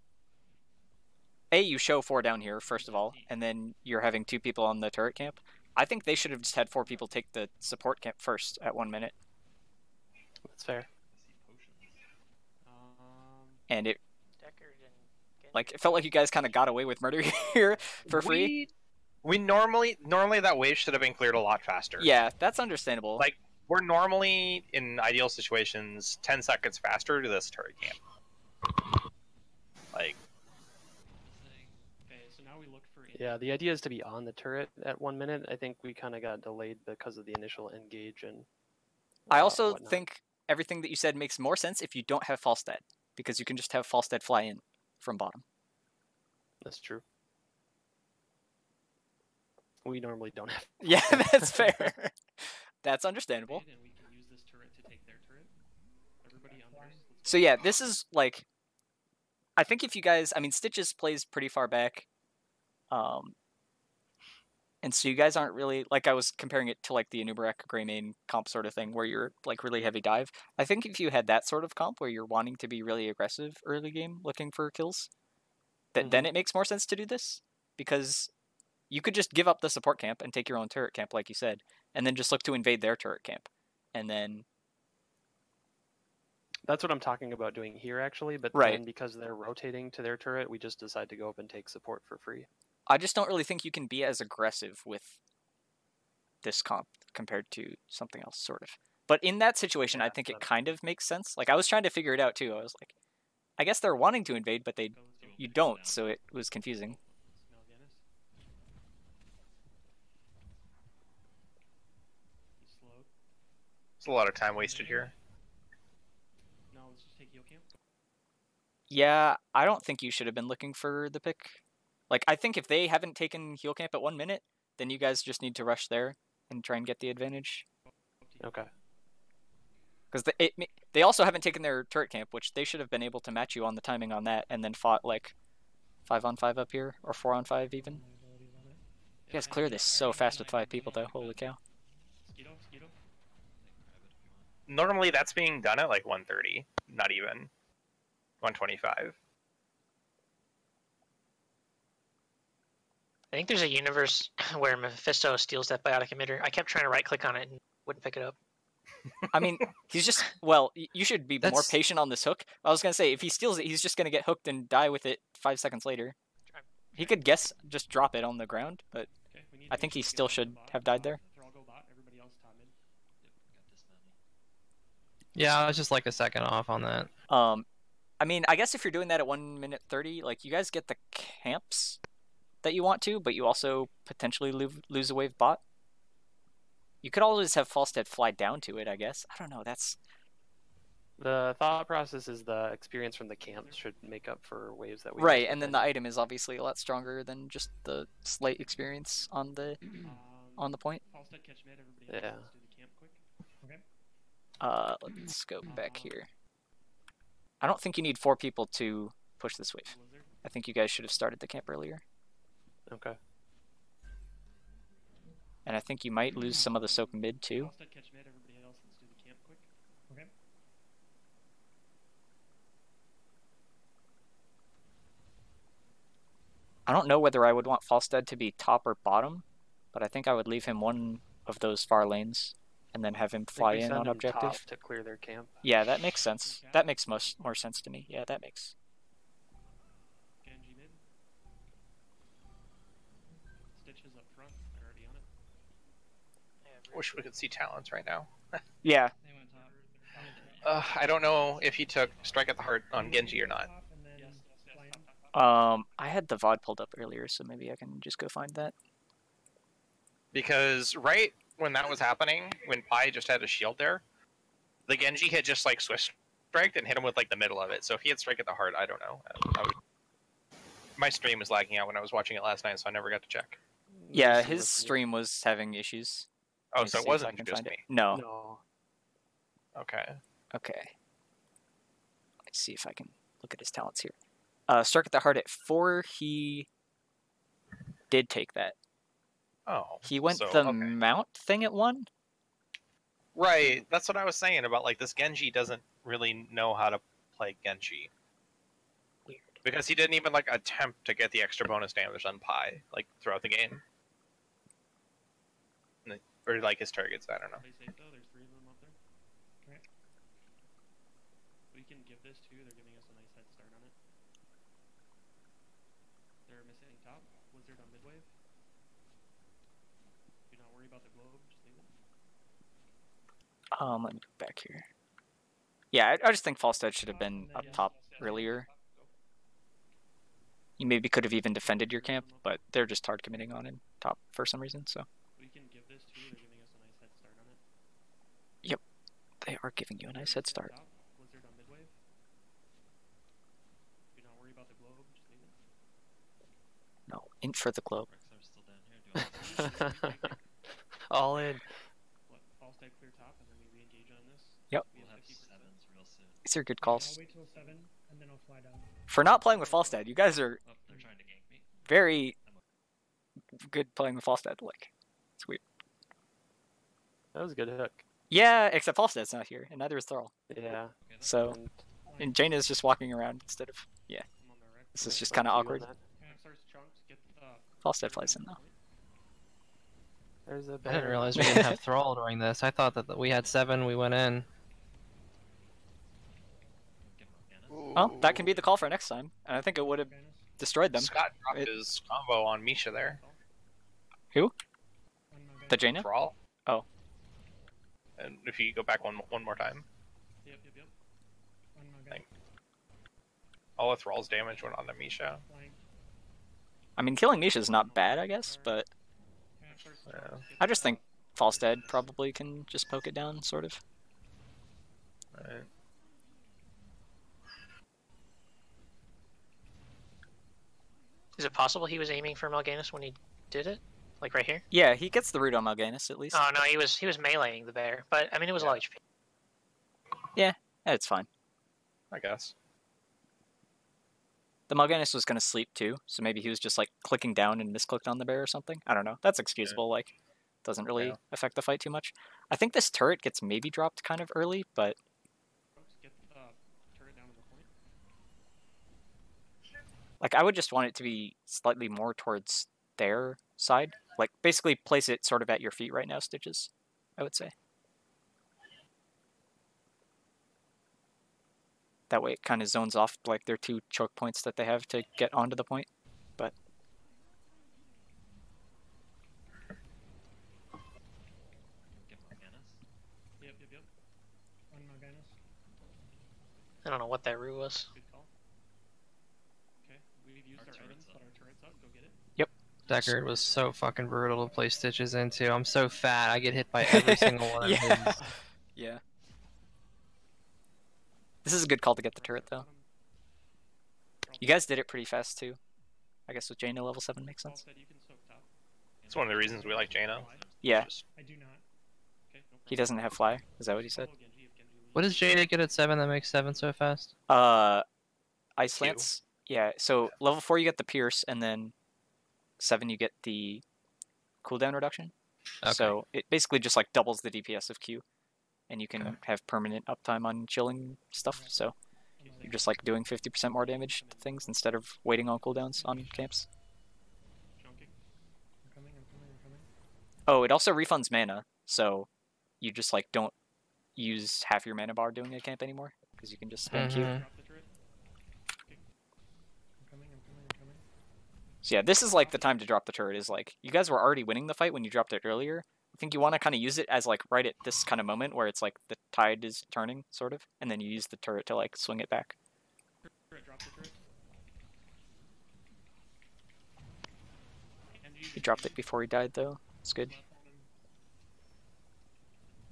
you show 4 down here first of all, and then you're having 2 people on the turret camp. I think they should have just had 4 people take the support camp first at 1 minute. That's fair. I see potions. And it Deckard and Genji. like it felt like you guys kind of got away with murder here for free. We normally that wave should have been cleared a lot faster. Yeah, that's understandable. Like we're normally in ideal situations 10 seconds faster to this turret camp. Like Okay, so now we look for. Yeah, the idea is to be on the turret at 1 minute. I think we kind of got delayed because of the initial engage and. I also whatnot. think everything that you said makes more sense if you don't have Falstad, because you can just have Falstad fly in from bottom. That's true. We normally don't have. Yeah, that's fair. That's understandable. And we can use this turret to take their turret. Everybody on first. So yeah, this is like, I think if you guys, I mean, Stitches plays pretty far back, and so you guys aren't really, like I was comparing it to like the Anubarak Greymane comp sort of thing, where you're like really heavy dive. I think if you had that sort of comp where you're wanting to be really aggressive early game, looking for kills, then it makes more sense to do this, because you could just give up the support camp and take your own turret camp, like you said, and then just look to invade their turret camp, and then. That's what I'm talking about doing here, actually. But Right. then because they're rotating to their turret, we just decide to go up and take support for free. I just don't really think you can be as aggressive with this comp compared to something else, sort of. But in that situation, I think it kind of makes sense. Like, I was trying to figure it out, too. I was like, I guess they're wanting to invade, but you don't, so it was confusing. Smell Guinness. He's slowed. it's a lot of time wasted here. No, let's just take heal camp. Yeah, I don't think you should have been looking for the pick. Like, I think if they haven't taken heal camp at 1 minute, then you guys just need to rush there and try and get the advantage. Okay. Because they also haven't taken their turret camp, which they should have been able to match you on the timing on that, and then fought like 5-on-5 up here, or 4-on-5 even. Liabilities on it. You guys clear this so fast with 5 people though, holy cow. Skeeto, Skeeto. Normally that's being done at like 1:30, not even 1:25. I think there's a universe where Mephisto steals that biotic emitter. I kept trying to right-click on it and wouldn't pick it up. I mean, he's just, well, you should be more That's- patient on this hook. I was gonna say, if he steals it, he's just gonna get hooked and die with it 5 seconds later. He could just drop it on the ground, but Okay, we need I to think make he sure we still get should bot, have died there. Thrall go bot, everybody else top mid. Yep, got this many. Yeah, I was just like a second off on that. I mean, I guess if you're doing that at 1:30, like, you guys get the camps that you want to, but you also potentially lose a wave bot. You could always have Falstead fly down to it, I guess. I don't know, that's... The thought process is the experience from the camps should make up for waves that we Right, miss and then within. the item is obviously a lot stronger than just the slight experience on the point. Falstead catch mid, everybody else. Yeah. Let's do the camp quick. Okay. Let's go back here. I don't think you need 4 people to push this wave. Blizzard. I think you guys should have started the camp earlier. Okay. And I think you might lose some of the soak mid too. Falstead catch mid, everybody else. Let's do the camp quick. Okay. I don't know whether I would want Falstead to be top or bottom, but I think I would leave him one of those far lanes and then have him I think fly we in send on them objective. top to clear their camp. Yeah, that makes sense. That makes more sense to me. Yeah, that makes. Genji mid. Stitches up front. They're already on it. Wish we could see talents right now. Yeah, They went top. I don't know if he took Strike at the Heart on Genji or not. Top and then Yes, fly in. top. I had the VOD pulled up earlier, so maybe I can just go find that. Because right when that was happening, when Pi just had a shield there, the Genji had just like Swift Striked and hit him with like the middle of it. So if he had Strike at the Heart, I don't know. My stream was lagging out when I was watching it last night, so I never got to check. Yeah, Just his listen to- stream was having issues. Oh, Let me so see it if I wasn't can just find it. me. No. No. Okay. Okay. Let's see if I can look at his talents here. Strike at the Heart at 4, he did take that. Oh. He went so, the okay. mount thing at 1? Right. That's what I was saying about like this Genji doesn't really know how to play Genji. Weird. Because he didn't even like attempt to get the extra bonus damage on Pi like throughout the game. Or like his targets, I don't know. Play safe though. There's 3 of them up there. Okay. We can give this too. They're giving us a nice head start on it. They're missing top. Blizzard on mid wave. Do not worry about the globe. Just leave it. Let me go back here. Yeah, I just think Falstead should have been Top up and then top Falstead. earlier. Go. You maybe could have even defended your camp, but they're just hard committing on in top for some reason, so We can give this too. They're giving us a nice head start on it. they are giving you a nice Blizzard head start. top, Blizzard on mid wave. Do not worry about the globe. Just leave it. No, in for the globe. Rexar's still down here. Do I All in. What? Falstead clear top, and then we re-engage on this. Yep. We We'll have have 50%. 7s real soon. These are good I'll calls. wait till 7 and then I'll fly down. For not playing with Falstead, you guys are Oh, they're trying to gank me. very good playing with Falstead. Like, it's weird. That was a good hook. Yeah, except Falstead's not here, and neither is Thrall. Yeah. Okay, that's So, And and Jaina's just walking around instead of... Yeah, I'm on the rec. this is yeah, just back kind of to you on awkward. that. Rexar's chunks. Get Falstead flies in, though. There's a I bear. didn't realize we didn't have Thrall during this. I thought that we had 7, we went in. Get Morgana. Well, that can be the call for next time, and I think it would have Organis. destroyed them. Scott dropped It- his combo on Misha there. Who? On Morgana. The Jaina? Thrall. Oh. And if you go back one more time, Yep. On Morgana. Thank- all of Thrall's damage went on the Misha. Flying. I mean, killing Misha is not bad, I guess, but Rexar's Yeah. chunks, get I just think Falstead probably can just poke it down, sort of. Right. Is it possible he was aiming for Mal'Ganis when he did it? Like right here? Yeah, he gets the root on Mal'Ganis at least. Oh no, he was meleeing the bear, but I mean it was low HP. Yeah, it's fine. I guess. The Mal'Ganis was going to sleep too, so maybe he was just like clicking down and misclicked on the bear or something. I don't know. That's excusable. Like, doesn't really affect the fight too much. I think this turret gets maybe dropped kind of early, but Get the turret down to the point. like I would just want it to be slightly more towards their side. Like basically place it sort of at your feet right now, Stitches, I would say. That way it kind of zones off like their 2 choke points that they have to get onto the point. But Get Mal'Ganis. Yep. On Mal'Ganis. I don't know what that root was. Good call. Okay, we've used Our our turret's items, up. but our turret's up. Go get it. Deckard was so fucking brutal to play Stitches into. I'm so fat, I get hit by every single one of yeah. his. Yeah. This is a good call to get the turret though. You guys did it pretty fast too. I guess with Jaina level 7 makes sense. You can soak top. It's one of the reasons we like Jaina. Yeah. I do not. Okay, no He problem. doesn't have fly. Is that what he said? Follow Genji if Genji leaves. What does Jada get at 7 that makes 7 so fast? Ice Q. Lance. Yeah, so level 4 you get the Pierce, and then 7 you get the cooldown reduction. Okay. So it basically just like doubles the DPS of Q. And you can Okay. have permanent uptime on chilling stuff, so you're just like doing 50% more damage to things instead of waiting on cooldowns on camps. Chunking. I'm coming. Oh, it also refunds mana, so you just like don't use half your mana bar doing a camp anymore, because you can just spam Q. Mhm. Drop the turret. I'm coming. So yeah, this is like the time to drop the turret, is like, you guys were already winning the fight when you dropped it earlier. I think you want to kind of use it as like right at this kind of moment where it's like the tide is turning, sort of, and then you use the turret to like swing it back. Turret, drop the turret. He dropped it before he died though. It's good.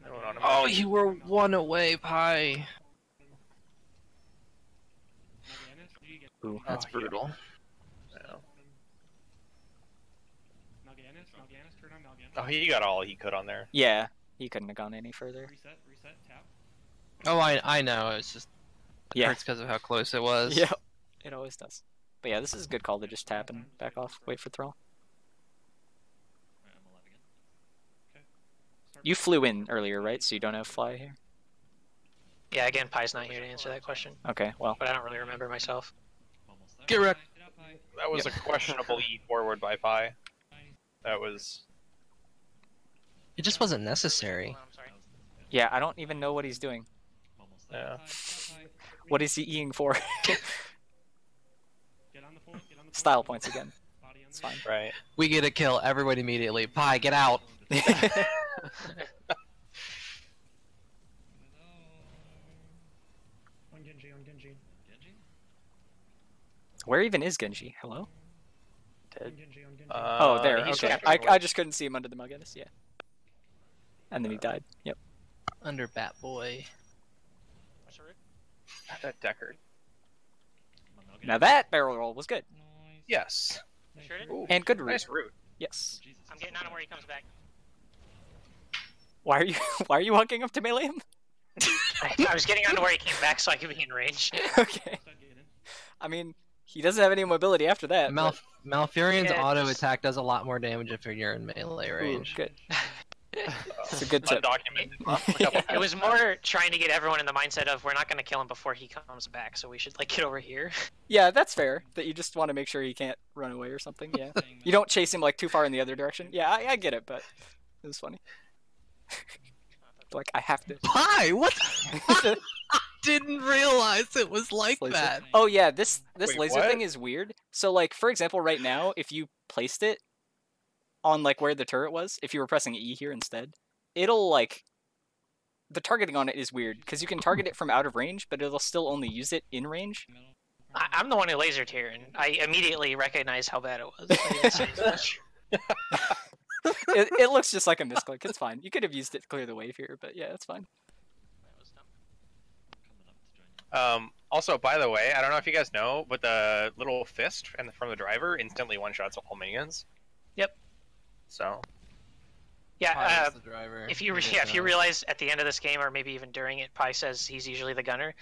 No one on him. Oh, you were 1 away, Pi. Mal'Ganis, you get Ooh. That's yeah. brutal. Yeah. Mal'Ganis, turn on Mal'Ganis. Oh, he got all he could on there. Yeah, he couldn't have gone any further. Reset, tap. Oh, I know. It's just it Yeah. hurts because of how close it was. Yeah, it always does. But yeah, this is a good call to just tap and back off, wait for Thrall. Alright, I'm alive again. Start You flew in earlier, right? So you don't have fly here? Yeah, again, Pi's not here to answer that question, Okay, well, but I don't really remember myself. Almost there. Get wrecked. Get up high. That was a questionable E forward by Pi. That was. It just wasn't necessary. Hold on, I'm sorry. yeah, I don't even know what he's doing. Almost there. Yeah. Get up high. What is he eating for? Get on the point. Style points again. Body on It's there. fine. Right. We get to kill everyone immediately. Pi, get out. On Genji. Genji? Where even is Genji? Hello? On Dead. Genji. Oh, there. he's Okay. trapped I everywhere. just couldn't see him under the Mal'Ganis. Yeah. And then he died. Yep. Under Bat Boy. What's the root? That Deckard. Come on, Mal'Ganis. Now that barrel roll was good. Nice. Yes. Sure did? Ooh, And good root. nice root. Yes. Jesus. I'm getting on him where he comes back. Why are you Why are you walking up to melee him? I was getting on to where he came back so I could be in range. Okay. I mean, he doesn't have any mobility after that. but- Malfurion's Yeah, auto just- attack does a lot more damage if you're in melee Ooh, range. good. It's a good tip. Undocumented. It was more trying to get everyone in the mindset of we're not going to kill him before he comes back, so we should like get over here. Yeah, that's fair. That you just want to make sure he can't run away or something. Yeah. You don't chase him like too far in the other direction. Yeah, I get it, but it was funny. Like I have to. Pi, what? Didn't realize it was like Laser. that. Oh yeah, this Wait, laser what? thing is weird. So like for example, right now, if you placed it on like where the turret was, if you were pressing E here instead, it'll like the targeting on it is weird because you can target it from out of range, but it'll still only use it in range. I'm the one who lasered here, and I immediately recognized how bad it was. I didn't say much. It looks just like a misclick. It's fine. You could have used it to clear the wave here, but yeah, it's fine. That was dumb. Coming up to join you. Also, by the way, I don't know if you guys know, but the little fist from the driver instantly one-shots all minions. So Yeah, Pi is the driver. if you He didn't if you know. realize at the end of this game, or maybe even during it, Pi says he's usually the gunner,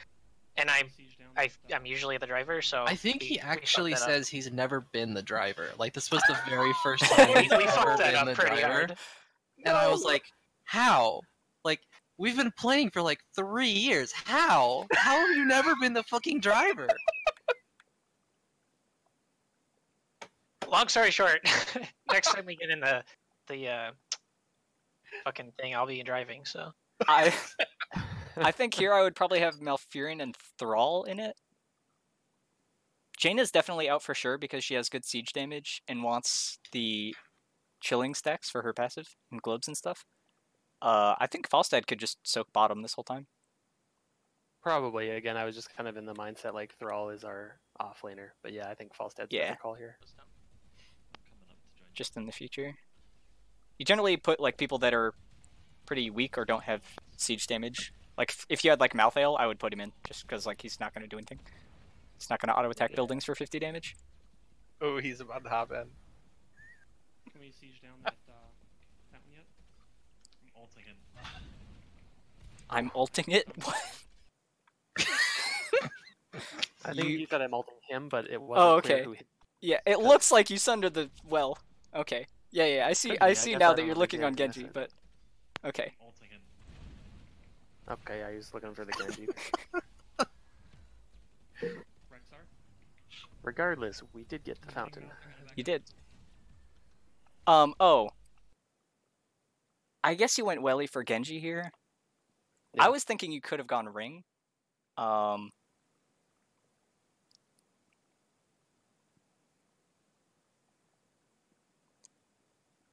and I'm usually the driver. So I think he we actually fucked that up. says he's never been the driver. Like this was the very first time we he's ever fucked that been up the pretty driver. hard. And I was like, how? Like, we've been playing for like 3 years. How? How have you never been the fucking driver? Long story short, next time we get in the fucking thing, I'll be driving. So I think here I would probably have Malfurion and Thrall in it. Jaina's definitely out for sure because she has good siege damage and wants the chilling stacks for her passive and globes and stuff. I think Falstad could just soak bottom this whole time. Probably. Again, I was just kind of in the mindset like Thrall is our offlaner. But yeah, I think Falstad's Yeah. better call here. Coming up to join. Just in the future. You generally put like people that are pretty weak or don't have siege damage. Like if you had like Malthael, I would put him in just because like he's not going to do anything. He's not going to auto attack buildings for 50 damage. oh, he's about to hop in. Can we siege down that fountain yet? I'm ulting him. I'm ulting it. I think you said I'm ulting him, but it wasn't Oh, clear okay. who hit. Yeah, it looks like you sundered the well. Okay. Yeah, I see. Could be, I I see guess now I that don't you're know looking the on exact Genji, message. but okay. Ulting him. Okay, yeah, he was looking for the Genji. Rexar? Regardless, we did get the fountain. You did. Oh. I guess you went Welly for Genji here. Yeah. I was thinking you could have gone Ring.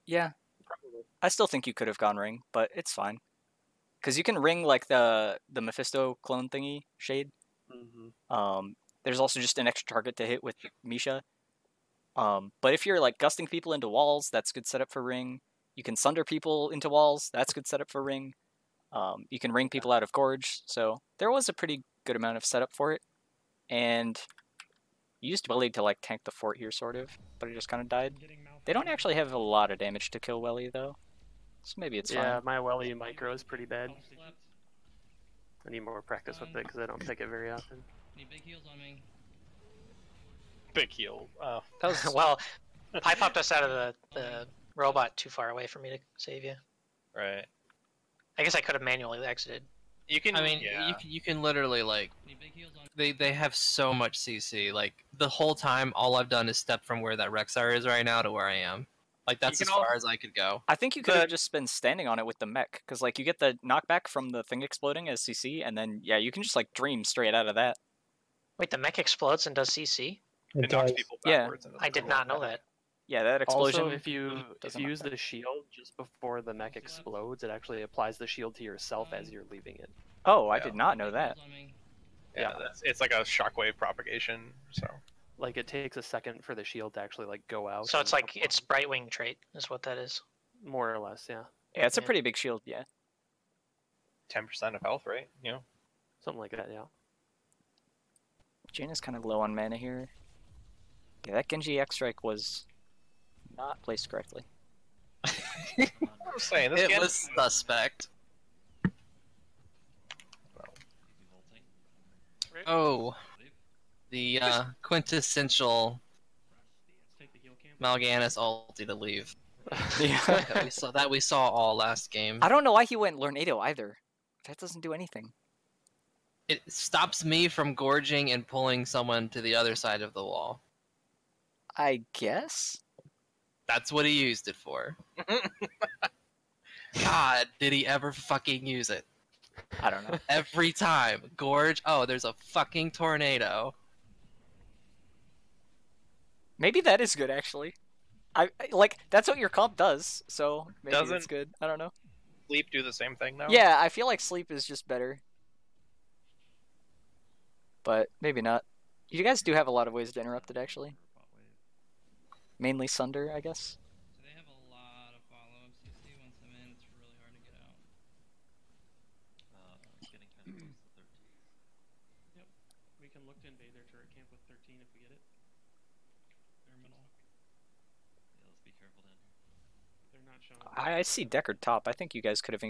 Yeah. Probably. I still think you could have gone Ring, but it's fine. Because you can Ring like the Mephisto clone thingy shade. Mm-hmm. There's also just an extra target to hit with Misha. But if you're like gusting people into walls, that's good setup for Ring. You can sunder people into walls, that's good setup for Ring. You can ring people out of Gorge, so there was a pretty good amount of setup for it. And you used Welly to like tank the fort here, sort of, but it just kind of died. They don't actually have a lot of damage to kill Welly though, so maybe it's Yeah, fine. my Welly micro is pretty bad. Slept. I need more practice with it because I don't pick it very often. Need big heals on me. Big heal. Oh, That was well, Pi popped us out of the robot too far away for me to save you. right. I guess I could have manually exited. You can. I mean, yeah. you can literally like Need big heals on me. they have so much CC. Like the whole time, all I've done is step from where that Rexar is right now to where I am. Like that's You as can far as I could go. I think you could have But- just been standing on it with the mech, because like you get the knockback from the thing exploding as CC, and then yeah, you can just like dream straight out of that. Wait, the mech explodes and does CC? It knocks people Yeah. backwards. into the I did floor. not know that. Yeah, that explosion. Also, if you doesn't use matter. the shield just before the mech explodes, it actually applies the shield to yourself as you're leaving it. Oh, I Yeah. did not know Big that. heals on me. Yeah, it's like a shockwave propagation. So Like it takes a second for the shield to actually like go out. So it's and like it's Brightwing trait is what that is. more or less, yeah, Yeah, it's a Yeah. pretty big shield. Yeah. 10% of health, right? You know. something like that, yeah. Jaina's kind of low on mana here. Yeah, that Genji X strike was not placed correctly. I'm saying this It game. was suspect. He's ulting. Oh, Leave. the quintessential Let's take the heal camp. Mal'Ganis ulti to leave. Yeah. that we saw all last game. I don't know why he went Lornado either. That doesn't do anything. It stops me from gorging and pulling someone to the other side of the wall. I guess. That's what he used it for. God, did he ever fucking use it? I don't know. Every time. Gorge, oh, there's a fucking tornado. Maybe that is good actually. Like that's what your comp does, so maybe it's Doesn't- good. I don't know. Sleep do the same thing now. Yeah, I feel like sleep is just better. But maybe not. You guys do have a lot of ways to interrupt it actually. Bot wave. Mainly Sunder, I guess. So they have a lot of follow-up CC. Once I'm in, it's really hard to get out. Getting kind of close to 13. We can look to invade their turret camp with 13 if we get it. Terminal. Yeah, let's be careful down here. I see Deckard top. I think you guys could have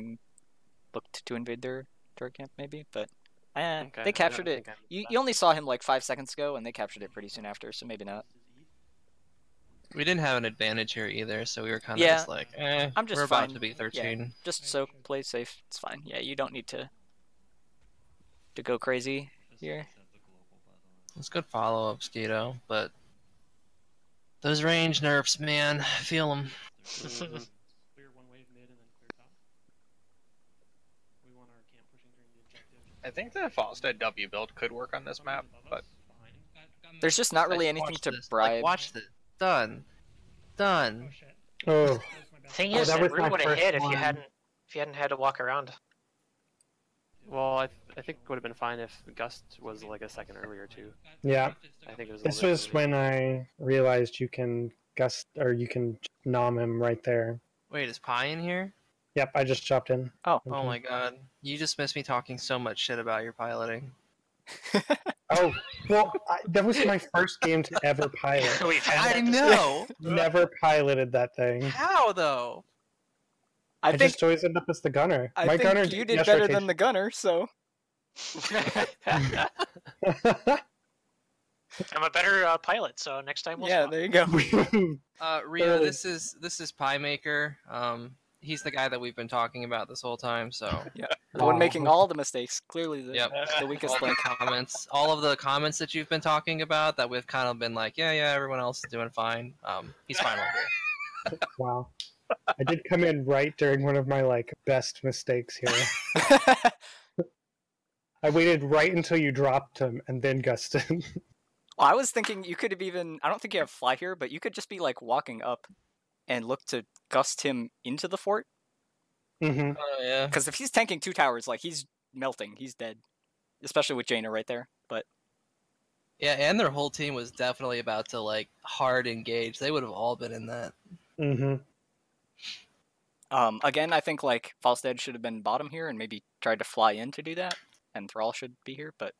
looked to invade their camp, maybe, but Okay, they captured I it. think I missed You that. you only saw him like 5 seconds ago, and they captured it pretty soon after, so maybe not. We didn't have an advantage here either, so we were kind of Yeah, just like, I'm just we're fine. about to be 13. Just soak, play safe. It's fine. Yeah, you don't need to go crazy here. It's good follow-up, Skeeto, but those range nerfs, man, I feel them. Mhm. Clear one wave mid and then clear top. We want our camp pushing during the objective. I think the Falstad W build could work on this map, but Fine. There's just not really Like, anything watch to this. bribe. Like, watch this. Done. Done. Oh shit. Oh, That was my bad. Thing Oh, is, that that was root my would have first hit if one. you hadn't had to walk around. Well, I think it would have been fine if Gust was like a second earlier too. yeah. I think it was. a This little bit was earlier. when I realized you can gust or you can nom him right there. Wait, is Pi in here? Yep, I just chopped in. Oh. Oh my god. You just missed me talking so much shit about your piloting. Oh, well, that was my first game to ever pilot. We've had I that know! Never piloted that thing. How, though? I I think just always end up as the gunner. I My think gunner you did yes better rotation. than the gunner, so I'm a better pilot, so next time we'll yeah, swap. there you go. Rio, Totally. this is Pie Maker. He's the guy that we've been talking about this whole time, so The one Wow. making all the mistakes, clearly the, Yep. the weakest all the link. comments, all of the comments that you've been talking about that we've kind of been like, yeah, everyone else is doing fine. He's fine over here. Wow. I did come in right during one of my best mistakes here. I waited right until you dropped him and then gusted. Well, I was thinking you could have I don't think you have fly here, but you could just be like walking up and look to gust him into the fort. hmm Oh yeah. Because if he's tanking 2 towers, like he's melting, he's dead. Especially with Jaina right there. But Yeah, and their whole team was definitely about to like hard engage. They would have all been in that. hmm again, I think like Falstad should have been bottom here and maybe tried to fly in to do that, and Thrall should be here. But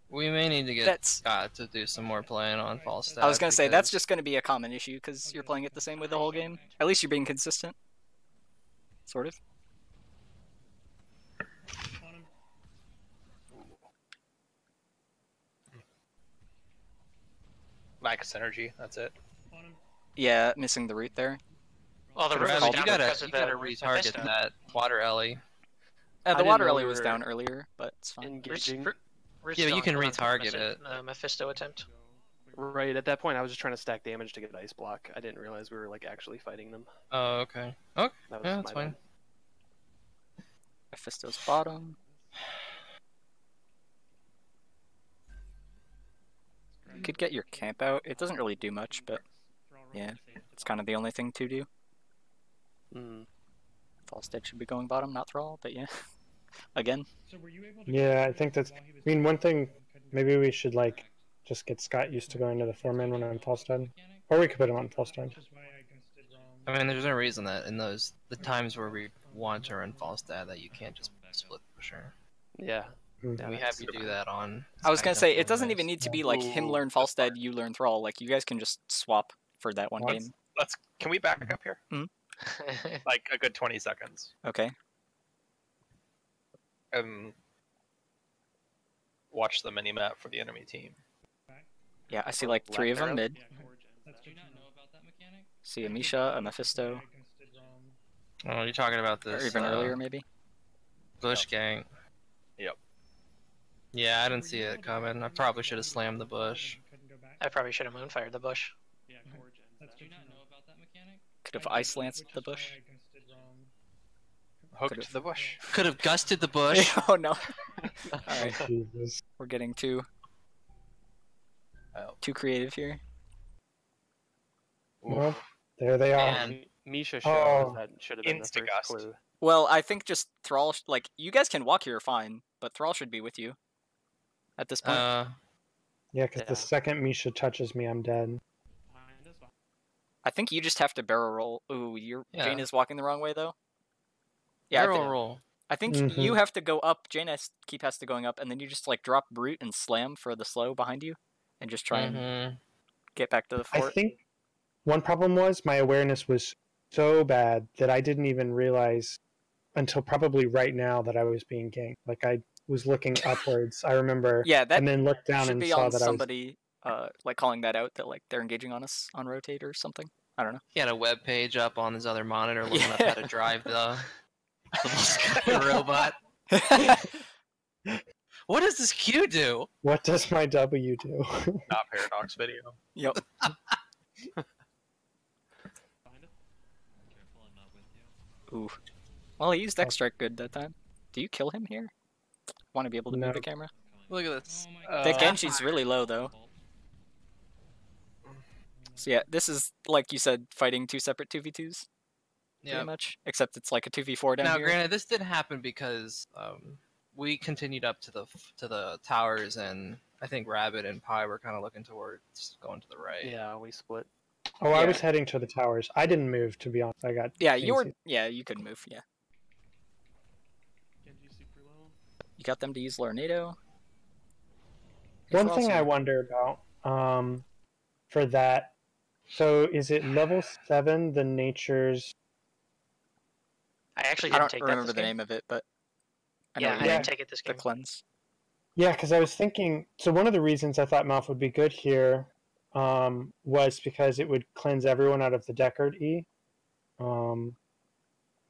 We may need to get that's Scott to do some more playing on false stats. I was gonna say that's because- just gonna be a common issue because you're playing it the same way the whole game. At least you're being consistent, sort of. On him. lack of synergy. That's it. On him. Yeah, missing the route there. Well, the Could've root called was you down gotta because of you the gotta retarget Mephisto. that water Ellie. The didn't water know alley we was were down earlier, but it's fine. Engaging. Root's Yeah, but you still can on for retarget it. Mephisto attempt. Right at that point, I was just trying to stack damage to get ice block. I didn't realize we were like actually fighting them. Oh, okay. Okay, That was yeah, that's my fine. bad. Mephisto's bottom. You could get your camp out. It doesn't really do much, but yeah, it's kind of the only thing to do. Mm. Falstad should be going bottom, not Thrall, but yeah. Again. So were you able to Yeah, get I think him that's. while he was I mean, one thing. couldn't go Maybe we should just get Scott used to going to the 4-man when I'm Falstad, or we could put him on Falstad. Which is why I gusted wrong. I mean, there's no reason that in the times where we want to run false stat that you can't just split pusher. Yeah. Mhm. Yeah, We have you do that on. I was gonna say, it Skytech doesn't anyways. even need to be like him Ooh, learn that's Falstad, you learn Thrall. Like, you guys can just swap for that one What? game. Can we back up here? Hmm? Like a good 20 seconds. Okay. Watch the mini map for the enemy team. Yeah, I see like 3 of them mid. Yeah, core gens. That's Do you good not to know. know about that mechanic? See a Misha, a Mephisto, I gusted wrong. Oh, you're talking about or this even earlier maybe. Bush gang. Yep. Yeah, I didn't see it coming. I probably should have slammed the bush. Couldn't go back. I probably should have moonfired the bush. Yeah, core gens. That's Do you good not to know about that mechanic? Could have I ice did, lanced which the is why bush. I gusted wrong. Hooked Could've- the bush. Could have gusted the bush. oh no. Oh, Alright, Jesus. we're getting too Oh. creative here. Well, there they are. Man. Misha Oh. shows that should have been the first Insta-gust. clue. Well, I think just Thrall, like, you guys can walk here fine, but Thrall should be with you at this point. Yeah, because Yeah. the second Misha touches me, I'm dead. Behind us, behind I think you just have to barrel roll. Ooh, Yeah. Jane is walking the wrong way, though. Yeah, Barrel roll. I think Mhm. you have to go up, Jane keep has to going up, and then you just, like, drop Brute and Slam for the slow behind you, and just try and Mhm. get back to the I fort. think one problem was my awareness was so bad that I didn't even realize until probably right now that I was being ganked. Like I was looking upwards. I remember, Yeah, that and then looked down should and be saw on that somebody like calling that out, that like they're engaging on us on rotate or something. I don't know. He had a web page up on his other monitor looking up Yeah. how to drive the robot. What does this Q do? I was. What does my W do? Not Paradox video. Yep. Find it. Careful, I'm not with you. Ooh. Well, he used X strike good that time. Do you kill him here? Want to be able to No. move the camera? Look at this. Oh my The god. Genji's really low though. So yeah, this is like you said, fighting two separate 2v2s. Yeah. Pretty much. Except it's like a 2v4 down Now, here. granted, this did happen because we continued up to the towers, and I think Rabbit and Pi were kind of looking towards going to the right. Yeah, we split. Oh, I Yeah. was heading to the towers. I didn't move, to be honest. I got Yeah, you were. easy. Yeah, you could move. Yeah, Genji super low. you got them to use Lornado. One thing I wonder about for that. So is it level 7? The nature's. I actually I didn't don't take that remember this the game. name of it, but I know Yeah, what I you didn't mean. take it this The game. cleanse. Yeah, because I was thinking. So one of the reasons I thought Malf would be good here was because it would cleanse everyone out of the Deckard E.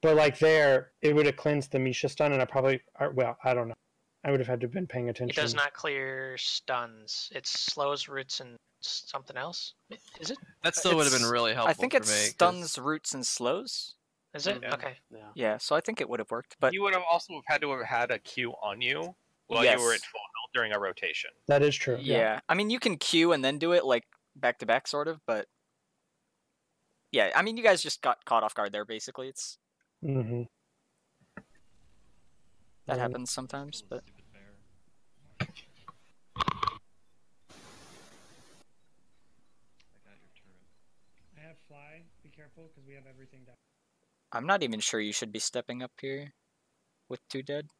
But like there, it would have cleansed the Misha stun, and I probably. Well, I don't know. I would have had to have been paying It attention. does not clear stuns. It slows roots and something else. Is it? That still would have been It's- really helpful I think for it me. 'cause- stuns, roots, and slows. Is it? Yeah. Okay. Yeah. Yeah, so I think it would have worked. But You would have also had to have had a Q on you while you were at Yes. full health during a rotation. That is true. yeah, I mean you can queue and then do it like back to back, sort of. But yeah, I mean you guys just got caught off guard there. Basically, it's Mm-hmm. that Yeah. happens sometimes. But Stupid bear. I got your turret. I have fly. Be careful because we have everything down. I'm not even sure you should be stepping up here with 2 dead.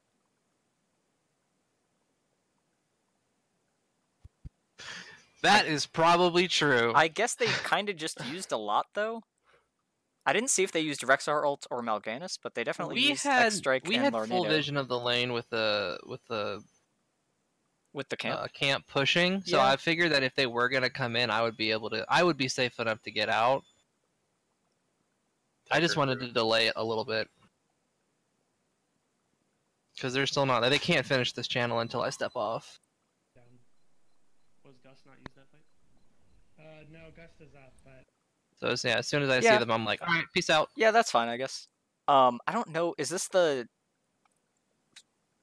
That is probably true. I guess they kind of just used a lot though. I didn't see if they used Rexar ult or Mal'Ganis, but they definitely we used had X-Strike we and had Lornado full vision of the lane with the with the camp. camp pushing. So Yeah. I figured that if they were gonna come in, I would be safe enough to get out. I just wanted to delay it a little bit because they're still not. They can't finish this channel until I step off. Down. Was Gus not use that fight? No, Gust is up, but So yeah, as soon as I see Yeah. them, I'm like, all right, peace out. Yeah, that's fine, I guess. I don't know. Is this the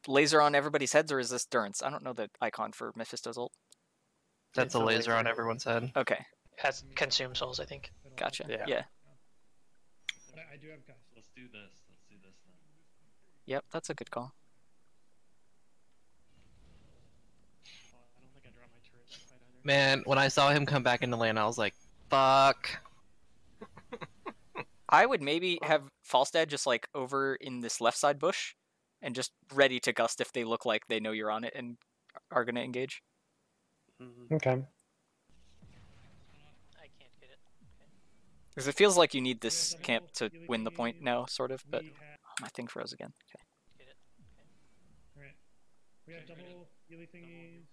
laser on everybody's heads, or is this Durance? I don't know the icon for Mephisto's ult. That's It's a a laser on laser. everyone's head. Okay, That's consume souls, I think. it'll gotcha. also- Yeah. But I do have Gust. Let's do this. Let's do this then. Yep, that's a good call. Oh, I don't think I dropped my turret that fight either. Man, when I saw him come back into lane, I was like, fuck. I would maybe have Falstad just like over in this left side bush, and just ready to gust if they look like they know you're on it and are gonna engage. Mhm. Okay. I can't get it. Because it feels like you need this Yeah, camp to really win the point now, sort of. But We have, my thing froze again. Okay. Get it. right. We have double healy thingies.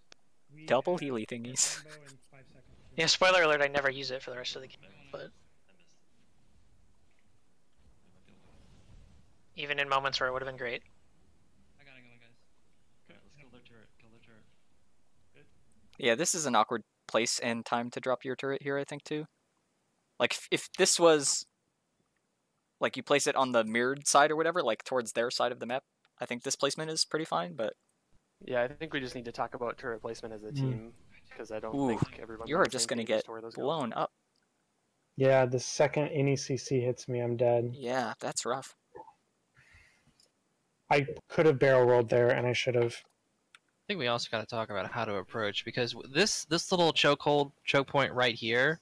We Double have healy a thingies. combo in 5 seconds. Yeah, spoiler alert, I never use it for the rest of the game. But I missed it. I might be able to- even in moments where it would have been great. I gotta go, guys. Alright, let's kill their turret. Kill their turret. Yeah, this is an awkward place and time to drop your turret here, I think, too. Like, if this was... like, you place it on the mirrored side or whatever, like, towards their side of the map, I think this placement is pretty fine, but... Yeah, I think we just need to talk about turret placement as a team because I don't Ooh, think everyone's you on are the just same gonna page as get to where those go. blown up. Yeah, the second any CC hits me, I'm dead. Yeah, that's rough. I could have barrel rolled there, and I should have. I think we also got to talk about how to approach because this little choke point right here,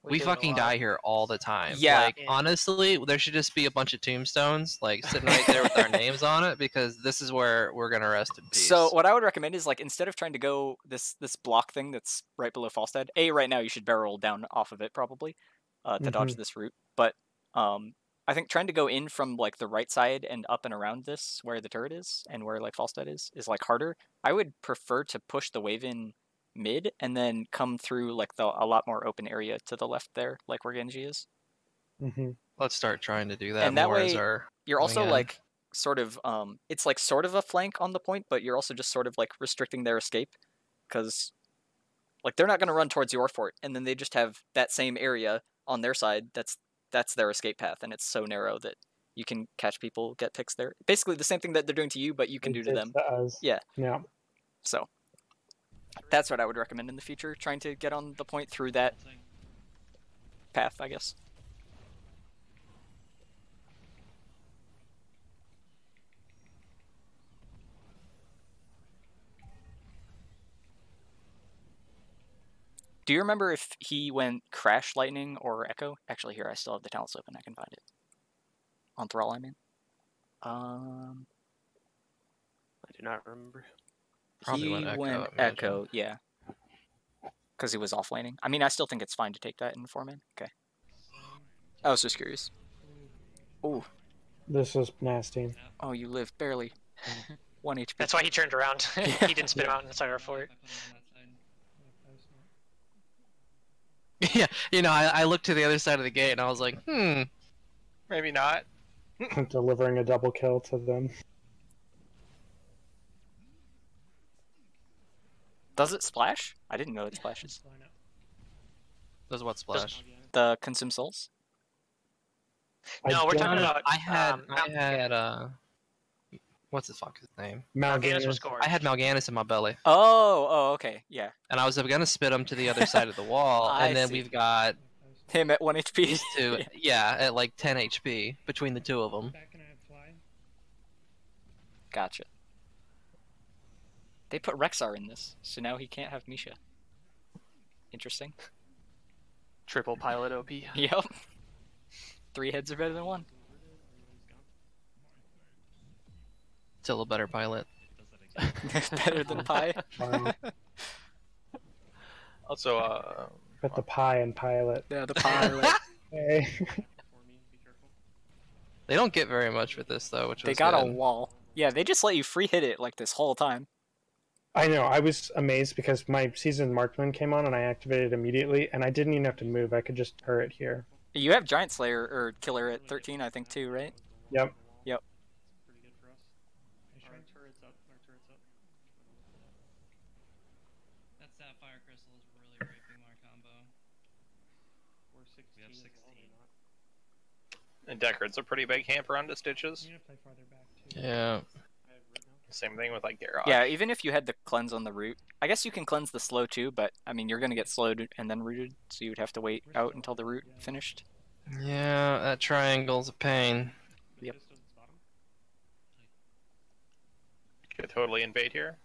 we do it a fucking lot. die here all the time. Yeah. Like, honestly, there should just be a bunch of tombstones like sitting right there with our names on it because this is where we're gonna rest in peace. So what I would recommend is, like, instead of trying to go this block thing that's right below Falstad, right now you should barrel down off of it, probably, to dodge Mhm. this route. But I think trying to go in from like the right side and up and around this, where the turret is and where like Falstad is like harder. I would prefer to push the wave in mid and then come through like a lot more open area to the left there, like where Genji is. Let's start trying to do that And that more as way, our you're going also in. like sort of it's like sort of a flank on the point, but you're also just sort of like restricting their escape, because like they're not going to run towards your fort, and then they just have that same area on their side. That's their escape path, and it's so narrow that you can catch people, get picks there. Basically the same thing that they're doing to you, but you can do to them. Yeah. Yeah. So that's what I would recommend in the future, trying to get on the point through that path, I guess. Do you remember if he went Crash, Lightning, or Echo? Actually, here, I still have the talents open. I can find it. On Thrall, I mean. I do not remember. Probably He went Echo, Echo, yeah. Because he was off laning. I mean, I still think it's fine to take that in 4-man. Okay. I was just curious. Ooh. This is nasty. Oh, you live barely. 1 HP. That's why he turned around. He didn't spin him out inside our fort. Yeah, you know, I looked to the other side of the gate and I was like, Maybe not. Delivering a double kill to them. Does it splash? I didn't know it splashes. Does what splash? The Consume Souls? No, we're talking about. I had what's his fuck his name? Mal'Ganis was I had Mal'Ganis in my belly. Oh, okay, yeah. And I was gonna spit him to the other side of the wall, and then we've got him at 1 HP. These two, yeah, at like 10 HP between the two of them. Gotcha. They put Rexar in this, so now he can't have Misha. Interesting. Triple pilot OP. Yep. 3 heads are better than 1. Still a better pilot. Better than Pi. Also, Put the pie and pilot. Yeah, the pilot. Hey. They don't get very much with this though, which They was got good. a wall. Yeah, they just let you free hit it like this whole time. I know, I was amazed because my seasoned marksman came on and I activated immediately, and I didn't even have to move. I could just turret here. You have Giant Slayer or Killer at 13, I think, too, right? Yep. Yep. Pretty good for us. Our turret's up. Our turret's up. That Sapphire Crystal is really raping my combo. We're 16. We have 16. and Deckard's a pretty big hamper onto Stitches. You need to play farther back too. Yeah. Same thing with like Garrosh. Yeah, even if you had the cleanse on the root, I guess you can cleanse the slow too, but I mean, you're going to get slowed and then rooted, so you would have to wait out until the root finished. Yeah, that triangle's a pain. Yep. Could totally invade here.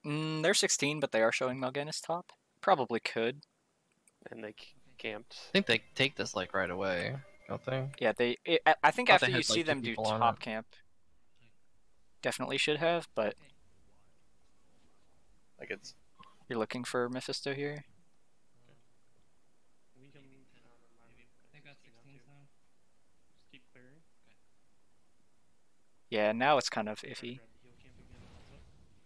They're 16, but they are showing Mal'Ganis top. Probably could. And they camped. I think they take this like right away, don't they? Yeah, I think Thought after they you had, see like, 2 them do people on top it. camp, definitely should have, but Like it's you're looking for Mephisto here. We can. They got 16s now. Just keep clearing. Yeah, now it's kind of iffy.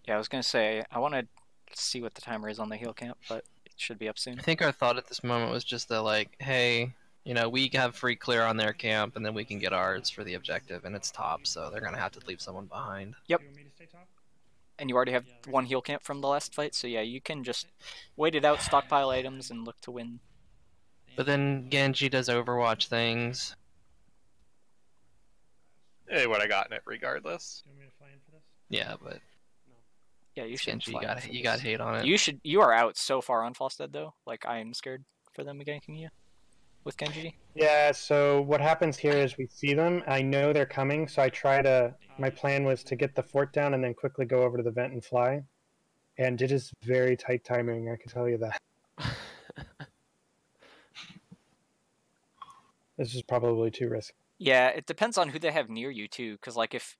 Yeah, I was going to say, I want to see what the timer is on the heal camp, but it should be up soon. I think our thought at this moment was just that, like, hey, you know, we have free clear on their camp, and then we can get ours for the objective, and it's top, so they're gonna have to leave someone behind. Yep. Do you want me to stay top? And you already have 1 heal camp from the last fight, so yeah, you can just wait it out, stockpile items, and look to win. But then Genji does Overwatch things. they would have gotten it regardless. Do you want me to fly in for this? Yeah, but Yeah, you should. Genji you got hate on it. You are out so far on Falstad though. Like I am scared for them ganking you with Genji. Yeah, so what happens here is we see them, I know they're coming, so I try to... My plan was to get the fort down and then quickly go over to the vent and fly. And it is very tight timing, I can tell you that. This is probably too risky. Yeah, it depends on who they have near you too, because like if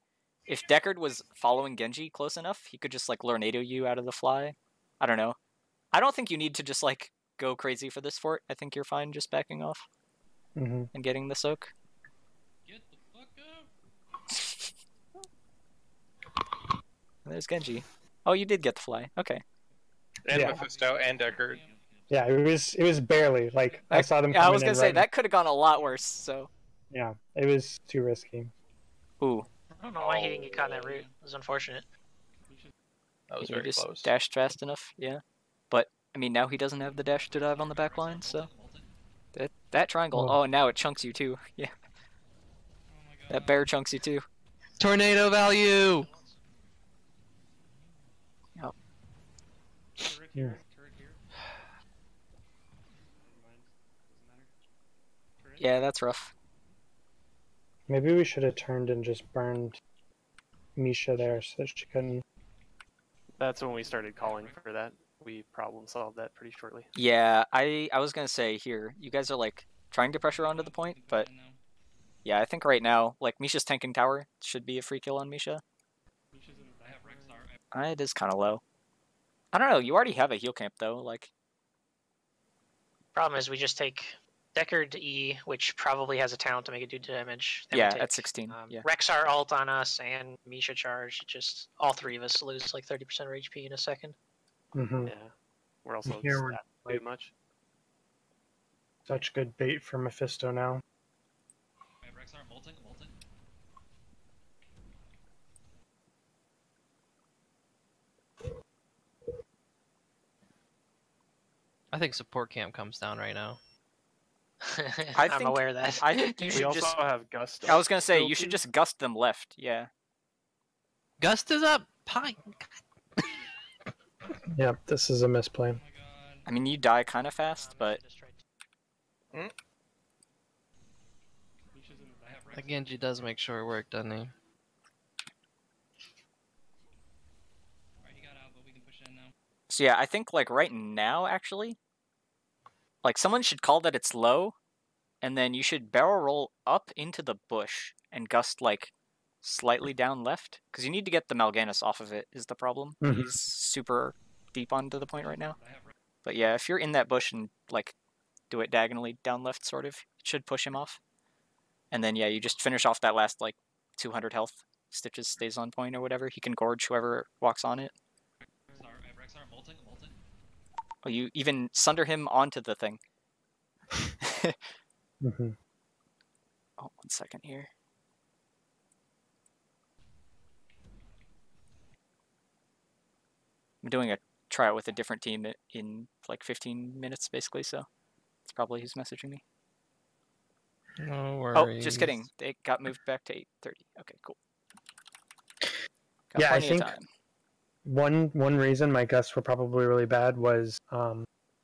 Deckard was following Genji close enough, he could just like Lornado you out of the fly. I don't know. I don't think you need to just like go crazy for this fort. I think you're fine just backing off. Mm-hmm. and getting the soak. Get the fuck out! There's Genji. Oh, you did get the fly. Okay. And Yeah. Mephisto and Deckard. Yeah, it was barely like I saw them. Yeah, I come was in gonna and say right- that could have gone a lot worse. So. Yeah, it was too risky. Ooh. I don't know why he didn't get caught in that route. It was unfortunate. That was He very just close. dashed fast enough. Yeah. But I mean, now he doesn't have the dash to dive on the back line. So. That triangle. Oh. Oh, now it chunks you too. Yeah. Oh my god. That bear chunks you too. Tornado value. Yep. Turret Yeah. here. Turret here. Never mind. Doesn't matter. Turret. Yeah, that's rough. Maybe we should have turned and just burned Misha there so that she couldn't. That's when we started calling for that. We problem solved that pretty shortly. Yeah, I was gonna say here, you guys are like trying to pressure onto the point, but yeah, I think right now, like Misha's tanking tower should be a free kill on Misha. It is kind of low. I don't know. You already have a heal camp though. Like, Problem is we just take Deckard E, which probably has a talent to make it do damage. Then we yeah, take, at 16. Yeah. Rexar ult on us and Misha charge. Just all three of us lose like 30% of HP in a second. Mm-hmm. Yeah. We're also Here we're, stacked like, too much. such good bait for Mephisto now. Rexar, molting. I think support camp comes down right now. I'm think- aware of that. I think you We should also just. have Gust. I was gonna say still you should too. just gust them left. Yeah. Gust is up. Pie. Yep, this is a misplay. Oh my god. I mean, you die kind of fast, but Misha's in the back. That Genji does make short work, doesn't he? Alright, he got out, but we can push in now. so yeah, I think like right now actually, like someone should call that it's low, and then you should barrel roll up into the bush and gust like slightly down left, because you need to get the Mal'Ganis off of it is the problem. Mhm. He's super deep onto the point right now. But yeah, if you're in that bush and like do it diagonally down left, sort of, it should push him off. And then yeah, you just finish off that last like 200 health. Stitches stays on point or whatever. He can gorge whoever walks on it. Rexar, molting. Oh, you even sunder him onto the thing. Mm-hmm. Oh, 1 second here. I'm doing a tryout with a different team in like 15 minutes, basically, so it's probably who's messaging me. No Oh, worries. just kidding. They got moved back to 8:30. Okay, cool. Got Yeah, I plenty think of time. one reason my gusts were probably really bad was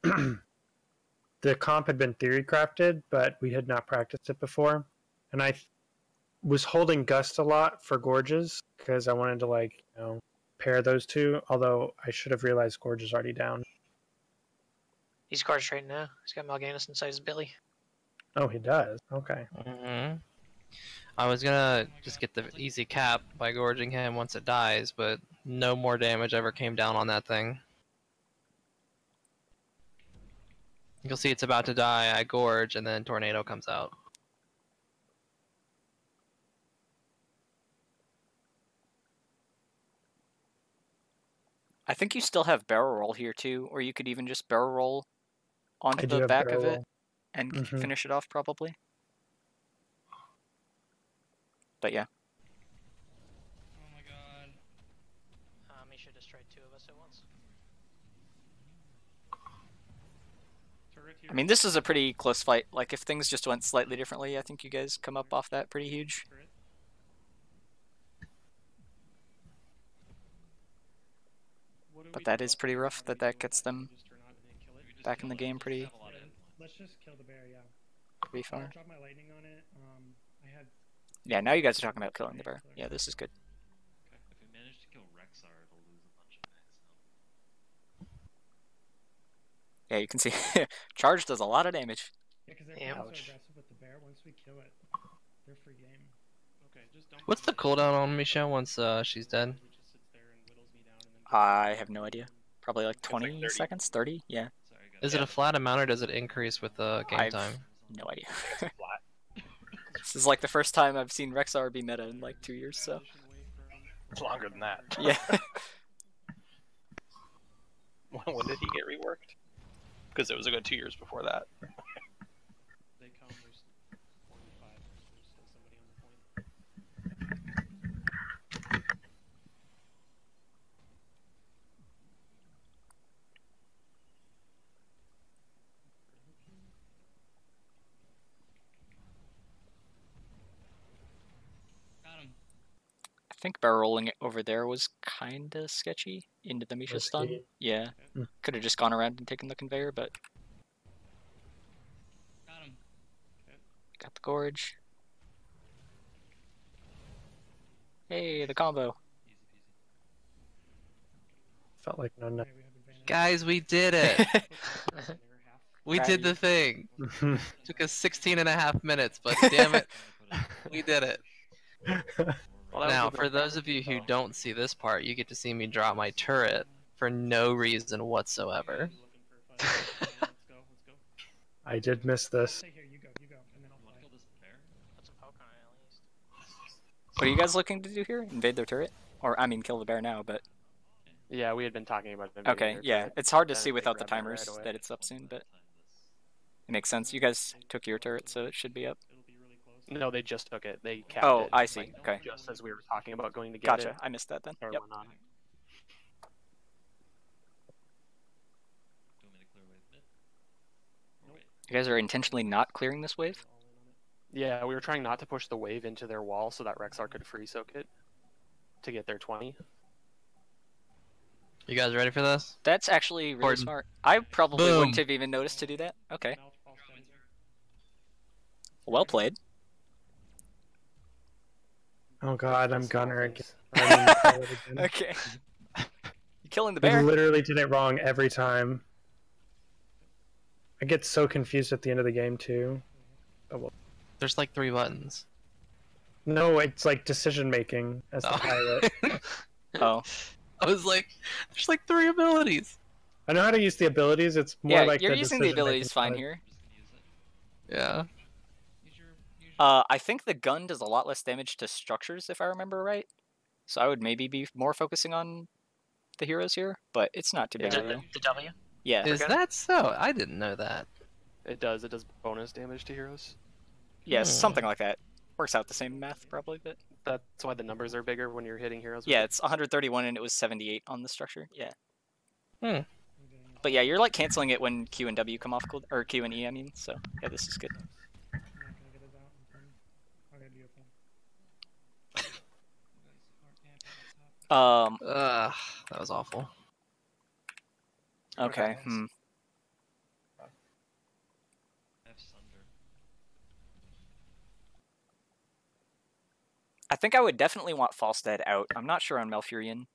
the comp had been theory crafted, but we had not practiced it before, and I was holding gust a lot for gorges because I wanted to like pair those two. Although I should have realized gorge is already down. He's gorged right now. He's got Mal'Ganis inside his belly. Oh, he does. Okay. Mm-hmm. I was gonna just get the easy cap by gorging him once it dies, but no more damage ever came down on that thing. You'll see it's about to die, I gorge, and then tornado comes out. I think you still have barrel roll here too, or you could even just barrel roll onto I do the have back barrel of it roll. and Mhm. finish it off probably. But yeah. Oh my god. He should destroy two of us at once. Turret here. I mean, this is a pretty close fight. Like, if things just went slightly differently, I think you guys come up off that pretty huge. Turret. What do But we that do is about pretty the rough bear? that that gets Do we them just turn on and kill it? back in the game pretty Let's just kill the bear, yeah. pretty I'll far. drop my lightning on it. I had Yeah, now you guys are talking about killing the bear. Yeah, this is good. Okay. If we manage to kill Rexar, it'll lose a bunch of max health. Yeah, you can see charge does a lot of damage. yeah, because they're Yeah. so Ouch. aggressive with the bear. Once we kill it, they're free game. Okay, just don't. What's the cooldown on Misha once she's dead? It just sits there and whittles me down and then I have no idea. Probably like like 20 30. seconds, 30? Yeah. Sorry, guys. Is it a flat amount or does it increase with the game I've- time? No idea. Flat. This is like the first time I've seen Rexar be meta in like 2 years, so. It's longer than that. Yeah. When did he get reworked? Because it was a good 2 years before that. They come, there's 45, there's still somebody on the point. Got him. I think barrel rolling it over there was kinda sketchy into the Misha stun. Risky. Yeah. Mm. Could have just gone around and taken the conveyor, but Got him. got the gorge. Hey, the combo. Easy peasy. Felt like no. Okay, we have advantage. Guys, we did it. We did the thing. No. Took us 16.5 minutes, but damn it, we did it. Well, that Now, was a for good those of you who don't see this part, you get to see me drop my turret for no reason whatsoever. Looking for a fight. Yeah, let's go, let's go. I did miss this. Stay here, you go, and then I'll You want fly. to kill this bear? Put some poke on it at least. What are you guys looking to do here? Invade their turret? Or, I mean, kill the bear now, but... Yeah, we had been talking about invading Okay, their yeah. turret. It's hard to Then see they without the grabbed it timers right away. that it's up soon, but Time this. it makes sense. You guys took your turret, so it should be up. It'll be really close. No, they just took it. They capped Oh, it. I see. like, Okay. Just as we were talking about going to get Gotcha. it. I missed that then. Or Yep. went on it. Do you want me to clear wave mid? Or wait? You guys are intentionally not clearing this wave? All in on it. Yeah, we were trying not to push the wave into their wall so that Rexar could free soak it to get their 20. You guys ready for this? That's actually really Gordon. smart. I probably Boom. wouldn't have even noticed to do that. Okay. Mouth false down. Well played. Oh god, I'm That's gunner all again. things. I mean, kill it again. Okay. You killing the I bear? literally did it wrong every time. I get so confused at the end of the game too. There's like 3 buttons. No, it's like decision making as the Oh. pilot. Oh. I was like, there's like 3 abilities. I know how to use the abilities. It's more Yeah, like you're the using the decision-making abilities fine part. here. I'm just gonna use it. Yeah. Use your I think the gun does a lot less damage to structures, if I remember right. So I would maybe be more focusing on the heroes here, but it's not too big Yeah, of a deal. The W? Yeah. Is that so? I didn't know that. It does bonus damage to heroes. Yeah, Hmm. something like that. Works out the same math, probably, but... That's why the numbers are bigger when you're hitting heroes. with Yeah, it. it's 131 and it was 78 on the structure. Yeah. Hmm. But yeah, you're like canceling it when Q and W come off cool, or Q and E, I mean. So yeah, this is good. I'm not gonna get it out in time. I'll get you a phone. Ugh, that was awful. Okay. I have Sunder. I think I would definitely want Falstead out. I'm not sure on Malfurion.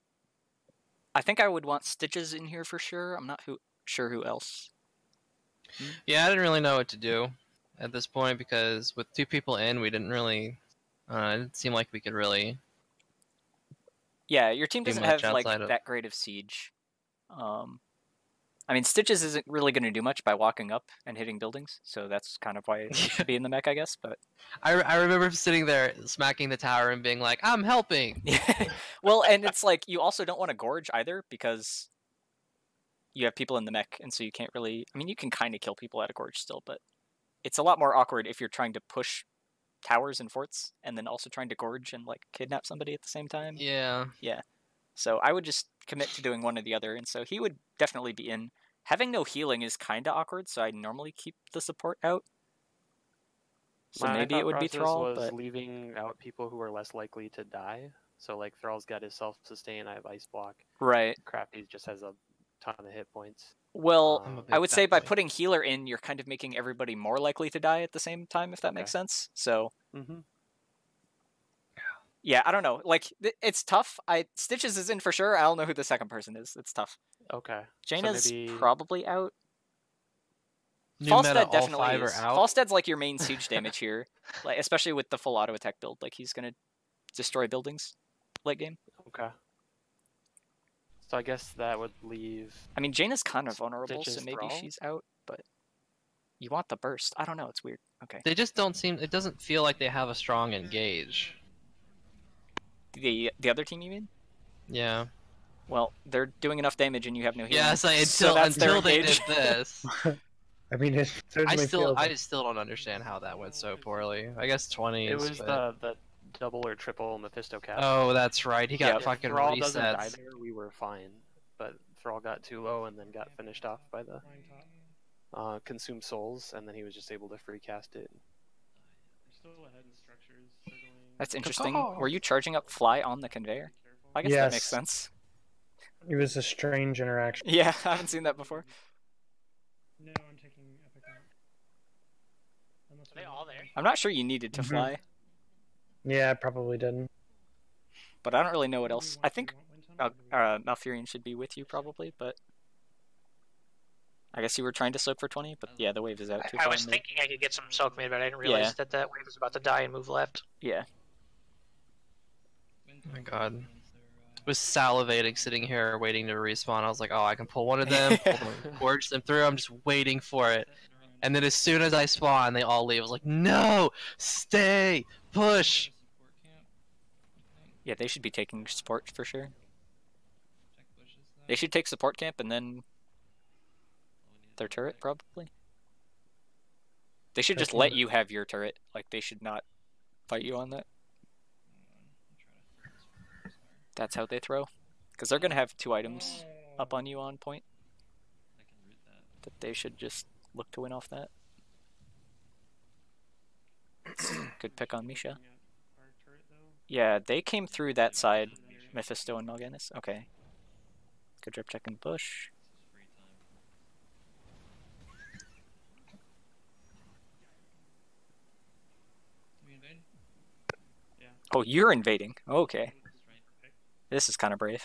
I think I would want Stitches in here for sure. I'm not sure who else. Yeah, I didn't really know what to do at this point because with 2 people in, we didn't really. It didn't seem like we could really. Yeah, your team Too doesn't much have like outside of- that great of siege. I mean, Stitches isn't really going to do much by walking up and hitting buildings, so that's kind of why it should be in the mech, I guess. But I remember sitting there smacking the tower and being like, "I'm helping." well, and it's like you also don't want to gorge either because you have people in the mech, and so you can't really. I mean, you can kind of kill people at a gorge still, but it's a lot more awkward if you're trying to push towers and forts and then also trying to gorge and like kidnap somebody at the same time. Yeah. So I would just commit to doing one or the other, and so he would definitely be in. Having no healing is kind of awkward, so I normally keep the support out. So My maybe it thought would be process Thrall, was but leaving out people who are less likely to die. So like Thrall's got his self-sustain. I have ice block. right. Crafty just has a ton of hit points. Well, I'm a I big would say fat by boy. putting healer in, you're kind of making everybody more likely to die at the same time, if that makes sense. So Mm-hmm. yeah, I don't know. Like it's tough. Stitches is in for sure. I don't know who the second person is. It's tough. Okay. Jaina's maybe- probably out. New meta, Falstead all definitely 5 is. are out. Falstead's like your main siege damage here, like especially with the full auto attack build. Like he's gonna destroy buildings late game. Okay. So I guess that would leave. I mean, Jaina's kind of vulnerable, so Stitches maybe Thrall? she's out. But You want the burst. I don't know. It's weird. Okay. They just don't seem. It doesn't feel like they have a strong engage. The other team, you mean? Yeah. Well, they're doing enough damage, and you have no healing. Yes, So that's their until they did engage. this. I mean, it certainly feels I still don't understand how that went so poorly. I guess 20. It was the double or triple Mephisto cap. Oh, that's right. He got If fucking Thrall doesn't die resets. there, we were fine. But Thrall got too low and then got finished off by the consumed souls, and then he was just able to free cast it. They're still ahead in structures. They're going... That's interesting. Were you charging up fly on the conveyor? I guess that makes sense. It was a strange interaction. Yeah, I haven't seen that before. No, I'm taking Epic out. Unless Are they all there? I'm not sure you needed to fly, Yeah, I probably didn't. but I don't really know what else. I think Malfurion should be with you probably, but I guess you were trying to soak for 20, but yeah, the wave is out too I far. was thinking I could get some soak mid, but I didn't realize that wave was about to die and move left. Yeah. Oh my god. I was salivating sitting here waiting to respawn. I was like, oh, I can pull one of them, gorge them through. I'm just waiting for it. And then as soon as I spawn, they all leave. I was like, no! Stay! Push! Yeah, they should be taking support for sure. They should take support camp and then their turret, probably. They should just let you have your turret. Like, they should not fight you on that. That's how they throw. Because they're going to have 2 items up on you on point. That they should just look to win off that. Good pick on Misha. Yeah, they came through that side. Mephisto and Mal'Ganis. Okay. Good drip check in the bush. Oh, you're invading. Okay. This is kind of brave.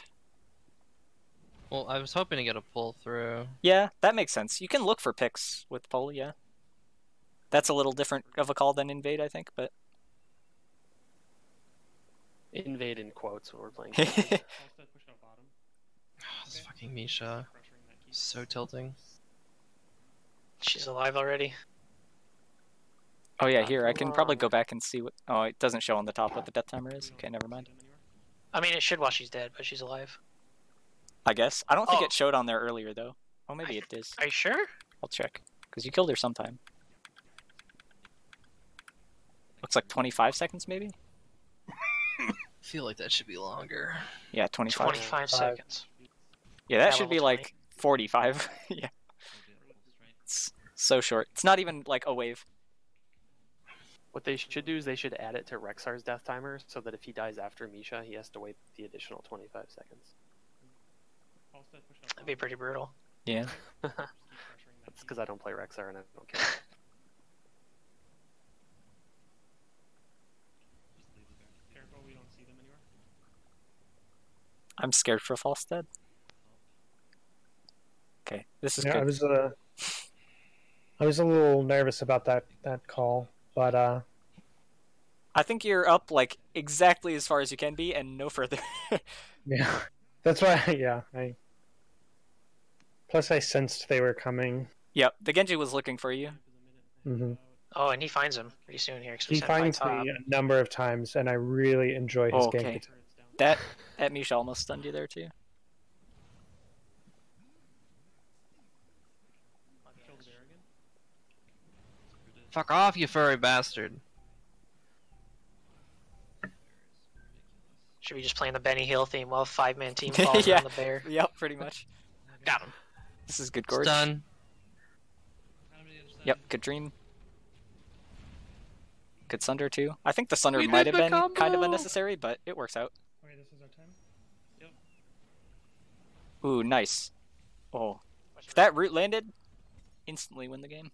Well, I was hoping to get a pull through. Yeah, that makes sense. You can look for picks with pull, yeah. That's a little different of a call than invade, I think, but... Invade in quotes when we're playing. Oh, this fucking Misha. So tilting. She's alive already. Oh yeah, here, I can probably go back and see what... Oh, it doesn't show on the top what the death timer is. Okay, never mind. I mean, it should while she's dead, but she's alive. I guess. I don't think it showed on there earlier, though. Oh, maybe it is. Are you sure? I'll check. Because you killed her sometime. Looks like 25 seconds, maybe? I feel like that should be longer. Yeah, 25. 25 seconds. Yeah, that should be like 45. Yeah. It's so short. It's not even like a wave. What they should do is they should add it to Rexar's death timer so that if he dies after Misha, he has to wait the additional 25 seconds. That'd be pretty brutal. Yeah. That's because I don't play Rexar and I don't care. Careful, we don't see them anywhere. I'm scared for Falstead. Okay, this is Yeah, good. I was a little nervous about that call, but I think you're up like exactly as far as you can be and no further. yeah, that's why. Yeah, plus I sensed they were coming. Yep, the Genji was looking for you. Mm-hmm. Oh, and he finds him pretty soon here. He finds me a number of times, and I really enjoy his gank attack. That Misha almost stunned you there too. Fuck off, you furry bastard. Should we just play the Benny Hill theme while 5-man team falls Yeah. on the bear? Yep, pretty much. Got him. This is good gorge. Stun. Yep, good dream. Good Sunder too. I think the Sunder might have been kind of unnecessary, but it works out. Okay, this is our time. Yep. Ooh, nice. Oh. If that root landed, instantly win the game.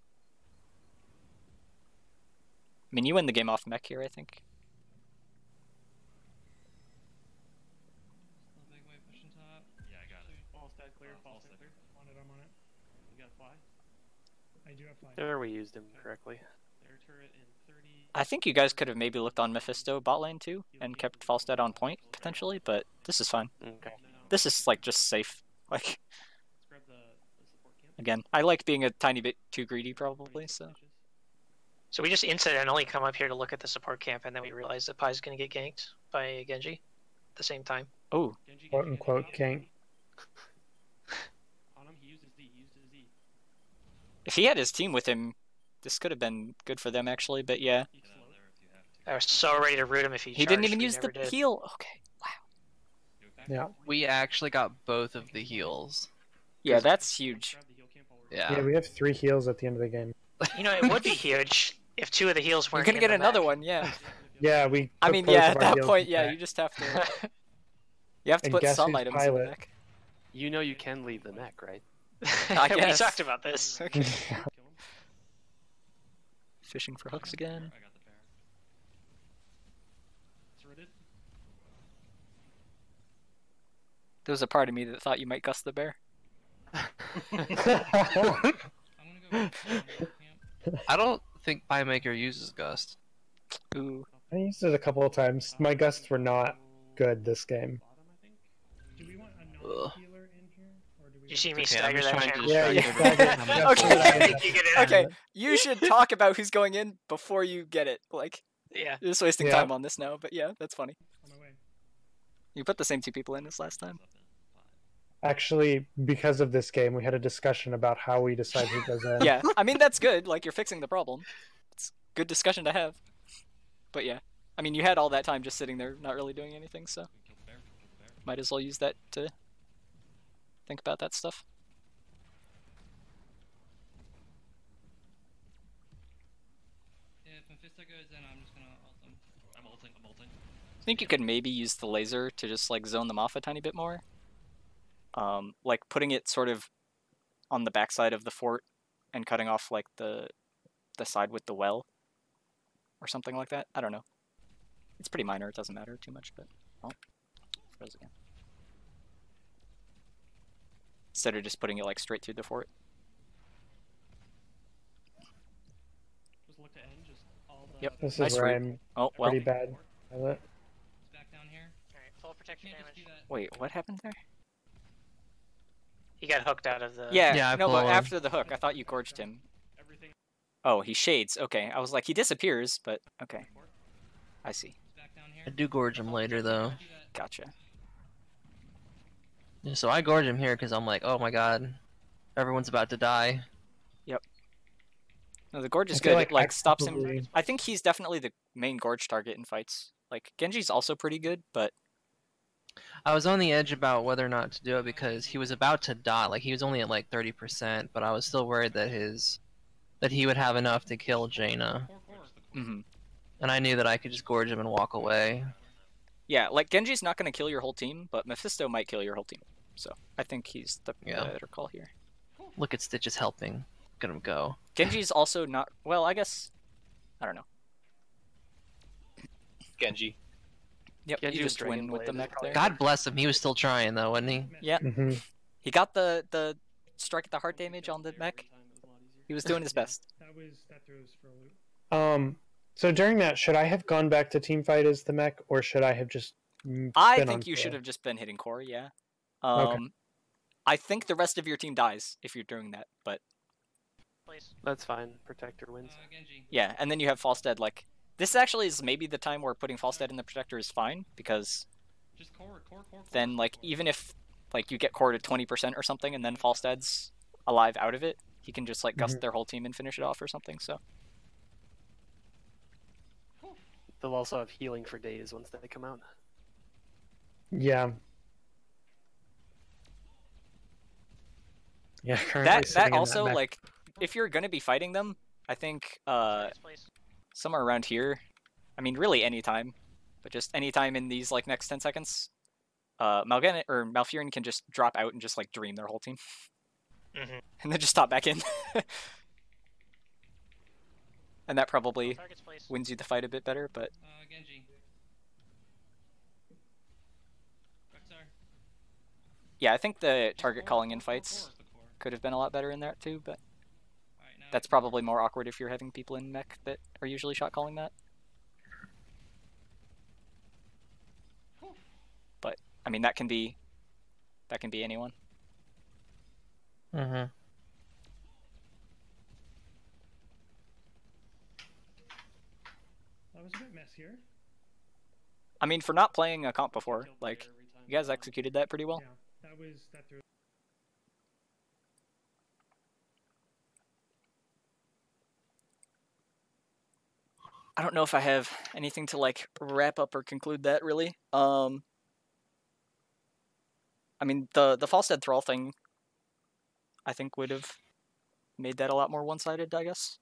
I mean, you win the game off mech here, I think. Yeah, I got it. Falstead clear, Falstead clear. I'm on it. You got fly. I do have fly. There we used him correctly. Their turret in 30. I think you guys could have maybe looked on Mephisto bot lane too, and kept Falstead on point, potentially, but this is fine. Okay. This is, like, just safe. Like, Let's grab the support camp. Again, I like being a tiny bit too greedy, probably. So So we just incidentally come up here to look at the support camp, and then we realize that Pai's going to get ganked by Genji at the same time. oh, Quote unquote gank. On him, he used his Z. if he had his team with him, this could have been good for them actually. But yeah, He slowed. I was so ready to root him if he he didn't charged, even we use the never did. heal. Okay, wow. Yeah. We actually got both of the heals. Yeah, that's huge. Grab the heal camp while we're Yeah. Yeah, we have 3 heals at the end of the game. You know, it would be huge if 2 of the heals You're weren't gonna in get the another mech. one, yeah. Yeah, we. I took mean, both yeah, of at our that heals point, to yeah, back. you just have to. You have to And put guess some who's items in the pilot? mech. You know you can leave the mech, right? I We guess. talked about this. Okay. kill him. Fishing for hooks again. I got the bear. It's rooted. There was a part of me that thought you might Gus the bear. I'm gonna go with camp. I don't think Pymaker uses Gust. Ooh. I used it a couple of times. My gusts were not good this game. Bottom, I think. Do we want a Ugh. non-healer in here, or do we? You see me Okay, I'm stagger just that trying to channel? Yeah, distract you everyone. staggered. Okay. That's what I You get it. Okay, you should talk about who's going in before you get it. Like, Yeah. you're just wasting Yeah. time on this now, but yeah, that's funny. On my way. You put the same 2 people in as last time. Actually, because of this game, we had a discussion about how we decide who goes in. Yeah, I mean, that's good. Like, you're fixing the problem. It's good discussion to have. But yeah, I mean, you had all that time just sitting there, not really doing anything, so Kill the bear. Kill the bear. might as well use that to think about that stuff. If Mephisto goes in, I'm just gonna ult him. I'm ulting. I'm ulting. I think you could maybe use the laser to just like zone them off a tiny bit more. Like putting it sort of on the backside of the fort and cutting off like the side with the well or something like that. I don't know. It's pretty minor. It doesn't matter too much, but oh, froze again. Instead of just putting it like straight through the fort. Just look to end. Just all the. Yep. This is Nice where route. I'm Oh well. pretty bad. Pilot. He's back down here. Alright, full protection Can't just damage. do that. Wait, what happened there? He got hooked out of the... Yeah, Yeah, I no, pull but him. after the hook, I thought you gorged him. Everything. Oh, he shades. Okay, I was like, he disappears, but okay. I see. He's back down here. I do gorge him later though. Do that. Gotcha. Yeah, so I gorge him here because I'm like, oh my god, everyone's about to die. No, the gorge is I feel good. like It like I stops him. probably- I think he's definitely the main gorge target in fights. Like Genji's also pretty good, but I was on the edge about whether or not to do it because he was about to die. Like he was only at like 30%, but I was still worried that he would have enough to kill Jaina, mhm. and I knew that I could just gorge him and walk away. Yeah, like Genji's not going to kill your whole team, but Mephisto might kill your whole team. So I think he's the Yeah. better call here. Look at Stitches helping. Look at him go. Genji's also not. Well, I guess I don't know. Genji. Yep, Genji you with just Dragon win with the Blade is mech probably there. God bless him. He was still trying though, wasn't he? Yeah, Hmm. he got the strike at the heart damage on the mech. He was doing his best. That throws for a loop. So during that, should I have gone back to team fight as the mech, or should I have just? I been think on you should core? have just been hitting core, yeah. Okay. I think the rest of your team dies if you're doing that, but Please. That's fine. Protector wins. Genji. yeah, and then you have Falstead, like, this actually is maybe the time where putting Falstead in the Protector is fine, because Just core. then, like, even if, like, you get core to 20% or something, and then Falstead's alive out of it, he can just, like, gust their whole team and finish it off or something, so. They'll also have healing for days once they come out. Yeah. Yeah. Currently That sitting in also, mech. like, if you're gonna be fighting them, I think, Please, please. somewhere around here, I mean, really any time, but just any time in these, like, next 10 seconds, Malgana or Malfurion can just drop out and just, like, dream their whole team. Mhm. And then just stop back in. And that probably Targets, please. wins you the fight a bit better, but Genji. Rexar. yeah, I think the target calling in fights could have been a lot better in that too, but Alright, now that's probably more awkward if you're having people in mech that are usually shot calling that. But I mean that can be anyone. Mm-hmm. was a bit messier. I mean, for not playing a comp before, Killed like, there every time you guys around. executed that pretty well. Yeah, that threw. I don't know if I have anything to like wrap up or conclude that really. I mean, the Falstead Thrall thing, I think would have made that a lot more one-sided, I guess.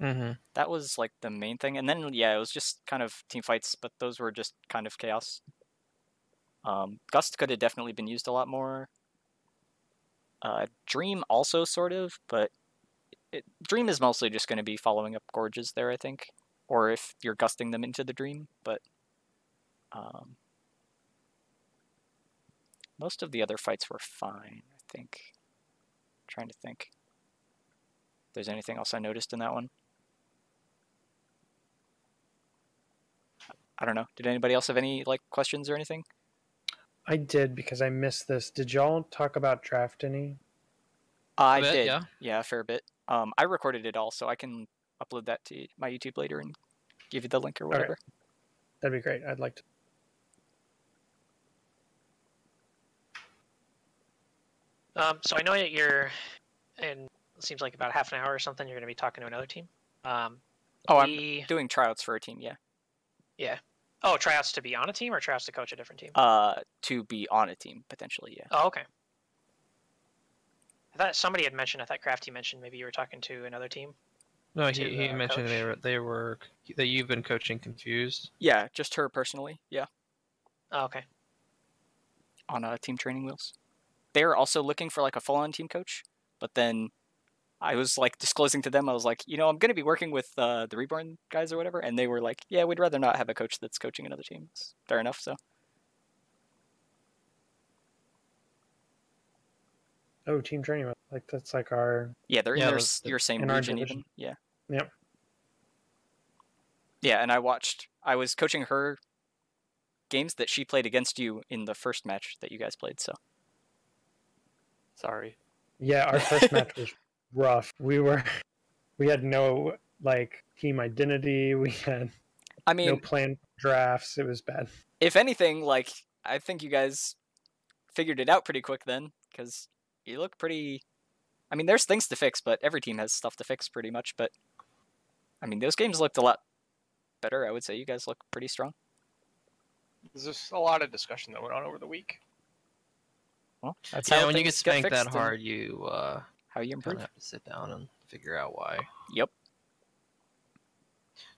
Mm-hmm. That was like the main thing, and then yeah, it was just kind of team fights, but those were just kind of chaos. Gust could have definitely been used a lot more. Dream also sort of, but Dream is mostly just going to be following up Gorges there, I think, or if you're gusting them into the Dream, but most of the other fights were fine, I think. I'm trying to think if there's anything else I noticed in that one. I don't know. Did anybody else have any like questions or anything? I did because I missed this. Did y'all talk about draft any? I bit, did. yeah. Yeah, a fair bit. I recorded it all, so I can upload that to my YouTube later and give you the link or whatever. Okay. That'd be great. I'd like to. So I know that you're in, it seems like about half an hour or something, you're going to be talking to another team. I'm we- doing tryouts for a team, yeah. Yeah. Oh, tryouts to be on a team or tryouts to coach a different team? To be on a team, potentially, yeah. Oh, okay. I thought somebody had mentioned, I thought Crafty mentioned maybe you were talking to another team. No, To, he mentioned coach? that you've been coaching Confused. Yeah, just her personally, yeah. Oh, okay. On team training wheels. They're also looking for like a full-on team coach, but then I was like disclosing to them, I was like, you know, I'm going to be working with the Reborn guys or whatever, and they were like, yeah, we'd rather not have a coach that's coaching another team. It's fair enough, so. Oh, team training. Like that's like our. Yeah, they're in Yeah, your same in our region division. even. Yeah. Yep. Yeah, and I was coaching her games that she played against you in the first match that you guys played, so. Sorry. Yeah, our first match was rough. We had no like team identity. We had I mean, no planned drafts. It was bad. if anything, like, I think you guys figured it out pretty quick then, because you look pretty... I mean, there's things to fix, but every team has stuff to fix pretty much, but... I mean, those games looked a lot better, I would say. You guys look pretty strong. There's just a lot of discussion that went on over the week. Well, that's Yeah, how when you get things spanked fixed that and hard, you how you kind improve. of have to sit down and figure out why. Yep.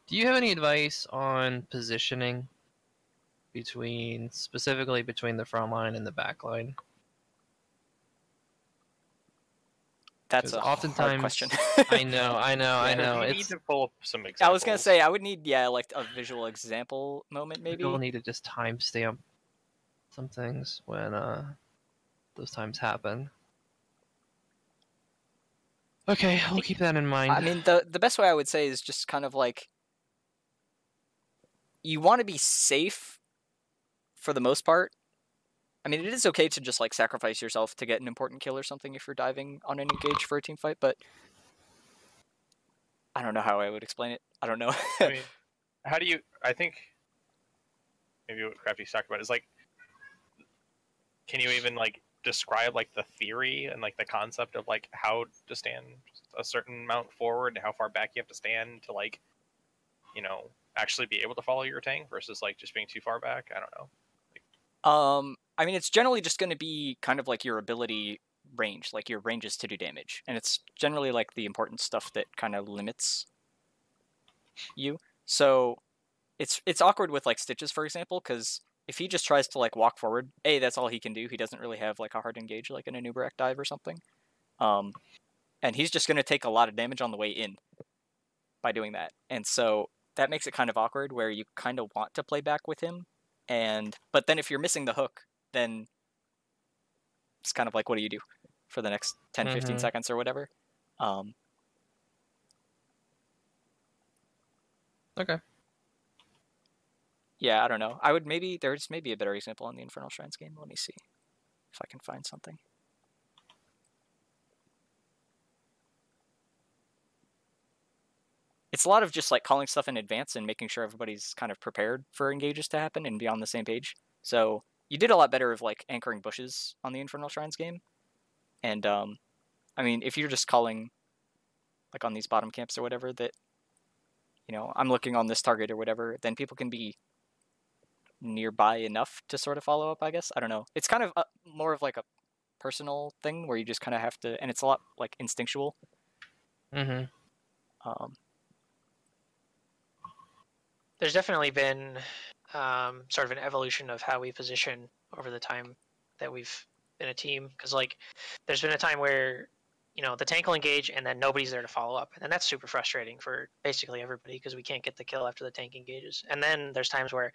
Do you have any advice on positioning specifically between the front line and the back line? That's 'Cause a hard oftentimes- question. I know. We need It's to pull up some examples. I was gonna say I would need like a visual example moment maybe. People need to just timestamp some things when those times happen. Okay, we'll keep that in mind. I mean, the best way I would say is just kind of like you want to be safe for the most part. I mean, it is okay to just like sacrifice yourself to get an important kill or something if you're diving on an engage for a team fight, but I don't know how I would explain it. I don't know. I mean, how do you? I think maybe what Crafty's talking about is like, can you even like describe like the theory and like the concept of like how to stand a certain amount forward and how far back you have to stand to like, you know, actually be able to follow your tank versus like just being too far back? I don't know. I mean, it's generally just going to be kind of like your ability range, like your ranges to do damage, and it's generally like the important stuff that kind of limits you. So it's awkward with like Stitches, for example, because if he just tries to like walk forward, that's all he can do. He doesn't really have like a hard engage like an Anubarak dive or something, and he's just going to take a lot of damage on the way in by doing that, and so that makes it kind of awkward where you kind of want to play back with him, but then if you're missing the hook, then it's kind of like, what do you do for the next 10, 15 seconds or whatever? Okay. Yeah, I don't know. There's maybe a better example on the Infernal Shrines game. Let me see if I can find something. it's a lot of just like calling stuff in advance and making sure everybody's kind of prepared for engages to happen and be on the same page. So you did a lot better of like anchoring bushes on the Infernal Shrines game. And I mean, if you're just calling like on these bottom camps or whatever that, you know, I'm looking on this target or whatever, then people can be nearby enough to sort of follow up, I guess. I don't know. It's kind of more of like a personal thing where you just kind of have to, and it's a lot like instinctual. Mm-hmm. There's definitely been sort of an evolution of how we position over the time that we've been a team. Because like, there's been a time where, you know, the tank will engage and then nobody's there to follow up, and that's super frustrating for basically everybody because we can't get the kill after the tank engages. And then there's times where,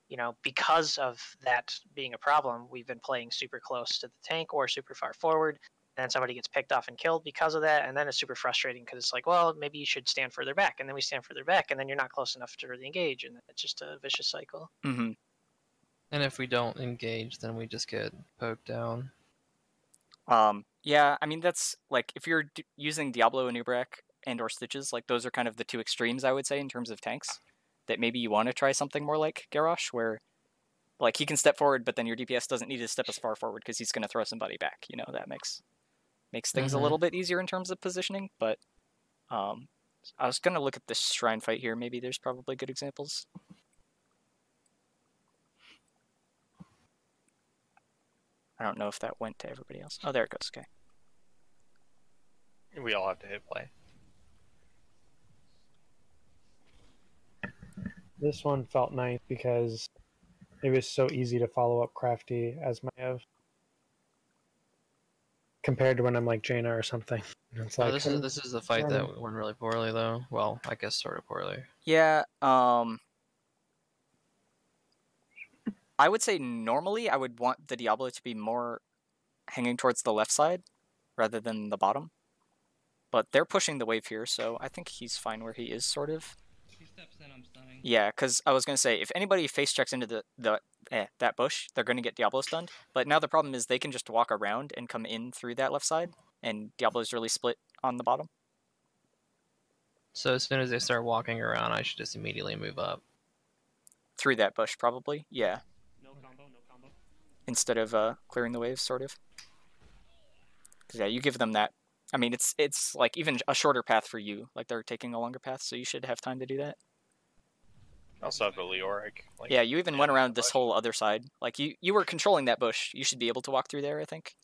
you know, because of that being a problem, we've been playing super close to the tank or super far forward, and then somebody gets picked off and killed because of that, and then it's super frustrating because it's like, well, maybe you should stand further back, and then we stand further back, and then you're not close enough to really engage, and it's just a vicious cycle. Mm-hmm. And if we don't engage, then we just get poked down. Yeah, I mean, that's like if you're using Diablo and Ubrak and or Stitches, like those are kind of the two extremes, I would say, in terms of tanks. That maybe you want to try something more like Garrosh, where like he can step forward, but then your DPS doesn't need to step as far forward because he's going to throw somebody back. You know, that makes things a little bit easier in terms of positioning. But I was going to look at this shrine fight here. Maybe there's probably good examples. I don't know if that went to everybody else. Oh, there it goes. Okay. We all have to hit play. This one felt nice because it was so easy to follow up Crafty as my Ev. Compared to when I'm like Jaina or something. It's like, this is the fight that went really poorly though. Well, I guess sort of poorly. Yeah, I would say normally I would want the Diablo to be more hanging towards the left side rather than the bottom. But they're pushing the wave here, so I think he's fine where he is, sort of. If he steps in, I'm stunning. Yeah, because I was going to say, if anybody face checks into that bush, they're going to get Diablo stunned. But now the problem is they can just walk around and come in through that left side, and Diablo's really split on the bottom. So as soon as they start walking around, I should just immediately move up. Through that bush, probably, yeah. No combo, no combo. Instead of clearing the waves, sort of. Because yeah, you give them that. I mean, it's like even a shorter path for you. Like they're taking a longer path, so you should have time to do that. Also have the Leoric. Like, yeah, you even went around this whole other side. Like you were controlling that bush. You should be able to walk through there, I think.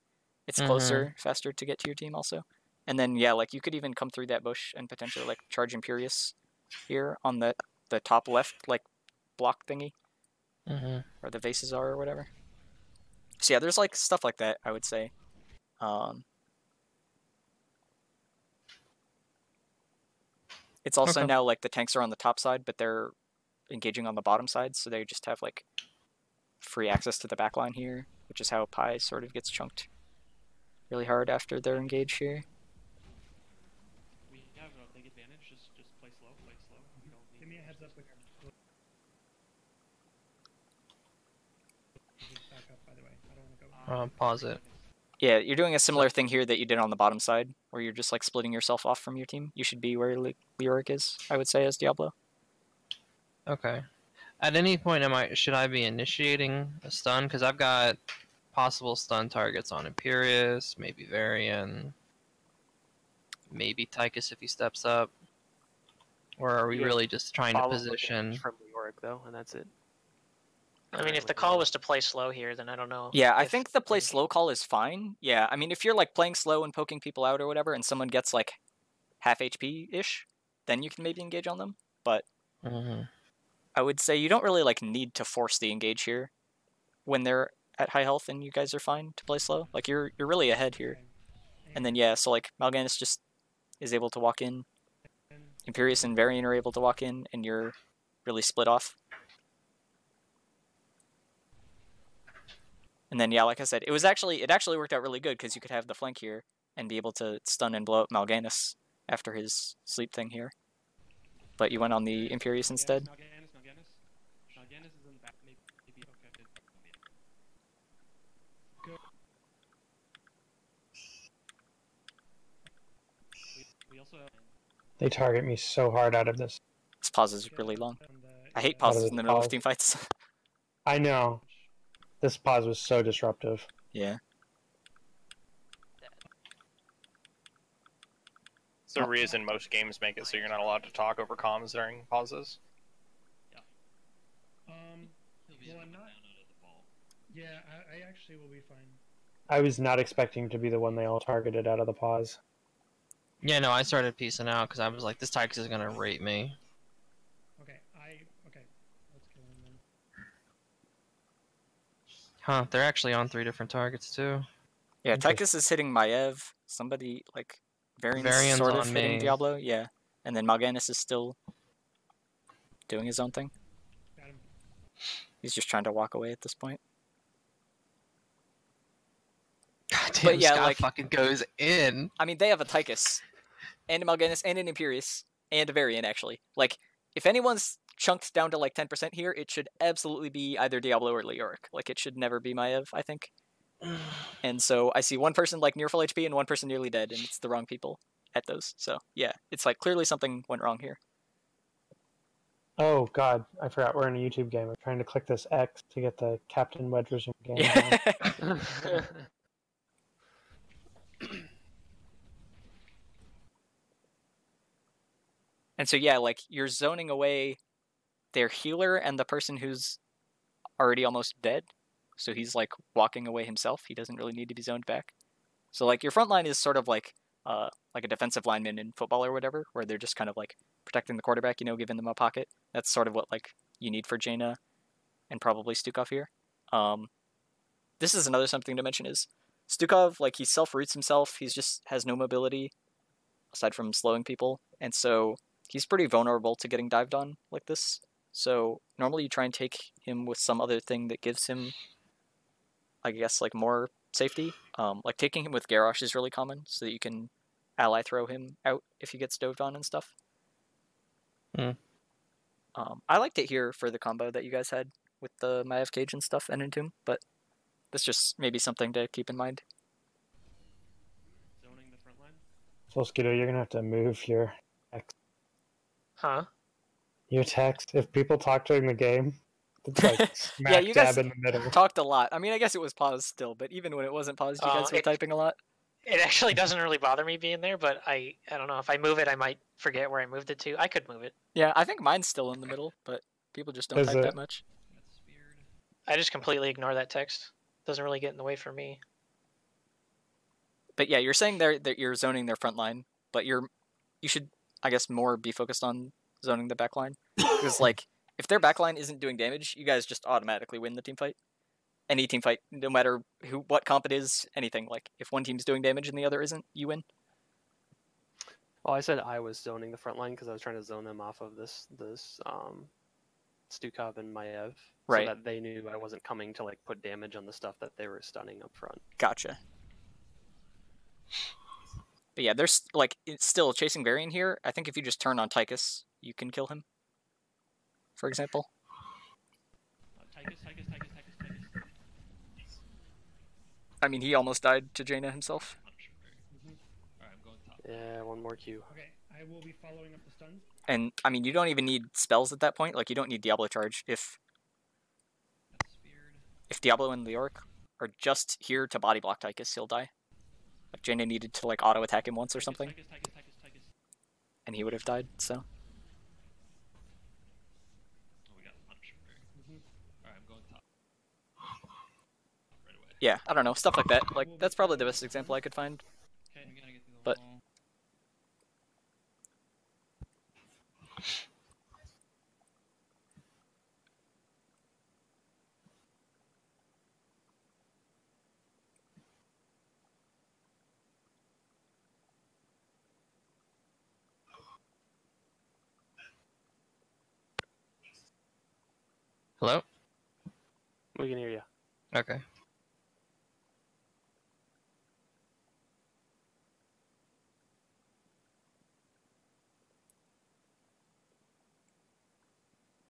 It's closer, faster to get to your team also. And then yeah, like you could even come through that bush and potentially like charge Imperious here on the top left like block thingy. Where the vases are or whatever. So yeah, there's like stuff like that, I would say. It's also now like the tanks are on the top side, but they're engaging on the bottom side, so they just have like free access to the back line here, which is how Pi sort of gets chunked really hard after their engage here. We have a big advantage. Just play slow, play slow. We don't need Give me a heads up with your back up, by the way. I don't want to go. Pause it. Yeah, you're doing a similar thing here that you did on the bottom side, where you're just like splitting yourself off from your team. You should be where Leoric is, I would say, as Diablo. Okay. At any point, should I be initiating a stun? Because I've got possible stun targets on Imperious, maybe Varian, maybe Tychus if he steps up. Or are we really just trying to position from Leoric though, and that's it? I mean, if the call was to play slow here, then I don't know. Yeah, I think the play slow call is fine. Yeah, I mean, if you're like playing slow and poking people out or whatever, and someone gets like half HP-ish, then you can maybe engage on them. But I would say you don't really like need to force the engage here when they're at high health and you guys are fine to play slow. Like you're really ahead here. And then yeah, so like Mal'Ganis just is able to walk in. Imperious and Varian are able to walk in, and you're really split off. And then yeah, like I said, it actually worked out really good because you could have the flank here and be able to stun and blow up Mal'Ganis after his sleep thing here. But you went on the Imperious instead. Mal'Ganis is in the back. Maybe okay. We also have They target me so hard out of this. This pause is really long. I hate Out of pauses this in the middle of pause. team fights. I know. This pause was so disruptive. Yeah. It's the reason most games make it so you're not allowed to talk over comms during pauses. Well, I'm not. Yeah, I actually will be fine. I was not expecting to be the one they all targeted out of the pause. Yeah, no, I started piecing out because I was like, this Tychus is gonna rape me. Okay, okay. Let's kill him then. Huh? They're actually on 3 different targets too. Yeah, Interesting. Tychus is hitting Maiev. Somebody, like, Varian's sort of on hitting me. Diablo. Yeah. And then Mal'Ganis is still doing his own thing. Got him. He's just trying to walk away at this point. God damn, But yeah, Scott like- fucking goes in. I mean, they have a Tychus, and a Mal'Ganis, and an Imperius, and a Varian, actually. Like, if anyone's chunked down to, like, 10% here, it should absolutely be either Diablo or Leoric. Like, it should never be Maiev, I think. And so I see one person, like, near full HP and one person nearly dead, and it's the wrong people at those. So, yeah, it's, like, clearly something went wrong here. Oh god, I forgot we're in a YouTube game. I'm trying to click this X to get the Captain Wedge resume game. Yeah. And so, yeah, like, you're zoning away their healer and the person who's already almost dead. So he's, like, walking away himself. He doesn't really need to be zoned back. So, like, your front line is sort of like a defensive lineman in football or whatever, where they're just kind of, like, protecting the quarterback, you know, giving them a pocket. That's sort of what, like, you need for Jaina and probably Stukov here. This is another something to mention is Stukov, like, he self-roots himself. He's just has no mobility aside from slowing people. And so he's pretty vulnerable to getting dived on like this. So normally you try and take him with some other thing that gives him, I guess, like, more safety. Like, taking him with Garrosh is really common, so that you can ally throw him out if he gets doved on and stuff. Hmm. I liked it here for the combo that you guys had with the Maiev Cage and stuff and Entomb, but that's just maybe something to keep in mind. Zoning the front line. So Skeeto, you're gonna have to move your text. Huh? Your text. If people talk during the game, it's like smack Yeah, you guys dab in the middle. talked a lot. I mean, I guess it was paused still, but even when it wasn't paused, you guys were typing a lot. It actually doesn't really bother me being there, but I don't know. If I move it, I might forget where I moved it to. I could move it. Yeah, I think mine's still in the middle, but people just don't Is type it? that much. That's weird. I just completely ignore that text. Doesn't really get in the way for me. But yeah, you're saying that you're zoning their front line, but you should, I guess, more be focused on zoning the back line. Because, like, if their back line isn't doing damage, you guys just automatically win the team fight. Any team fight, no matter what comp it is, anything. Like, if one team's doing damage and the other isn't, you win. Well, I said I was zoning the front line because I was trying to zone them off of this Stukov and Maiev, Right. so that they knew I wasn't coming to, like, put damage on the stuff that they were stunning up front. Gotcha. But yeah, there's, like, it's still chasing Varian here. I think if you just turn on Tychus, you can kill him. For example. Tychus. I mean, he almost died to Jaina himself. Alright, I'm going top. Yeah, one more Q. Okay, I will be following up the stuns. And, I mean, you don't even need spells at that point. Like, you don't need Diablo Charge. That's weird. If Diablo and Leoric are just here to body block Tychus, he'll die. Like, Jaina needed to, like, auto-attack him once or something, Tychus. and he would have died, so... Oh, we got punched. Alright, I'm going top. Right away. Yeah, I don't know, stuff like that. Like, that's probably the best example I could find. Okay, I'm gonna get through the But- wall. Hello? We can hear you. Okay.